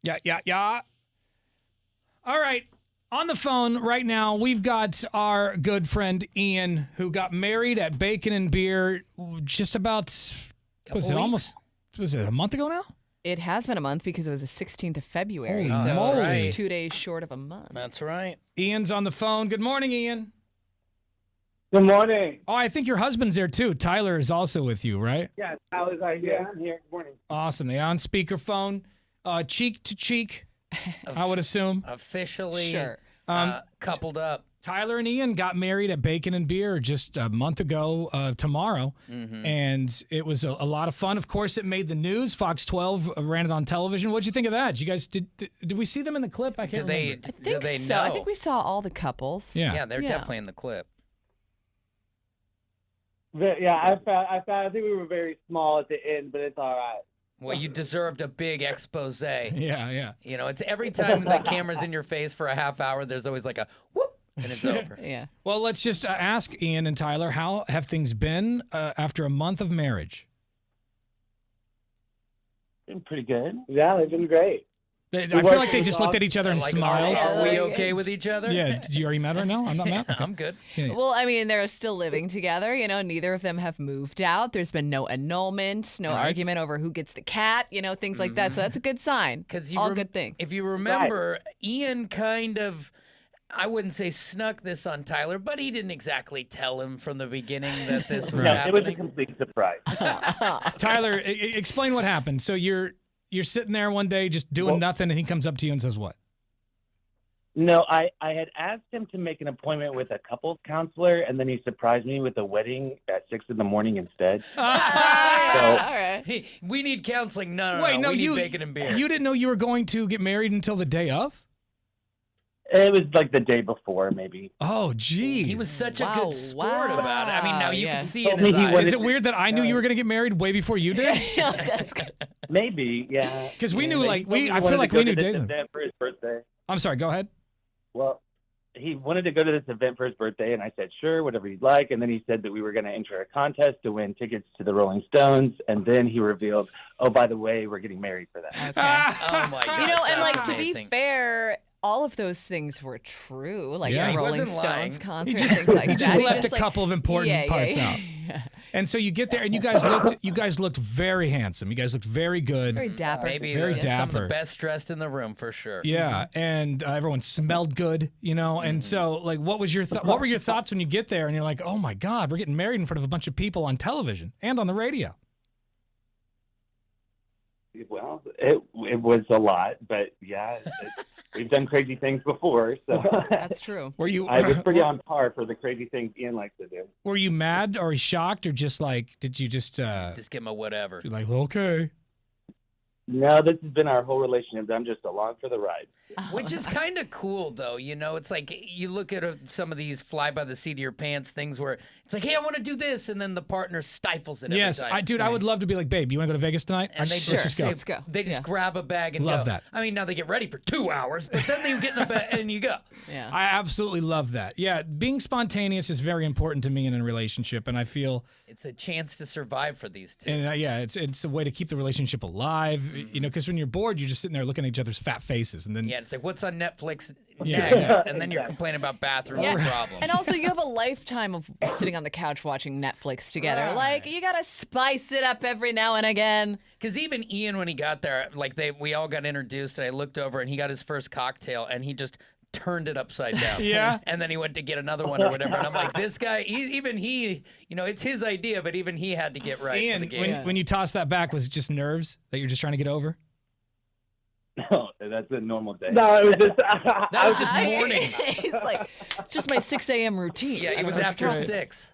Yeah. All right. On the phone right now, we've got our good friend Ian, who got married at Bacon and Beer just about, was it a month ago now? It has been a month because it was the 16th of February. Holy so moly. it's 2 days short of a month. That's right. Ian's on the phone. Good morning, Ian. Good morning. Oh, I think your husband's there too. Tyler is also with you, right? Yeah, Tyler's right here. I'm here. Good morning. Awesome. They on speakerphone, cheek to cheek, I would assume. Officially Sure. coupled up. Tyler and Ian got married at Bacon and Beer just a month ago tomorrow, and it was a lot of fun. Of course, it made the news. Fox 12 ran it on television. What'd you think of that? You guys did we see them in the clip? I can't remember. I think so. I think we saw all the couples. Yeah, they're definitely in the clip. Yeah, I think we were very small at the end, but it's all right. Well, you deserved a big expose. Yeah. You know, it's every time the camera's in your face for a half hour, there's always like a whoop, and it's over. Yeah. Well, let's just ask Ian and Tyler, how have things been after a month of marriage? Been pretty good. Yeah, they've been great. I feel like they just looked at each other and smiled. Are we okay with each other? Yeah. Did you already met her? No, I'm not mad. Okay. I'm good. Yeah. Well, I mean, they're still living together. You know, neither of them have moved out. There's been no annulment, no argument over who gets the cat, you know, things like that. So that's a good sign. All good things. If you remember, Ian kind of, I wouldn't say snuck this on Tyler, but he didn't exactly tell him from the beginning that this was happening. It was a complete surprise. Tyler, explain what happened. So you're sitting there one day just doing nothing, and he comes up to you and says what? No, I had asked him to make an appointment with a couples counselor, and then he surprised me with a wedding at 6 in the morning instead. All right. Hey, we need counseling. No, Wait, we need bacon and beer. You didn't know you were going to get married until the day of? It was like the day before, maybe. Oh, geez. He was such a good sport about it. I mean, now you can see in his eyes. eyes. Is it weird that I knew you were going to get married way before you did? That's good. Maybe, yeah. Because we knew, I feel like we knew days. Event for his birthday. I'm sorry, go ahead. Well, he wanted to go to this event for his birthday, and I said, sure, whatever you'd like. And then he said that we were going to enter a contest to win tickets to the Rolling Stones. And then he revealed, oh, by the way, we're getting married for that. Okay. Oh, my God. You know, and like, to be fair, all of those things were true. Like the Rolling Stones concert, things like that. He just left a couple of important parts out. And so you get there, and you guys looked very handsome. You guys looked very good. Very dapper. Maybe very dapper. Some of the best dressed in the room for sure. Yeah, and everyone smelled good, you know. And so, like, what were your thoughts when you get there, and you're like, oh my God, we're getting married in front of a bunch of people on television and on the radio? Well, it was a lot, but yeah, we've done crazy things before, so that's true. I was pretty on par for the crazy things Ian likes to do. Were you mad or shocked, or just like, did you just give him a whatever? You're like, okay. No, this has been our whole relationship. I'm just along for the ride. Which is kind of cool, though. You know, it's like you look at some of these fly by the seat of your pants things where it's like, hey, I want to do this. And then the partner stifles it every time. I would love to be like, babe, you want to go to Vegas tonight? And they let's go. They just grab a bag and go. Love that. I mean, now they get ready for 2 hours, but then they get in a bed and you go. Yeah. I absolutely love that. Yeah, being spontaneous is very important to me in a relationship, and I feel it's a chance to survive for these two. And it's a way to keep the relationship alive. You know, because when you're bored, you're just sitting there looking at each other's fat faces, and then it's like, what's on Netflix next? And then you're complaining about bathroom problems. And also, you have a lifetime of sitting on the couch watching Netflix together. Right. Like, you gotta spice it up every now and again. Because even Ian, when he got there, like we all got introduced, and I looked over, and he got his first cocktail, and he just turned it upside down. Yeah. And then he went to get another one or whatever. And I'm like, this guy, even he, you know, it's his idea, but even he had to get right Ian, for the game. when you tossed that back, was it just nerves that you're just trying to get over? No, that's a normal day. No, it was just that was just morning. He's like, it's just my 6 a.m. routine. Yeah, it was after 6.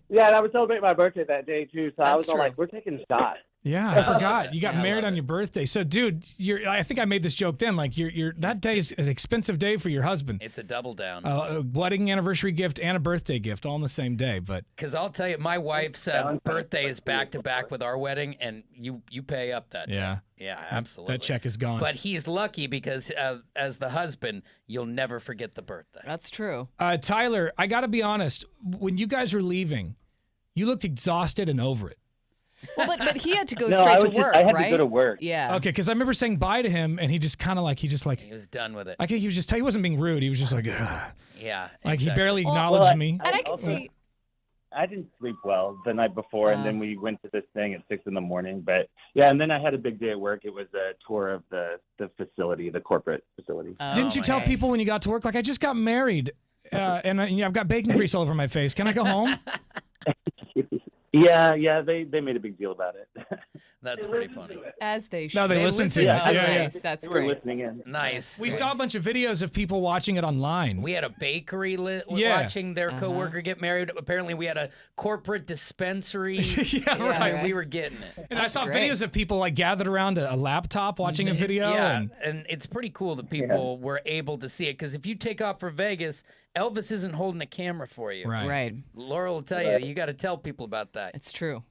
Yeah, and I was celebrating my birthday that day too, so I was all true. like, we're taking shots. Yeah, I forgot. You got married on your birthday. So, dude, I think I made this joke then. Like, that day is an expensive day for your husband. It's a double down. A wedding anniversary gift and a birthday gift all on the same day. But because I'll tell you, my wife's birthday is back to back with our wedding, and you pay up that day. Yeah, absolutely. That check is gone. But he's lucky because as the husband, you'll never forget the birthday. That's true. Tyler, I got to be honest. When you guys were leaving, you looked exhausted and over it. Well, but he had to go straight to work, I had right? to go to work. Yeah. Okay, because I remember saying bye to him, and he just kind of like he was done with it. I think he was just he wasn't being rude. He was just like, ugh. Yeah, like exactly. he barely acknowledged me. And I can see. I didn't sleep well the night before, and then we went to this thing at 6 a.m. But yeah, and then I had a big day at work. It was a tour of the facility, the corporate facility. Didn't you tell people when you got to work, like, I just got married, and I've got bacon grease all over my face. Can I go home? Yeah, they made a big deal about it. That's pretty funny. As they should. No, they listened to it. Oh, Yeah. nice. That's They were great. listening in. Nice. We saw a bunch of videos of people watching it online. We had a bakery Yeah. watching their coworker get married. Apparently, we had a corporate dispensary. right. We were getting it. And I saw videos of people like gathered around a laptop watching a video. Yeah, and it's pretty cool that people were able to see it, because if you take off for Vegas, Elvis isn't holding a camera for you. Right. Laura will tell you got to tell people about that. It's true.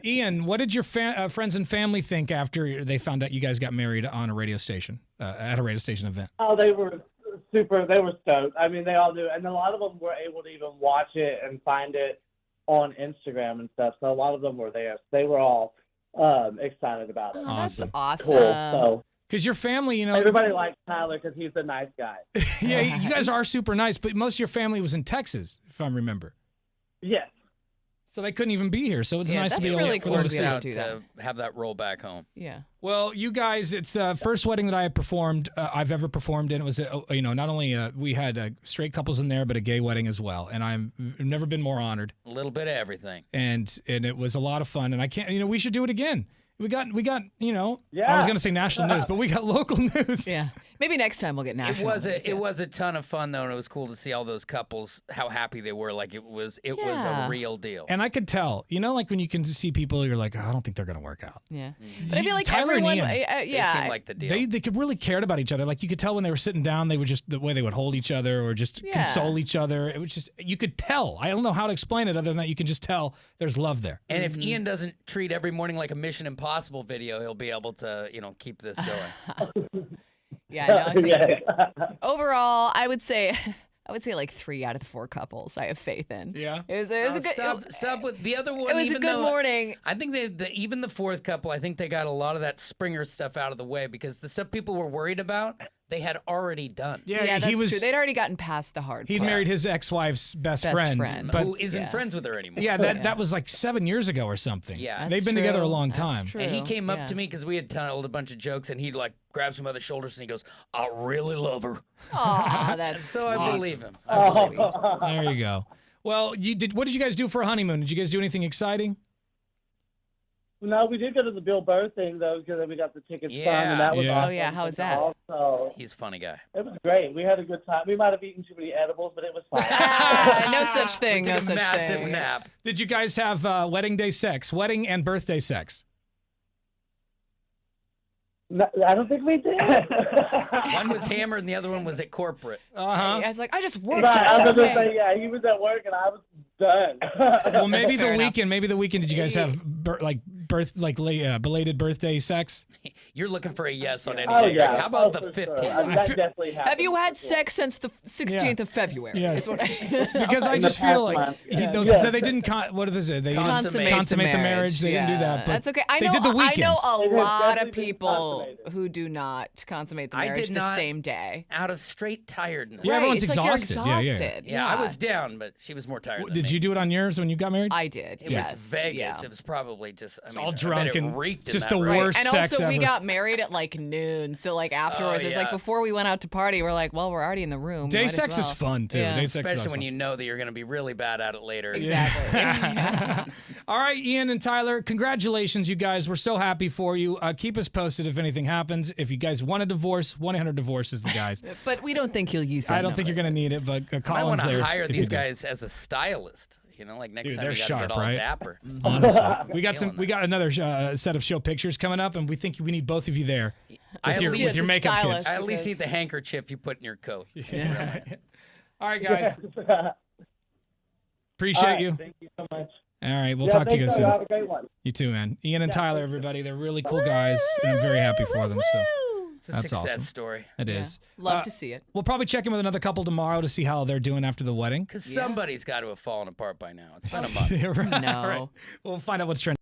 Ian, what did your friends and family think after they found out you guys got married on a radio station, at a radio station event? Oh, they were super. They were stoked. I mean, they all do, and a lot of them were able to even watch it and find it on Instagram and stuff. So a lot of them were there. So they were all excited about it. Oh, that's awesome. Cool. So. Because your family, Everybody likes Tyler because he's a nice guy. Yeah, you guys are super nice, but most of your family was in Texas, if I remember. Yes. So they couldn't even be here, so it's nice to be able for them to see it. To have that roll back home. Yeah. Well, you guys, it's the first wedding that I have performed, I've ever performed in. It was, not only we had straight couples in there, but a gay wedding as well, and I've never been more honored. A little bit of everything. And it was a lot of fun, and I can't, we should do it again. We got, I Yeah. was going to say national news, but we got local news. Yeah. Maybe next time we'll get national news. It was a ton of fun, though, and it was cool to see all those couples, how happy they were. Like, it was a real deal. And I could tell, like when you can see people, you're like, oh, I don't think they're going to work out. Yeah. But I feel like Tyler and everyone, Ian, they seemed like the deal. They could really cared about each other. Like, you could tell when they were sitting down, they would just, the way they would hold each other or just console each other. It was just, you could tell. I don't know how to explain it other than that you can just tell there's love there. And if Ian doesn't treat every morning like a Mission Impossible video, he'll be able to, keep this going. Yeah, no, I think overall, I would say like 3 out of the 4 couples I have faith in. Yeah. It was a good. Stop with the other one. It was a good morning. I think even the 4th couple, I think they got a lot of that Springer stuff out of the way, because the stuff people were worried about, they had already done. Yeah, that's true. They'd already gotten past the hard part. He'd married his ex-wife's best friend. But who isn't friends with her anymore. Yeah, that was like 7 years ago or something. Yeah. They've been together a long time. And he came up to me because we had told a bunch of jokes, and he'd like grabs him by the shoulders and he goes, I really love her. Aw, that's so sweet. I believe him. There you go. Well, what did you guys do for a honeymoon? Did you guys do anything exciting? No, we did go to the Bill Burr thing, though, because we got the tickets Yeah. signed, and that was awesome. Oh, yeah, how was that? Also, He's a funny guy. it was great. We had a good time. We might have eaten too many edibles, but it was fine. No such thing. We No took a such massive thing. nap. Did you guys have wedding day sex? Wedding and birthday sex? No, I don't think we did. One was hammered and the other one was at corporate. Uh-huh. I was like, I just worked. Right, I was all going to day. say, yeah, he was at work, and I was done. Well, maybe Fair the enough. weekend. Maybe the weekend. Did you guys have belated birthday sex? You're looking for a yes on any Oh, day. yeah. Like, how about Oh, the for sure. 15th? I mean, that definitely happened. Have you had sex since the 16th of February? Yes. Is what Because I In the just feel past like month, you so they didn't. What is it? They Consummate didn't consummate the marriage. They didn't do that. But That's okay. I they know. did the weekend. I know a It has lot of definitely been people consummated. who do not consummate the I marriage did the not. same day. Out of straight tiredness. Yeah, Right, everyone's it's like you're exhausted. Yeah, yeah. exhausted. Yeah, I was down, but she was more tired than Did me. you do it on yours when you got married? I did. It yes. was Vegas. Yeah. It was probably just, I mean, all I bet drunk it and reeked in just that the room. worst And sex also, we ever. got married at like noon. So like afterwards, it's like yeah. before we went out to party, we're like, well, we're already in the room. Day Might as sex is well. fun too. Yeah. Day sex is Especially when fun. you know that you're going to be really bad at it later. Exactly. All right, Ian and Tyler, congratulations, you guys. We're so happy for you. Keep us posted if anything happens. If you guys want a divorce, 1-800-DIVORCE is the guys. But we don't think you'll use that I don't think you're number. going to need it, but I might Colin's want there. to hire if you these do. guys as a stylist. Like next Dude, time they're you got to sharp, get all right? dapper. Honestly, we got Feeling we got another set of show pictures coming up, and we think we need both of you there with your makeup kits. I at least need the handkerchief you put in your coat. Yeah. All right, guys. Appreciate you. Thank you so much. All right, we'll talk to you guys soon. Have a great one. You too, man. Ian and Tyler, everybody, they're really cool guys, and I'm very happy for them. So It's a that's success awesome. story. It is. Love to see it. We'll probably check in with another couple tomorrow to see how they're doing after the wedding. Because somebody's got to have fallen apart by now. It's been a month. Right. No. All right. We'll find out what's trending.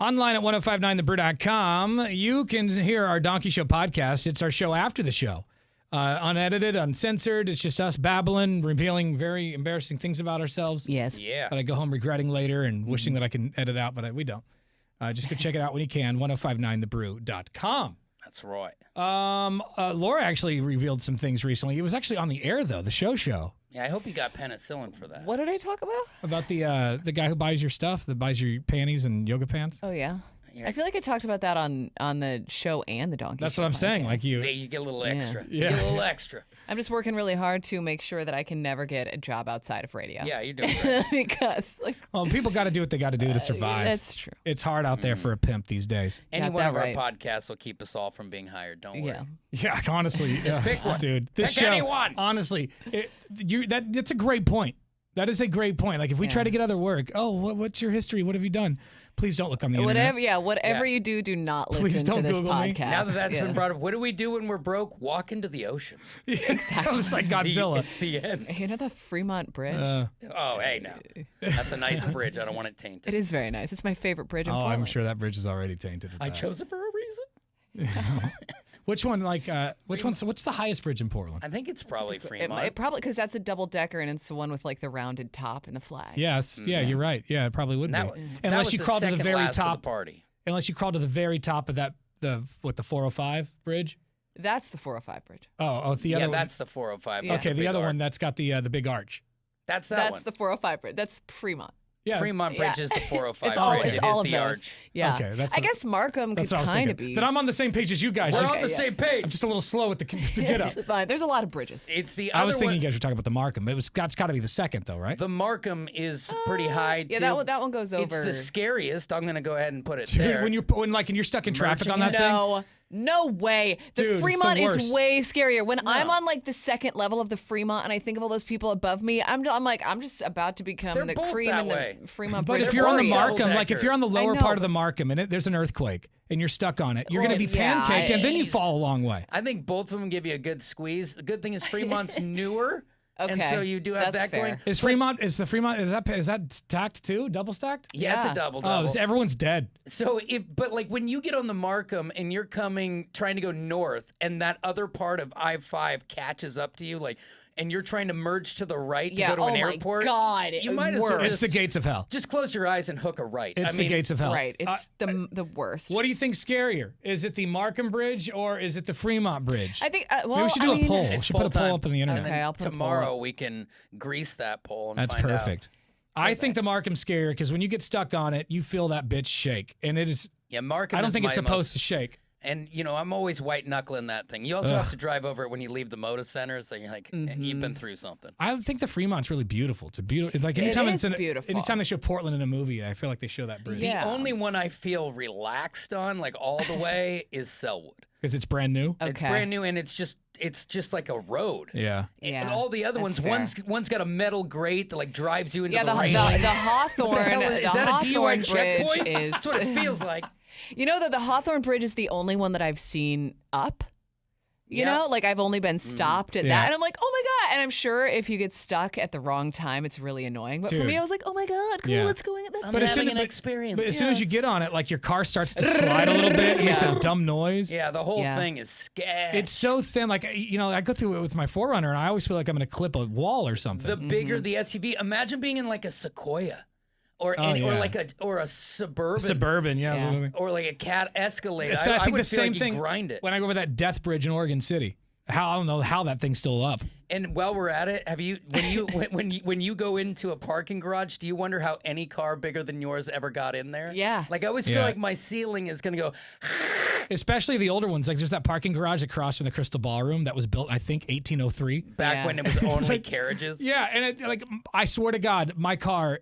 Online at 1059thebrew.com, you can hear our Donkey Show podcast. It's our show after the show. Unedited, uncensored. It's just us babbling, revealing very embarrassing things about ourselves. Yes. Yeah. That I go home regretting later and wishing that I can edit out, but we don't. Just go check it out when you can, 1059thebrew.com. That's right. Laura actually revealed some things recently. It was actually on the air, though, the show. Yeah, I hope you got penicillin for that. What did I talk about? About the guy who buys your stuff, that buys your panties and yoga pants. Oh, yeah. I feel like I talked about that on the show and the Donkey That's Show what I'm podcast. saying. Like you get a little extra. Yeah. You get a little extra. I'm just working really hard to make sure that I can never get a job outside of radio. Yeah, you're doing great. Because, well, people got to do what they got to do to survive. That's true. It's hard out there for a pimp these days. Any one of our podcasts will keep us all from being hired. Don't worry. Yeah, honestly. Just pick one. Dude, this Pick show, anyone. honestly, that's a great point. That is a great point. Like, if we try to get other work, what's your history? What have you done? Please don't look on the internet. Whatever you do, do not listen Please don't to this Google me. podcast. Now that that's been brought up, what do we do when we're broke? Walk into the ocean. Exactly. It's like Godzilla. It's the end. You know the Fremont Bridge? Oh, hey, now. That's a nice bridge. I don't want it tainted. It is very nice. It's my favorite bridge in Portland. I'm sure that bridge is already tainted. I chose it for a reason. Which one? What's the highest bridge in Portland? I think it's probably Fremont. It probably because that's a double decker and it's the one with like the rounded top and the flag. Yes, you're right. Yeah, it probably would be. Unless you crawl to the very top. Party. Unless you crawl to the very top of the 405 bridge. That's the 405 bridge. Oh, the other one. That's the 405. Yeah. Okay, the other one that's got the big arch. That's That's the 405 bridge. That's Fremont. Yeah. Fremont Bridge is the 405 it's all, bridge. It's all it of is the those. arch. Yeah. Okay, I guess Markham could kind of be. Then I'm on the same page as you guys. We're on the same page. I'm just a little slow with the get up. It's fine. There's a lot of bridges. It's the I other was thinking one. you guys were talking about the Markham. That's got to be the second, though, right? The Markham is pretty high, too. Yeah, that one goes over. It's the scariest. I'm going to go ahead and put it Dude, there. when you're stuck in traffic on that thing. No way. The Dude, Fremont it's the is worst. way scarier. When I'm on like the second level of the Fremont and I think of all those people above me, I'm just about to become They're the both cream that in way. the Fremont But Bridge. if you're on the Warrior. Markham, like if you're on the lower I know, part of the but- Markham and there's an earthquake and you're stuck on it, you're going to be yeah, pancaked and then you fall a long way. I think both of them give you a good squeeze. The good thing is Fremont's newer. And so you do have that going. Is the Fremont is that stacked too? Double stacked? Yeah, it's a double. Oh, everyone's dead. So but like when you get on the Markham and you're trying to go north, and that other part of I-5 catches up to you, like, and you're trying to merge to the right to go to an airport. God, you might as well It's the gates of hell. just close your eyes and hook a right. It's the gates of hell. Right. It's the worst. What do you think's scarier? Is it the Markham Bridge or is it the Fremont Bridge? I think. Maybe we should do a poll. We should put a poll up on the internet. And then tomorrow we can grease that pole and That's find perfect. out. I think the Markham's scarier because when you get stuck on it, you feel that bitch shake, and it is. Yeah, Markham. I don't is think it's my supposed most- to shake. And, I'm always white knuckling that thing. You also have to drive over it when you leave the Moda Center, so you're like, you've been through something. I think the Fremont's really beautiful. It's a beautiful. Like anytime anytime they show Portland in a movie, I feel like they show that bridge. The only one I feel relaxed on, like all the way, is Selwood. Because it's brand new. It's brand new, and it's just like a road. Yeah. And all the other ones, one's got a metal grate that like drives you into Yeah, the rain. the Hawthorne. Is that a DUI Hawthorne checkpoint? Bridge is. That's what it feels like. You know that the Hawthorne Bridge is the only one that I've seen up. You know, like I've only been stopped at that, and I'm like, oh my god! And I'm sure if you get stuck at the wrong time, it's really annoying. But for me, I was like, oh my god, cool, let's go. That's I'm having an experience. But as soon as you get on it, like your car starts to slide a little bit, it makes a dumb noise. Yeah, the whole thing is sketch. It's so thin. Like I go through it with my 4Runner, and I always feel like I'm going to clip a wall or something. The bigger the SUV, imagine being in like a Sequoia. Or a Suburban. Or like a Cat Escalade. I think would the feel same like thing you grind it. when I go over that Death Bridge in Oregon City. I don't know how that thing's still up. And while we're at it, have you when you go into a parking garage, do you wonder how any car bigger than yours ever got in there? Yeah. Like I always feel like my ceiling is gonna go. Especially the older ones. Like there's that parking garage across from the Crystal Ballroom that was built, I think, 1803. Back when it was only carriages. Yeah, and I swear to God, my car.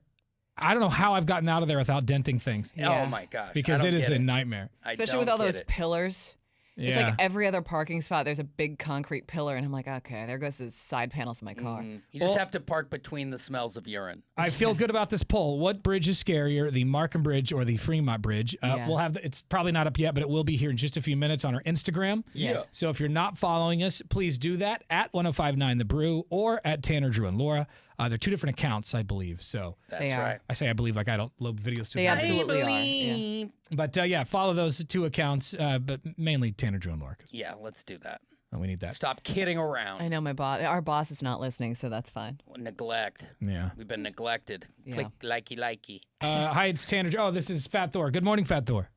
I don't know how I've gotten out of there without denting things. Oh my gosh! Because it is a nightmare. Especially with all those pillars. It's like every other parking spot, there's a big concrete pillar, and I'm like, okay, there goes the side panels of my car. You just have to park between the smells of urine. I feel good about this poll. What bridge is scarier, the Markham Bridge or the Fremont Bridge? We'll have it's probably not up yet, but it will be here in just a few minutes on our Instagram. Yeah. So if you're not following us, please do that at 1059 The Brew or at Tanner, Drew, and Laura. They're two different accounts, I believe. So That's right. I say I believe like I don't load videos to They them. absolutely are. Yeah. But follow those two accounts, but mainly Tanner, Drew, and Laura. Yeah, let's do that. We need that. Stop kidding around. I know our boss is not listening, so that's fine. Neglect. Yeah. We've been neglected. Yeah. Click likey. Hi, it's Tanner. Oh, this is Fat Thor. Good morning, Fat Thor.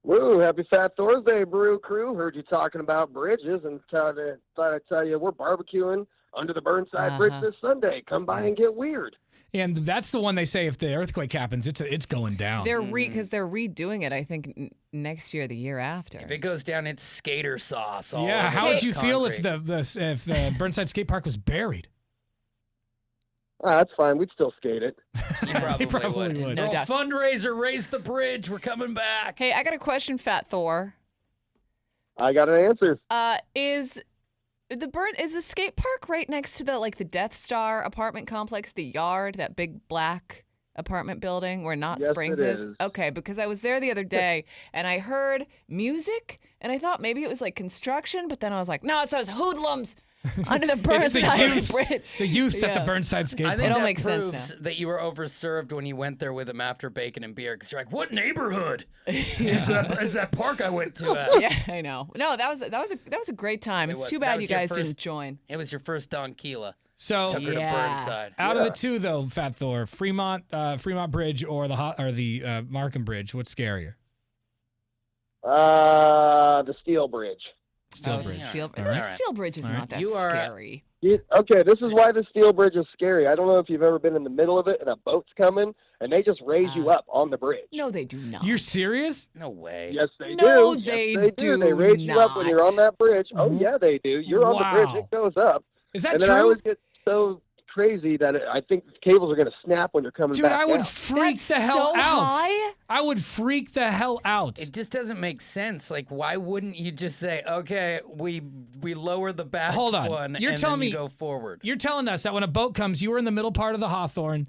Woo, happy Fat Thursday, Brew Crew. Heard you talking about bridges and thought I'd tell you we're barbecuing under the Burnside Bridge this Sunday. Come by and get weird. And that's the one they say if the earthquake happens, it's going down. They're because they're redoing it, I think, next year, the year after. If it goes down, it's skater sauce. All Yeah, over how would you feel if concrete. if the Burnside Skate Park was buried? That's fine. We'd still skate it. You probably would. No No doubt. fundraiser, raise the bridge. We're coming back. Hey, I got a question, Fat Thor. I got an answer. Is the skate park right next to the Death Star apartment complex, the Yard, that big black apartment building where Not Yes, Springs it is? is. Okay, because I was there the other day and I heard music and I thought maybe it was like construction, but then I was like, no, it's those hoodlums under the Burnside Bridge. The youths at the Burnside Skate I Park. think that makes sense proves now. that you were overserved when you went there with him after bacon and beer. Because you're like, what neighborhood is that park I went to at? Yeah, I know. No, that was a great time. It's too bad you guys didn't join. It was your first Donkeela. So Took her to Burnside. Out of the two, though, Fat Thor, Fremont Bridge or the Markham Bridge, what's scarier? The Steel Bridge. Steel Bridge. The Steel Bridge is not that scary. Okay, this is why the Steel Bridge is scary. I don't know if you've ever been in the middle of it and a boat's coming, and they just raise you up on the bridge. No, they do not. You're serious? No way. Yes, they No, do. they Yes, they do They raise you up when you're on that bridge. Oh, yeah, they do. You're on the bridge. It goes up. Is that and then I true? always get so crazy that I think the cables are going to snap when you're coming Dude, back I would down. freak the hell so out. high? I would freak the hell out. It just doesn't make sense. Like, why wouldn't you just say, okay, we lower the back Hold on. one You're and telling then me you go forward? You're telling us that when a boat comes, you were in the middle part of the Hawthorne.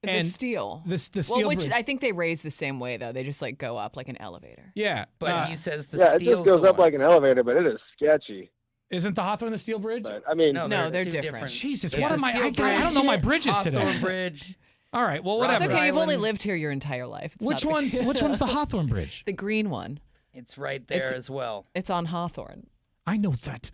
The steel. The steel which bridge. I think they raise the same way, though. They just go up like an elevator. Yeah. But he says the it steel's just goes the up one. like an elevator, but it is sketchy. Isn't the Hawthorne the steel bridge? But, I mean, No, they're two different. Jesus, There's what the am I? Steel I don't know my bridges today. Hawthorne Bridge. All right, well, Ross whatever. It's okay. You've only Island. lived here your entire life. It's Which not a big deal. one's the Hawthorne Bridge? The green one. It's right there as well. It's on Hawthorne. I know that.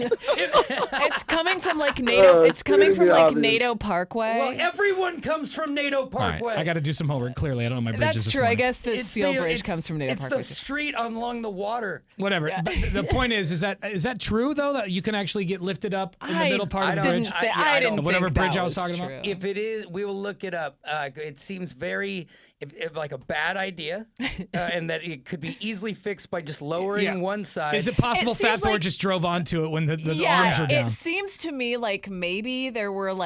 It's coming from NATO. It's coming from NATO Parkway. Well, everyone comes from NATO All right, Parkway. I got to do some homework. Clearly, I don't know my bridges. That's this true. I morning. guess the steel bridge comes from NATO It's Parkway. the street along the water. Whatever. But the point is that true though that you can actually get lifted up in the middle part of the bridge? I didn't Whatever think bridge that I was talking true. about. If it is, we will look it up. It seems very like a bad idea, and that it could be easily fixed by just lowering one side. Is it possible It Fat seems Thor like- just drove onto it when the Yeah, arms are down? it seems to me like maybe there was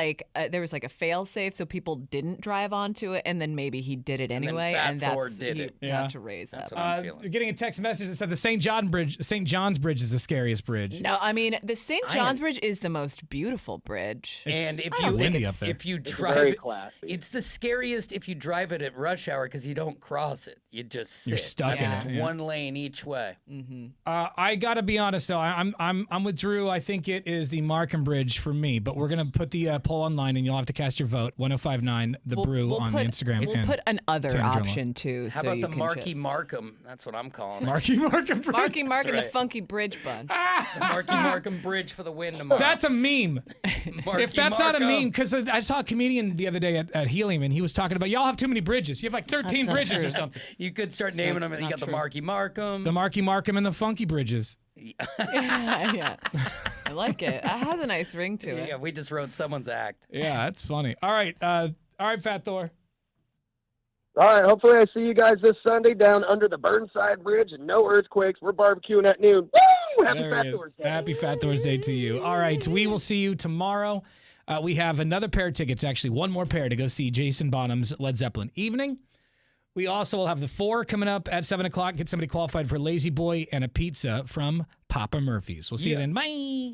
a fail safe so people didn't drive onto it, and then maybe he did it And then anyway, Fat and Thor that's did he it. got to raise That's up. what I'm feeling. Getting a text message that said the St. John's Bridge is the scariest bridge. No, I mean the St. John's Bridge is the most beautiful bridge. And windy up there. if you It's drive very it, classy. it's the scariest if you drive it at rush hour because you don't cross it. You just sit. You're stuck in It's it, yeah. one lane each way. I gotta be honest though. I'm with Drew. I think it is the Markham Bridge for me. But we're gonna put the poll online, and you'll have to cast your vote. 1059 The Brew on the Instagram. We'll and put an other Tanner Journal. option too. How so about you the can Marky just... Markham? That's what I'm calling it. Marky Markham Bridge. Marky Mark and the right. Funky Bridge Bunch. The Marky Markham Bridge for the win tomorrow. That's a meme. Marky If that's not a Markham. meme, because I saw a comedian the other day at Helium, and he was talking about y'all have too many bridges. You have like 13 not bridges true. or something. You could start naming them. And you not got the true. Marky Markham. The Marky Markham and the Funky Bridges. yeah, I like it. It has a nice ring to it. Yeah, we just wrote someone's act. Yeah, that's funny. All right, Fat Thor. All right, hopefully I see you guys this Sunday down under the Burnside Bridge and no earthquakes. We're barbecuing at noon. Woo! Happy There Fat he is. Thursday. Happy Fat Thursday to you. All right, we will see you tomorrow. We have another pair of tickets, actually one more pair to go see Jason Bonham's Led Zeppelin evening. We also will have the 4 coming up at 7 o'clock. Get somebody qualified for Lazy Boy and a pizza from Papa Murphy's. We'll see you then. Bye.